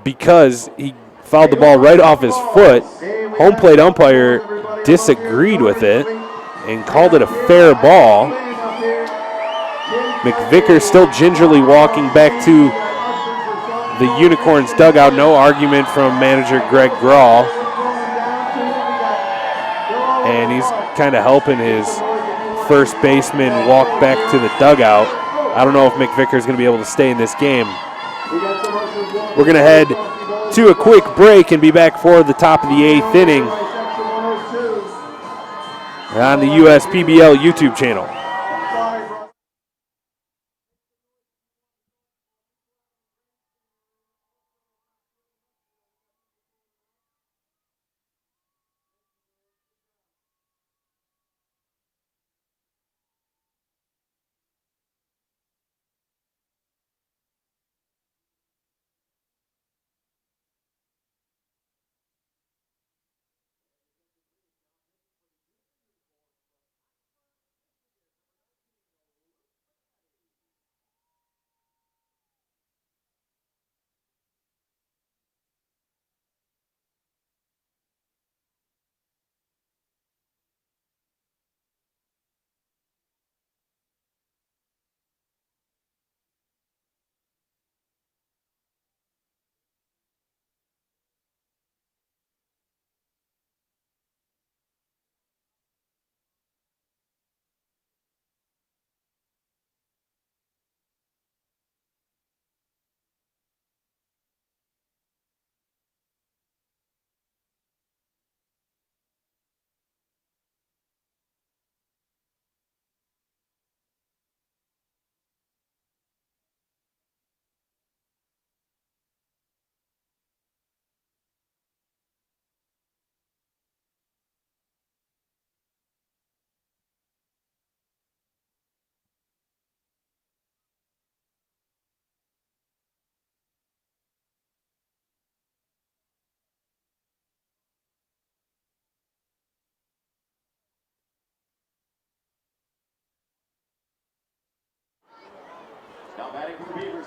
[SPEAKER 2] because he fouled the ball right off his foot. Home plate umpire disagreed with it and called it a fair ball. McVicker still gingerly walking back to the Unicorns dugout. No argument from manager Greg Grawl. And he's kind of helping his first baseman walk back to the dugout. I don't know if McVicker's going to be able to stay in this game. We're going to head to a quick break and be back for the top of the 8th inning on the USPBL YouTube channel.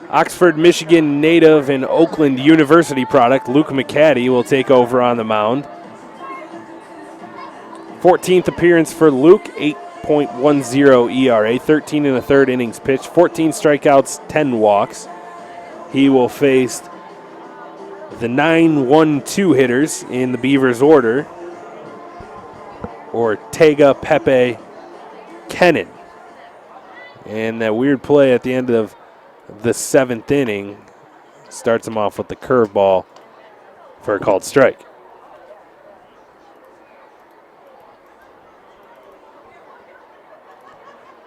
[SPEAKER 2] Oxford, Michigan native and Oakland University product, Luke McCaddy will take over on the mound. 14th appearance for Luke, 8.10 ERA, 13 and a third innings pitched, 14 strikeouts, 10 walks. He will face the 9-1-2 hitters in the Beavers order, Ortega, Pepe, Kennan. And that weird play at the end of the 7th inning starts him off with the curveball for a called strike.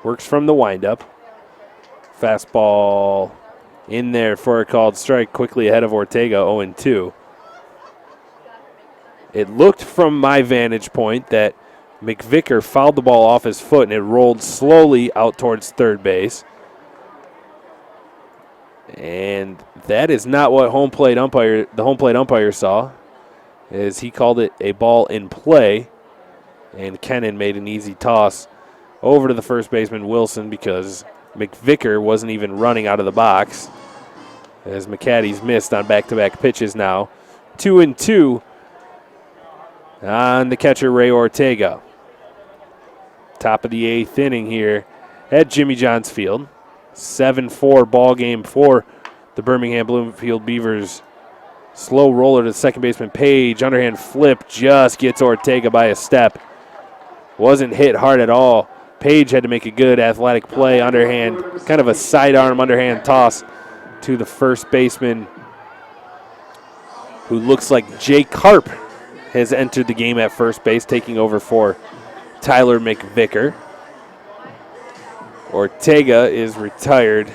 [SPEAKER 2] Works from the windup. Fastball in there for a called strike, quickly ahead of Ortega, 0-2. It looked from my vantage point that McVicker fouled the ball off his foot and it rolled slowly out towards third base. And that is not what the home plate umpire saw, as he called it a ball in play, and Kennan made an easy toss over to the first baseman Wilson because McVicker wasn't even running out of the box, as McCaddy's missed on back-to-back pitches now. 2-2 on the catcher Ray Ortega. Top of the 8th inning here at Jimmy John's Field. 7-4 ball game for the Birmingham Bloomfield Beavers. Slow roller to second baseman Page. Underhand flip just gets Ortega by a step. Wasn't hit hard at all. Page had to make a good athletic play, underhand, kind of a sidearm underhand toss to the first baseman, who looks like Jay Karp has entered the game at first base, taking over for Tyler McVicker. Ortega is retired.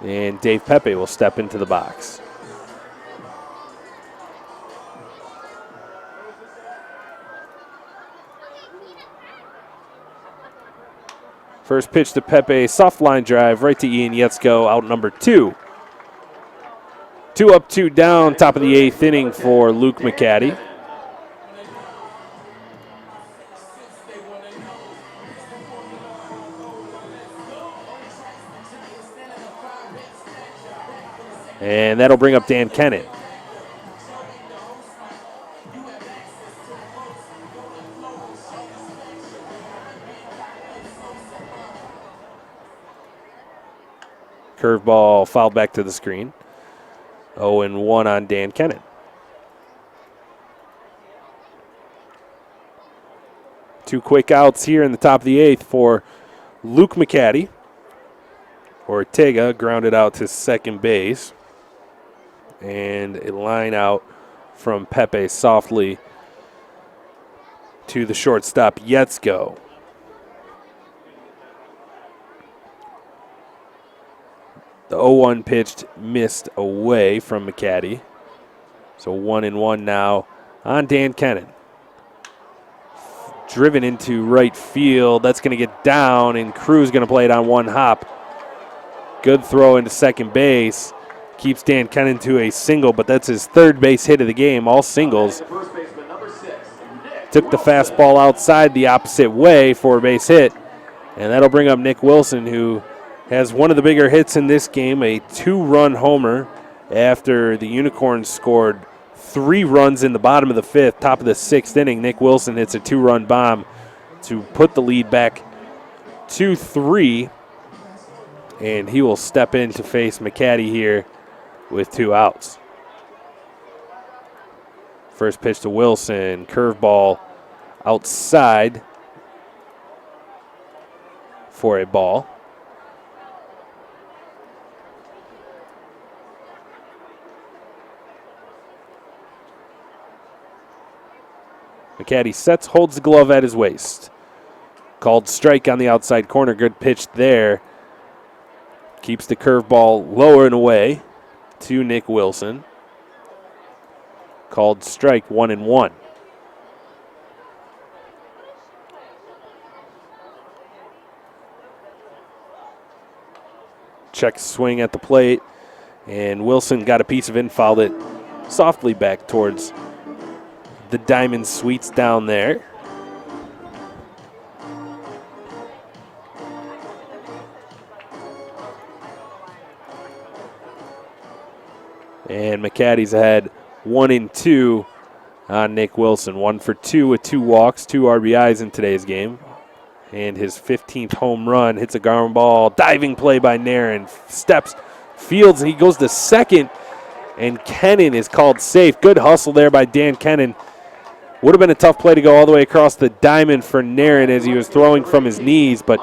[SPEAKER 2] And Dave Pepe will step into the box. First pitch to Pepe, soft line drive right to Ian Yetzko, out number 2. 2 up, 2 down, top of the 8th inning for Luke McCaddy. And that'll bring up Dan Kennan. Curveball fouled back to the screen. 0-1 on Dan Kennan. 2 quick outs here in the top of the 8th for Luke McCaddy. Ortega grounded out to second base. And a line out from Pepe softly to the shortstop, Yetzko. The 0-1 pitched missed away from McCaddy. So 1-1 now on Dan Kennan. Driven into right field. That's going to get down, and Cruz going to play it on one hop. Good throw into second base. Keeps Dan Kennan to a single, but that's his third base hit of the game, all singles. Took the fastball outside the opposite way for a base hit, and that'll bring up Nick Wilson, who has one of the bigger hits in this game, a 2-run homer after the Unicorns scored 3 runs in the bottom of the 5th, top of the 6th inning. Nick Wilson hits a 2-run bomb to put the lead back 2-3, and he will step in to face McCaddy here with 2 outs. First pitch to Wilson, curveball outside for a ball. McCaddy sets, holds the glove at his waist. Called strike on the outside corner. Good pitch there. Keeps the curveball lower and away to Nick Wilson. Called strike, 1-1. Check swing at the plate, and Wilson got a piece of it and fouled it softly back towards the Diamond Suites down there. And McCaddy's ahead 1 and 2 on Nick Wilson. 1 for 2 with 2 walks, 2 RBIs in today's game. And his 15th home run, hits a ground ball, diving play by Naren, steps, fields, and he goes to second, and Kennan is called safe. Good hustle there by Dan Kennan. Would have been a tough play to go all the way across the diamond for Naren as he was throwing from his knees, but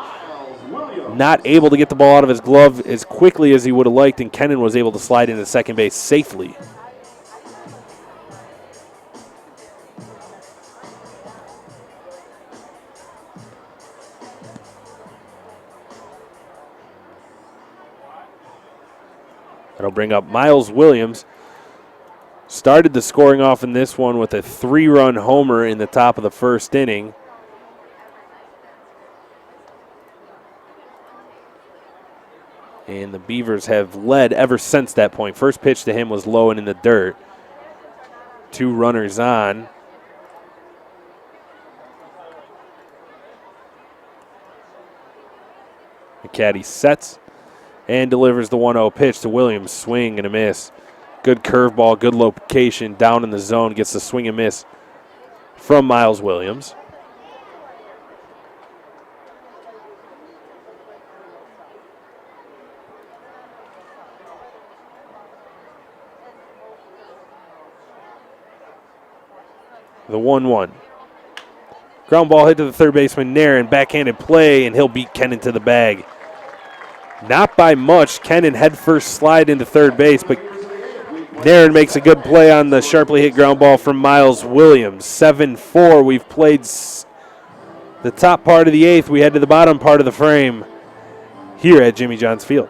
[SPEAKER 2] not able to get the ball out of his glove as quickly as he would have liked, and Kennan was able to slide into second base safely. That'll bring up Miles Williams. Started the scoring off in this one with a 3-run homer in the top of the first inning. And the Beavers have led ever since that point. First pitch to him was low and in the dirt. 2 runners on. McCaddy sets and delivers the 1-0 pitch to Williams. Swing and a miss. Good curveball, good location, down in the zone. Gets the swing and miss from Miles Williams. The 1-1. Ground ball hit to the third baseman, Naren. Backhanded play, and he'll beat Kennan to the bag. Not by much. Kennan head first slide into third base, but Naren makes a good play on the sharply hit ground ball from Miles Williams. 7-4. We've played the top part of the 8th. We head to the bottom part of the frame here at Jimmy John's Field.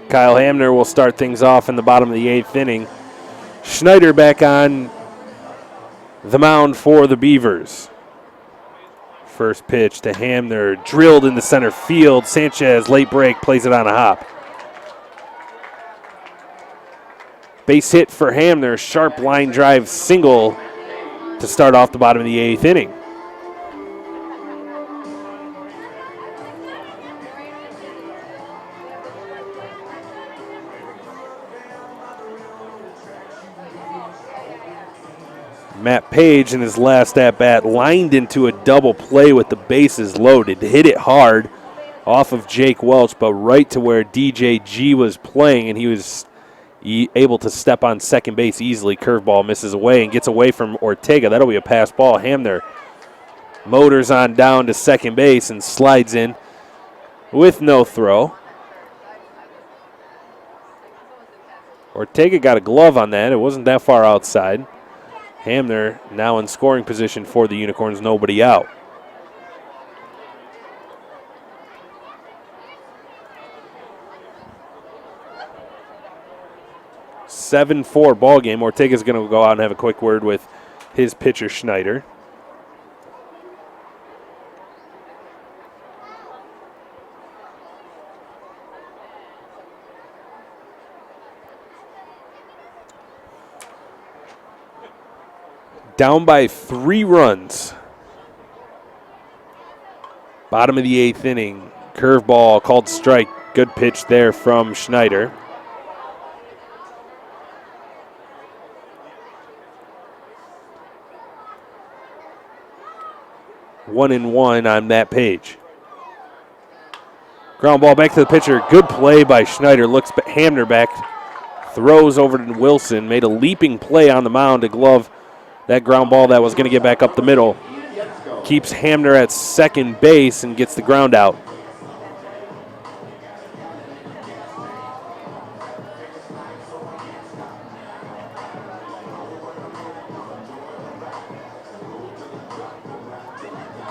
[SPEAKER 2] Kyle Hamner will start things off in the bottom of the 8th inning. Schneider back on the mound for the Beavers. First pitch to Hamner, drilled into center field. Sanchez, late break, plays it on a hop. Base hit for Hamner, sharp line drive single to start off the bottom of the 8th inning. Matt Page in his last at-bat lined into a double play with the bases loaded. Hit it hard off of Jake Welch, but right to where DJG was playing, and he was able to step on second base easily. Curveball misses away and gets away from Ortega. That'll be a pass ball. Hamner motors on down to second base and slides in with no throw. Ortega got a glove on that. It wasn't that far outside. Hamner now in scoring position for the Unicorns, nobody out. 7-4 ball game. Ortega's going to go out and have a quick word with his pitcher, Schneider. Down by 3 runs. Bottom of the 8th inning. Curveball called strike. Good pitch there from Schneider. One and one on that page. Ground ball back to the pitcher. Good play by Schneider. Looks Hamner back. Throws over to Wilson. Made a leaping play on the mound to glove that ground ball that was going to get back up the middle. Keeps Hamner at second base and gets the ground out.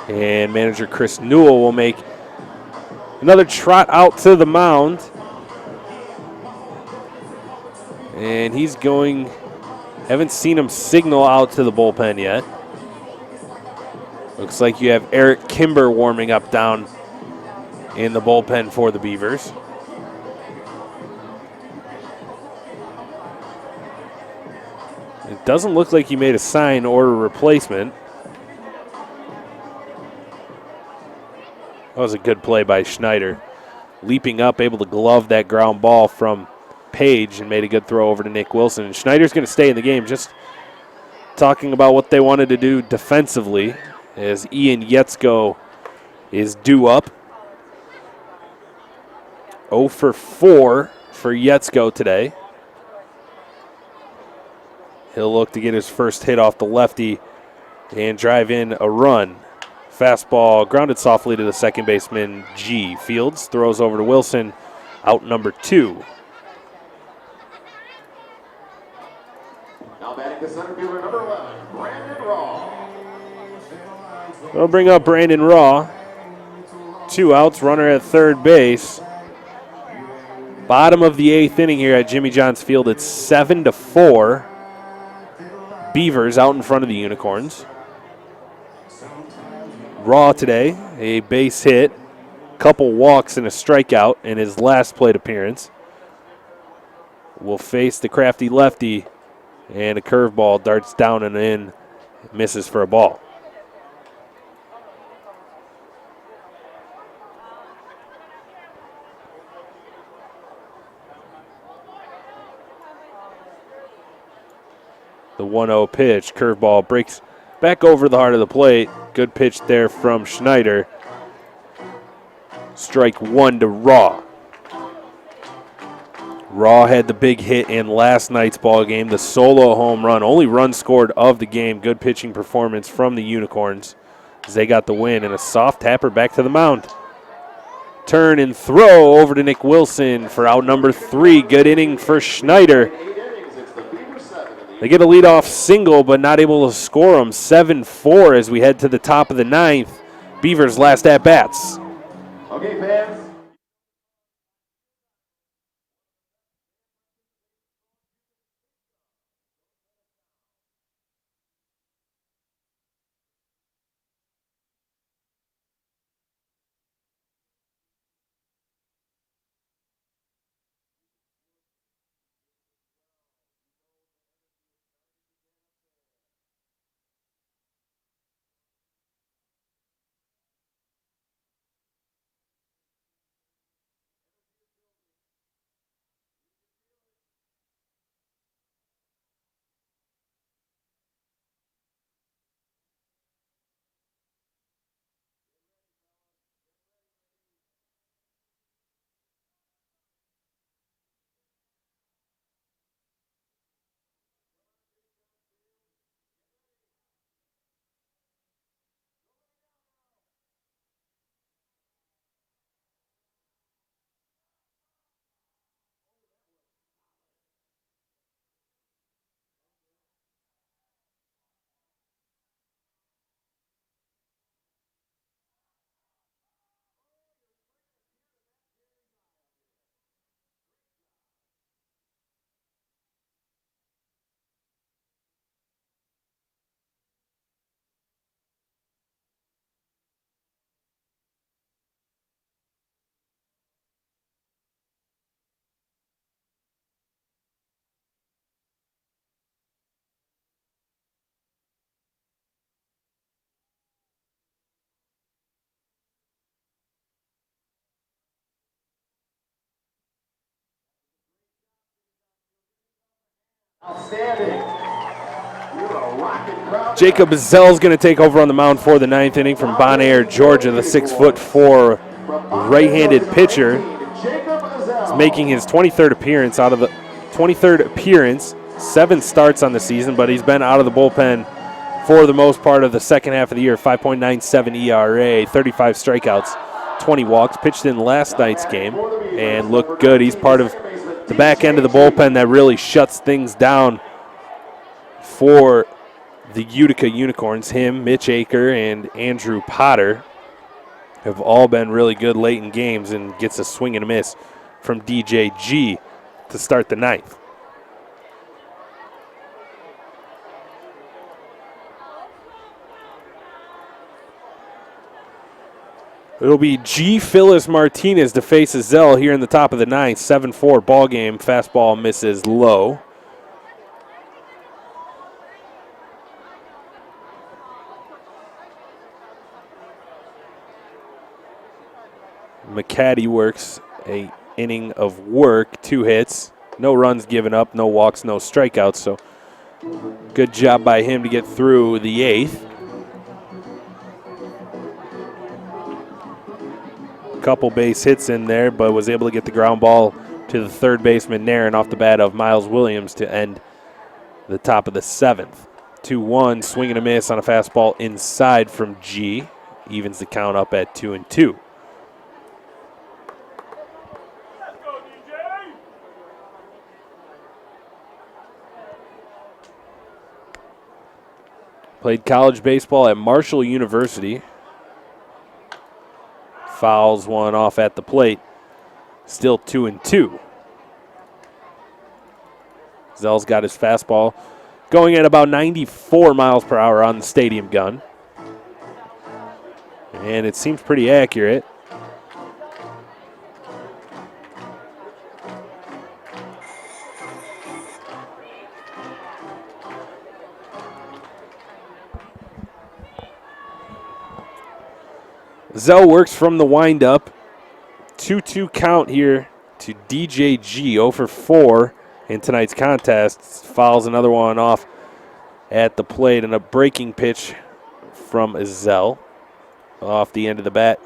[SPEAKER 2] And manager Chris Newell will make another trot out to the mound. And he's going, haven't seen him signal out to the bullpen yet. Looks like you have Eric Kimber warming up down in the bullpen for the Beavers. It doesn't look like he made a sign or a replacement. That was a good play by Schneider. Leaping up, able to glove that ground ball from Page and made a good throw over to Nick Wilson. And Schneider's going to stay in the game. Just talking about what they wanted to do defensively as Ian Yetzko is due up. 0 for 4 for Yetzko today. He'll look to get his first hit off the lefty and drive in a run. Fastball grounded softly to the second baseman, G. Fields throws over to Wilson, out number 2.
[SPEAKER 1] Now batting the center fielder, number 11, Brandon Raw.
[SPEAKER 2] They'll bring up Brandon Raw. 2 outs, runner at third base. Bottom of the 8th inning here at Jimmy John's Field. It's 7-4. Beavers out in front of the Unicorns. Raw today, a base hit, couple walks and a strikeout in his last plate appearance. Will face the crafty lefty, and a curveball darts down and in, misses for a ball. The 1-0 pitch, curveball breaks back over the heart of the plate. Good pitch there from Schneider. Strike 1 to Raw. Raw had the big hit in last night's ball game, the solo home run, only run scored of the game. Good pitching performance from the Unicorns as they got the win, and a soft tapper back to the mound. Turn and throw over to Nick Wilson for out number 3. Good inning for Schneider. They get a leadoff single, but not able to score them. 7-4 as we head to the top of the 9th. Beavers' last at-bats.
[SPEAKER 1] Okay, fans. Outstanding. You're a rocket crowd.
[SPEAKER 2] Jacob Zell's going to take over on the mound for the ninth inning from Bon Air, Georgia. The 6'4" right-handed pitcher is making his 23rd appearance out of the 23rd appearance, 7 starts on the season, but he's been out of the bullpen for the most part of the second half of the year. 5.97 ERA, 35 strikeouts, 20 walks. Pitched in last night's game and looked good. He's part of the back end of the bullpen that really shuts things down for the Utica Unicorns. Him, Mitch Aker, and Andrew Potter have all been really good late in games, and gets a swing and a miss from DJG to start the ninth. It'll be G. Phyllis Martinez to face Zell here in the top of the ninth. 7-4 ball game. Fastball misses low. McCaddy works a inning of work, 2 hits, no runs given up, no walks, no strikeouts. So good job by him to get through the 8th. Couple base hits in there, but was able to get the ground ball to the third baseman Nairn off the bat of Miles Williams to end the top of the 7th. 2-1, swing and a miss on a fastball inside from G. Evens the count up at 2-2. Played college baseball at Marshall University. Fouls one off at the plate. Still 2-2. Zell's got his fastball going at about 94 miles per hour on the stadium gun. And it seems pretty accurate. Zell works from the windup. 2-2 count here to DJG. 0 for 4 in tonight's contest. Fouls another one off at the plate, and a breaking pitch from Zell off the end of the bat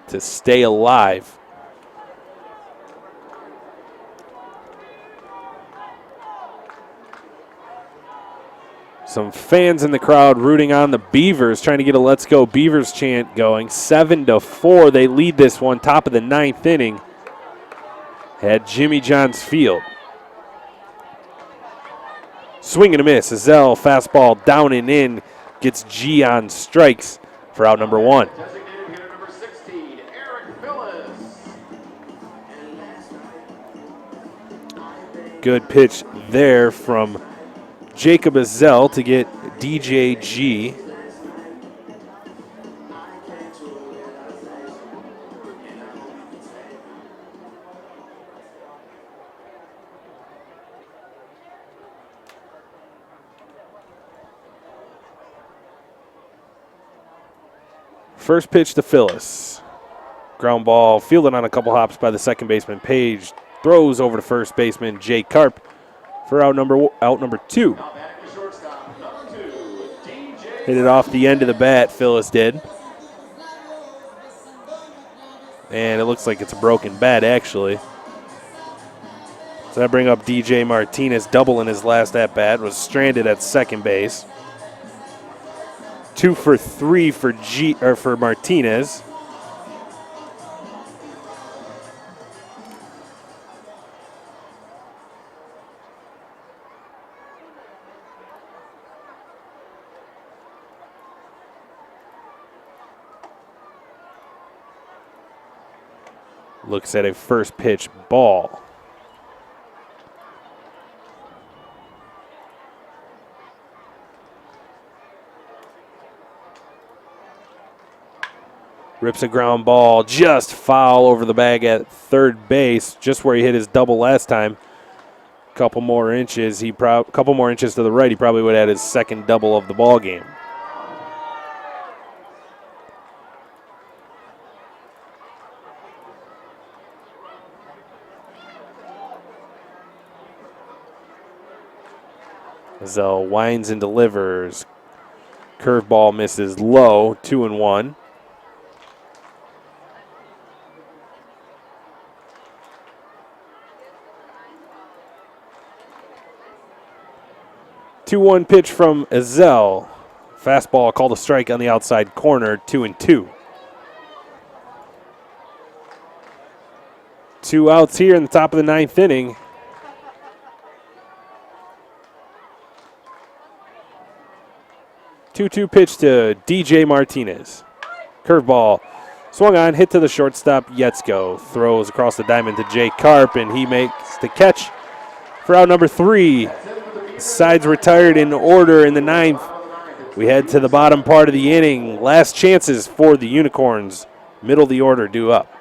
[SPEAKER 2] to stay alive. Some fans in the crowd rooting on the Beavers, trying to get a Let's Go Beavers chant going. 7-4, they lead this one, top of the 9th inning at Jimmy John's Field. Swing and a miss. Zell fastball down and in, gets G on strikes for out number 1.
[SPEAKER 1] Designated hitter number 16, Eric Phillips.
[SPEAKER 2] Good pitch there from Jacob Zell to get DJG. First pitch to Phyllis. Ground ball fielded on a couple hops by the second baseman Page. Throws over to first baseman Jay Karp for out number 2. Hit it off the end of the bat, Phyllis did. And it looks like it's a broken bat, actually. So that bring up DJ Martinez, double in his last at-bat, was stranded at second base. 2 for 3 for Martinez. Looks at a first pitch ball. Rips a ground ball just foul over the bag at third base, just where he hit his double last time. Couple more inches to the right, he probably would have had his second double of the ball game. Zell winds and delivers. Curveball misses low, 2-1. Two-one pitch from Zell. Fastball called a strike on the outside corner, 2-2. 2 outs here in the top of the 9th inning. Two-two pitch to DJ Martinez. Curveball swung on, hit to the shortstop. Yetzko throws across the diamond to Jay Karp, and he makes the catch for out number 3. Sides retired in order in the 9th. We head to the bottom part of the inning. Last chances for the Unicorns. Middle of the order due up.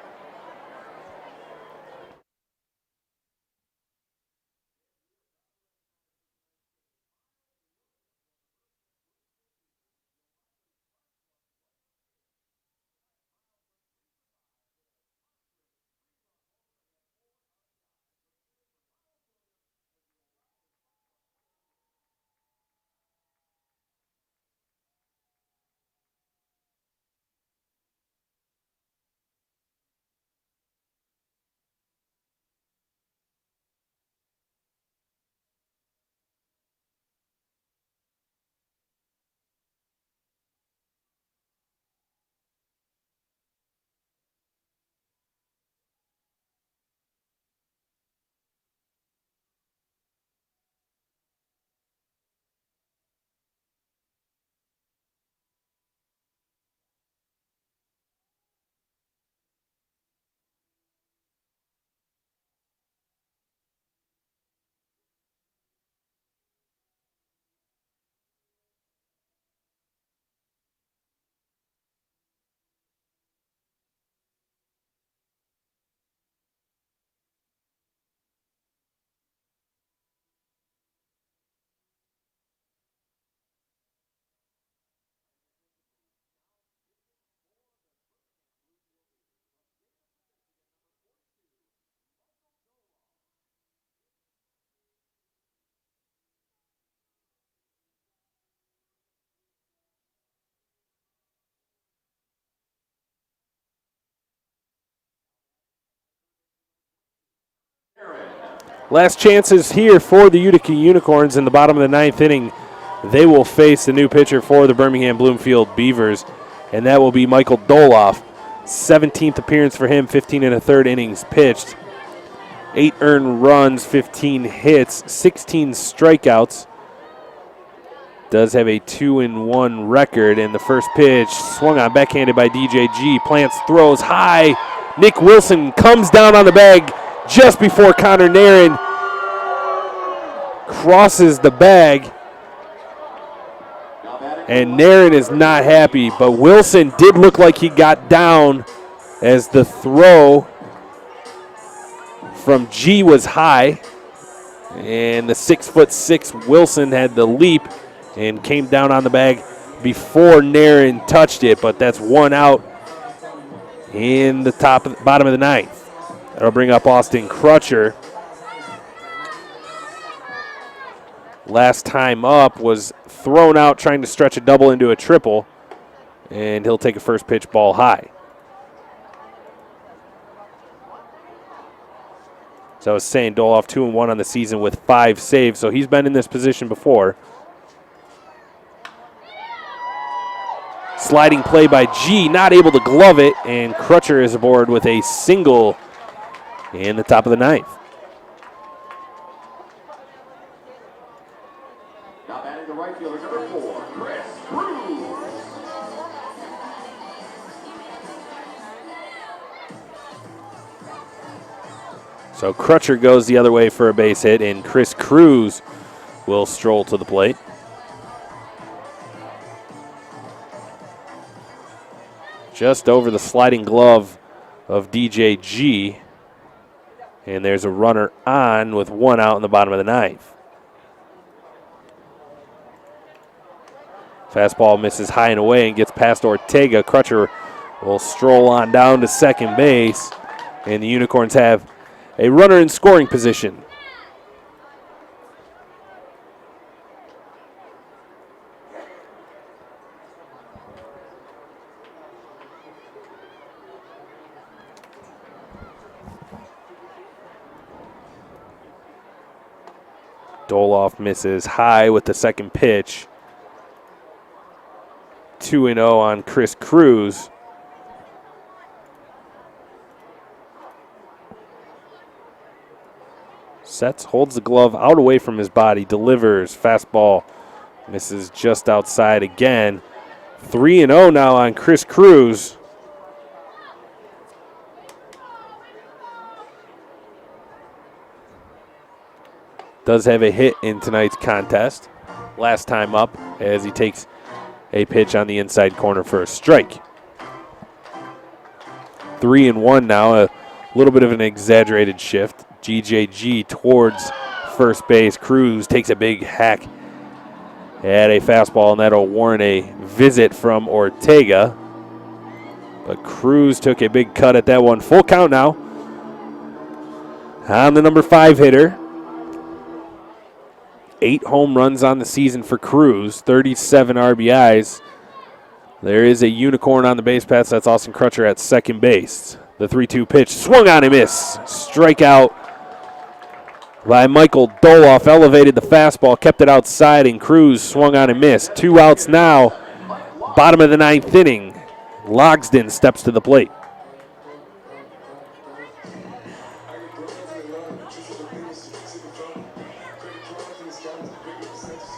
[SPEAKER 2] Last chances here for the Utica Unicorns in the bottom of the 9th inning. They will face the new pitcher for the Birmingham Bloomfield Beavers, and that will be Michael Doloff. 17th appearance for him, 15 1/3 innings pitched. 8 earned runs, 15 hits, 16 strikeouts. Does have a 2-1 record, and the first pitch swung on, backhanded by DJG. Plants, throws high. Nick Wilson comes down on the bag just before Connor Nairn crosses the bag. And Nairn is not happy, but Wilson did look like he got down as the throw from G was high. And the 6'6" Wilson had the leap and came down on the bag before Nairn touched it, but that's 1 out in the bottom of the 9th. That'll bring up Austin Crutcher. Last time up was thrown out trying to stretch a double into a triple, and he'll take a first pitch ball high. So I was saying Doloff 2-1 on the season with 5 saves, so he's been in this position before. Sliding play by G, not able to glove it, and Crutcher is aboard with a single in the top of the 9th.
[SPEAKER 1] Now batting the right fielder, number 4, Chris Cruz.
[SPEAKER 2] So Crutcher goes the other way for a base hit, and Chris Cruz will stroll to the plate. Just over the sliding glove of DJG. And there's a runner on with 1 out in the bottom of the 9th. Fastball misses high and away and gets past Ortega. Crutcher will stroll on down to second base. And the Unicorns have a runner in scoring position. Doloff misses high with the second pitch. 2-0 on Chris Cruz. Sets, holds the glove out away from his body, delivers, fastball, misses just outside again. 3-0 now on Chris Cruz. Does have a hit in tonight's contest. Last time up as he takes a pitch on the inside corner for a strike. 3-1 now, a little bit of an exaggerated shift. GJG towards first base. Cruz takes a big hack at a fastball, and that'll warrant a visit from Ortega. But Cruz took a big cut at that one. Full count now on the number 5 hitter. 8 home runs on the season for Cruz, 37 RBIs. There is a unicorn on the base paths. That's Austin Crutcher at second base. The 3-2 pitch swung on and miss. Strikeout by Michael Doloff. Elevated the fastball, kept it outside, and Cruz swung on and missed. 2 outs now. Bottom of the 9th inning. Logsdon steps to the plate.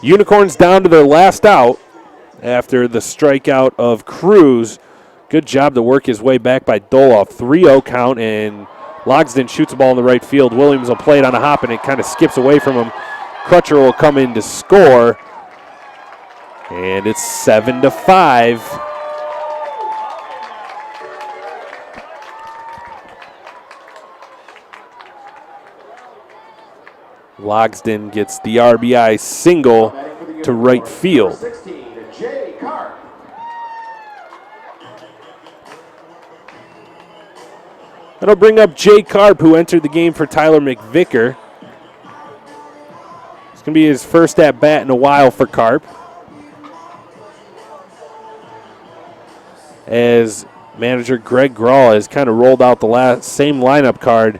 [SPEAKER 2] Unicorns down to their last out after the strikeout of Cruz. Good job to work his way back by Doloff. 3-0 count, and Logsdon shoots the ball in the right field. Williams will play it on a hop, and it kind of skips away from him. Crutcher will come in to score, and it's 7-5. Logsdon gets the RBI single to right field.
[SPEAKER 1] 16, Jay Carp.
[SPEAKER 2] That'll bring up Jay Carp, who entered the game for Tyler McVicker. It's going to be his first at-bat in a while for Carp, as manager Greg Grawl has kind of rolled out the same lineup card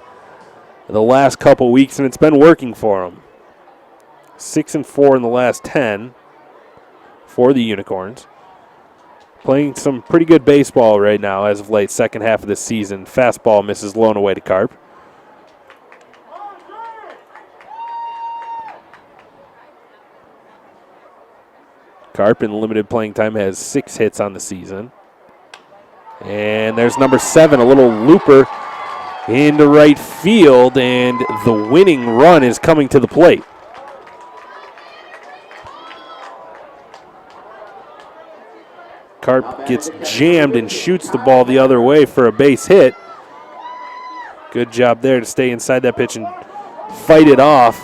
[SPEAKER 2] the last couple weeks, and it's been working for him. 6-4 in the last 10 for the Unicorns. Playing some pretty good baseball right now as of late, second half of the season. Fastball misses low and away to Carp. Carp in limited playing time has 6 hits on the season. And there's number 7, a little looper into right field, and the winning run is coming to the plate. Carp gets jammed and shoots the ball the other way for a base hit. Good job there to stay inside that pitch and fight it off.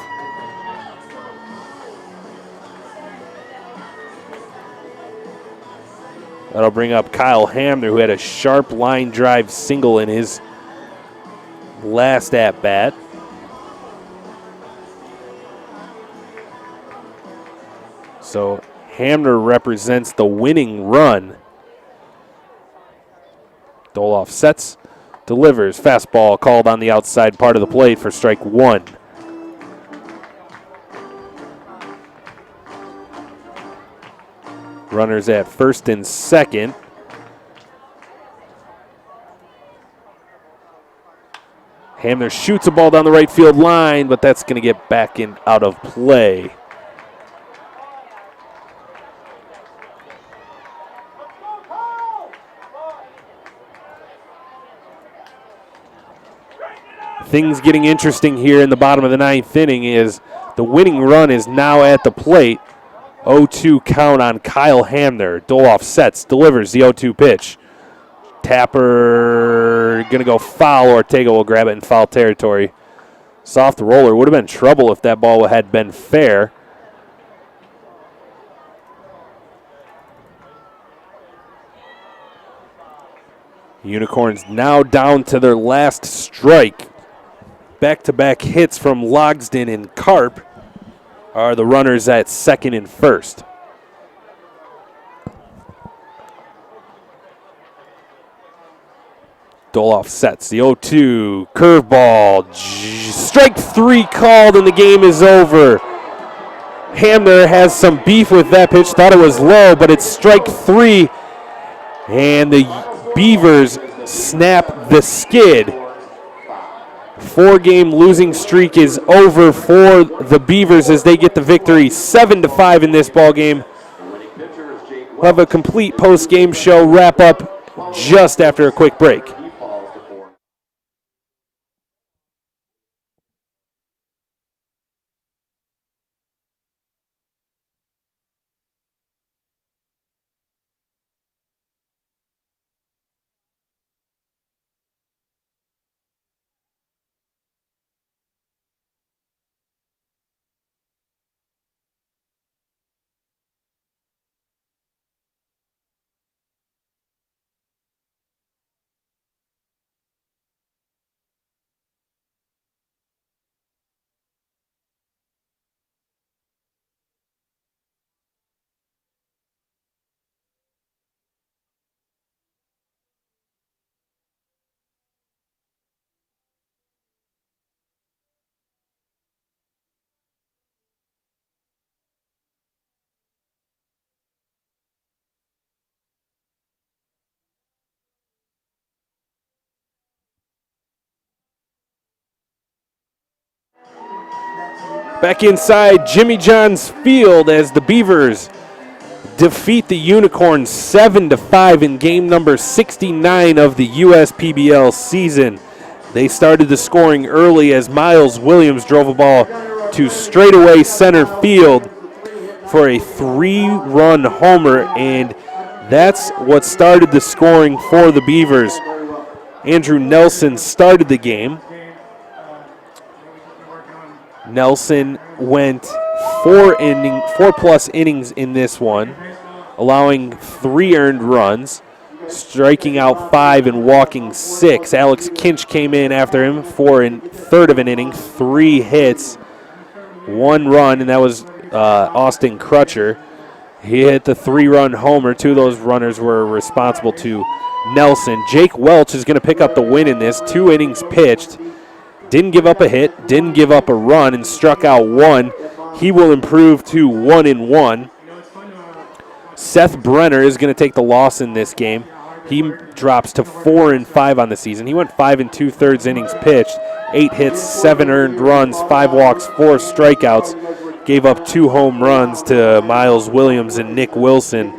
[SPEAKER 2] That'll bring up Kyle Hamner, who had a sharp line drive single in his last at-bat. So Hamner represents the winning run. Doloff sets, delivers. Fastball called on the outside part of the plate for strike 1. Runners at first and second. Hamner shoots a ball down the right field line, but that's going to get back in out of play. Things getting interesting here in the bottom of the 9th inning is the winning run is now at the plate. 0-2 count on Kyle Hamner. Doloff sets, delivers the 0-2 pitch. Tapper going to go foul. Ortega will grab it in foul territory. Soft roller. Would have been trouble if that ball had been fair. Unicorns now down to their last strike. Back-to-back hits from Logsdon and Carp are the runners at second and first. Doloff sets the 0-2 curveball. Strike 3 called, and the game is over. Hamner has some beef with that pitch. Thought it was low, but it's strike 3. And the Beavers snap the skid. 4-game losing streak is over for the Beavers as they get the victory 7-5 in this ball game. We'll have a complete post-game show wrap up just after a quick break. Back inside Jimmy John's Field as the Beavers defeat the Unicorns 7-5 in game number 69 of the USPBL season. They started the scoring early as Miles Williams drove a ball to straightaway center field for a 3-run homer, and that's what started the scoring for the Beavers. Andrew Nelson started the game. Nelson went 4+ innings in this one, allowing 3 earned runs, striking out 5 and walking 6. Alex Kinch came in after him for a third of an inning, 3 hits, 1 run, and that was Austin Crutcher. He hit the 3-run homer. 2 of those runners were responsible to Nelson. Jake Welch is going to pick up the win in this. 2 innings pitched. Didn't give up a hit, didn't give up a run, and struck out 1. He will improve to 1-1. Seth Brenner is going to take the loss in this game. He drops to 4-5 on the season. He went 5 2/3 innings pitched, 8 hits, 7 earned runs, 5 walks, 4 strikeouts. Gave up 2 home runs to Miles Williams and Nick Wilson.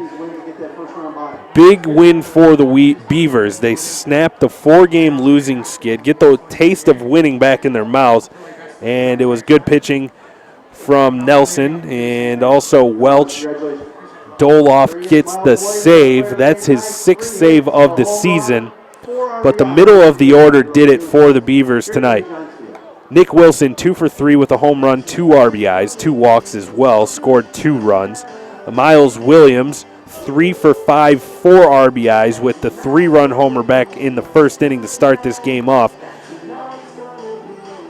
[SPEAKER 2] Big win for the Beavers. They snapped the 4-game losing skid, get the taste of winning back in their mouths, and it was good pitching from Nelson and also Welch. Doloff gets the save. That's his 6th save of the season, but the middle of the order did it for the Beavers tonight. Nick Wilson, 2 for 3 with a home run, 2 RBIs, 2 walks as well, scored 2 runs. Miles Williams, 3 for 5, 4 RBIs with the 3-run homer back in the first inning to start this game off.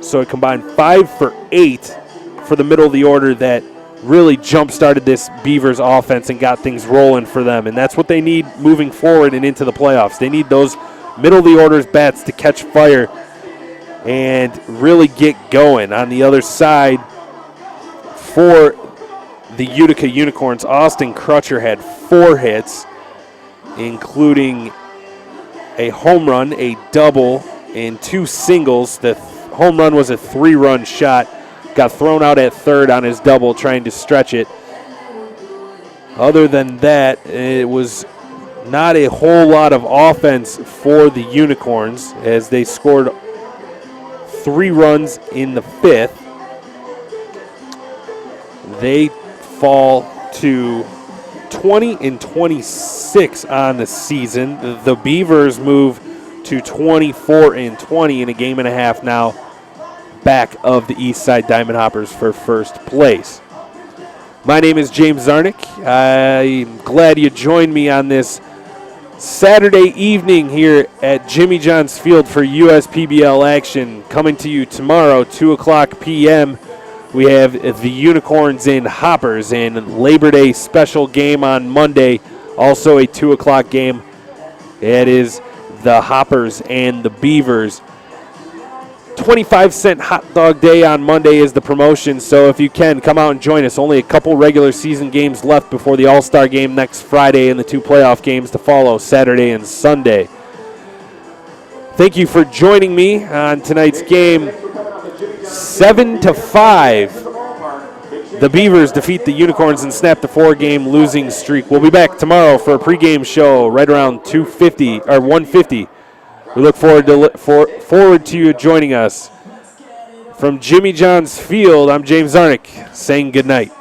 [SPEAKER 2] So it combined 5 for 8 for the middle of the order that really jump-started this Beavers offense and got things rolling for them. And that's what they need moving forward and into the playoffs. They need those middle of the order's bats to catch fire and really get going. On the other side, for the Utica Unicorns, Austin Crutcher had 4 hits, including a home run, a double, and 2 singles. The home run was a 3-run shot. Got thrown out at third on his double, trying to stretch it. Other than that, it was not a whole lot of offense for the Unicorns as they scored 3 runs in the 5th. They fall to 20-26 on the season. The Beavers move to 24-20 in a game and a half now, back of the Eastside Diamond Hoppers for first place. My name is James Zarnick. I'm glad you joined me on this Saturday evening here at Jimmy John's Field for USPBL action. Coming to you tomorrow, 2 o'clock p.m., we have the Unicorns and Hoppers, and Labor Day special game on Monday, also a 2 o'clock game. It is the Hoppers and the Beavers. 25-cent hot dog day on Monday is the promotion, so if you can, come out and join us. Only a couple regular season games left before the All-Star game next Friday and the 2 playoff games to follow Saturday and Sunday. Thank you for joining me on tonight's game. 7-5. The Beavers defeat the Unicorns and snap the 4-game losing streak. We'll be back tomorrow for a pregame show right around 2:50 or 1:50. We look forward to you joining us. From Jimmy John's Field, I'm James Zarnick saying good night.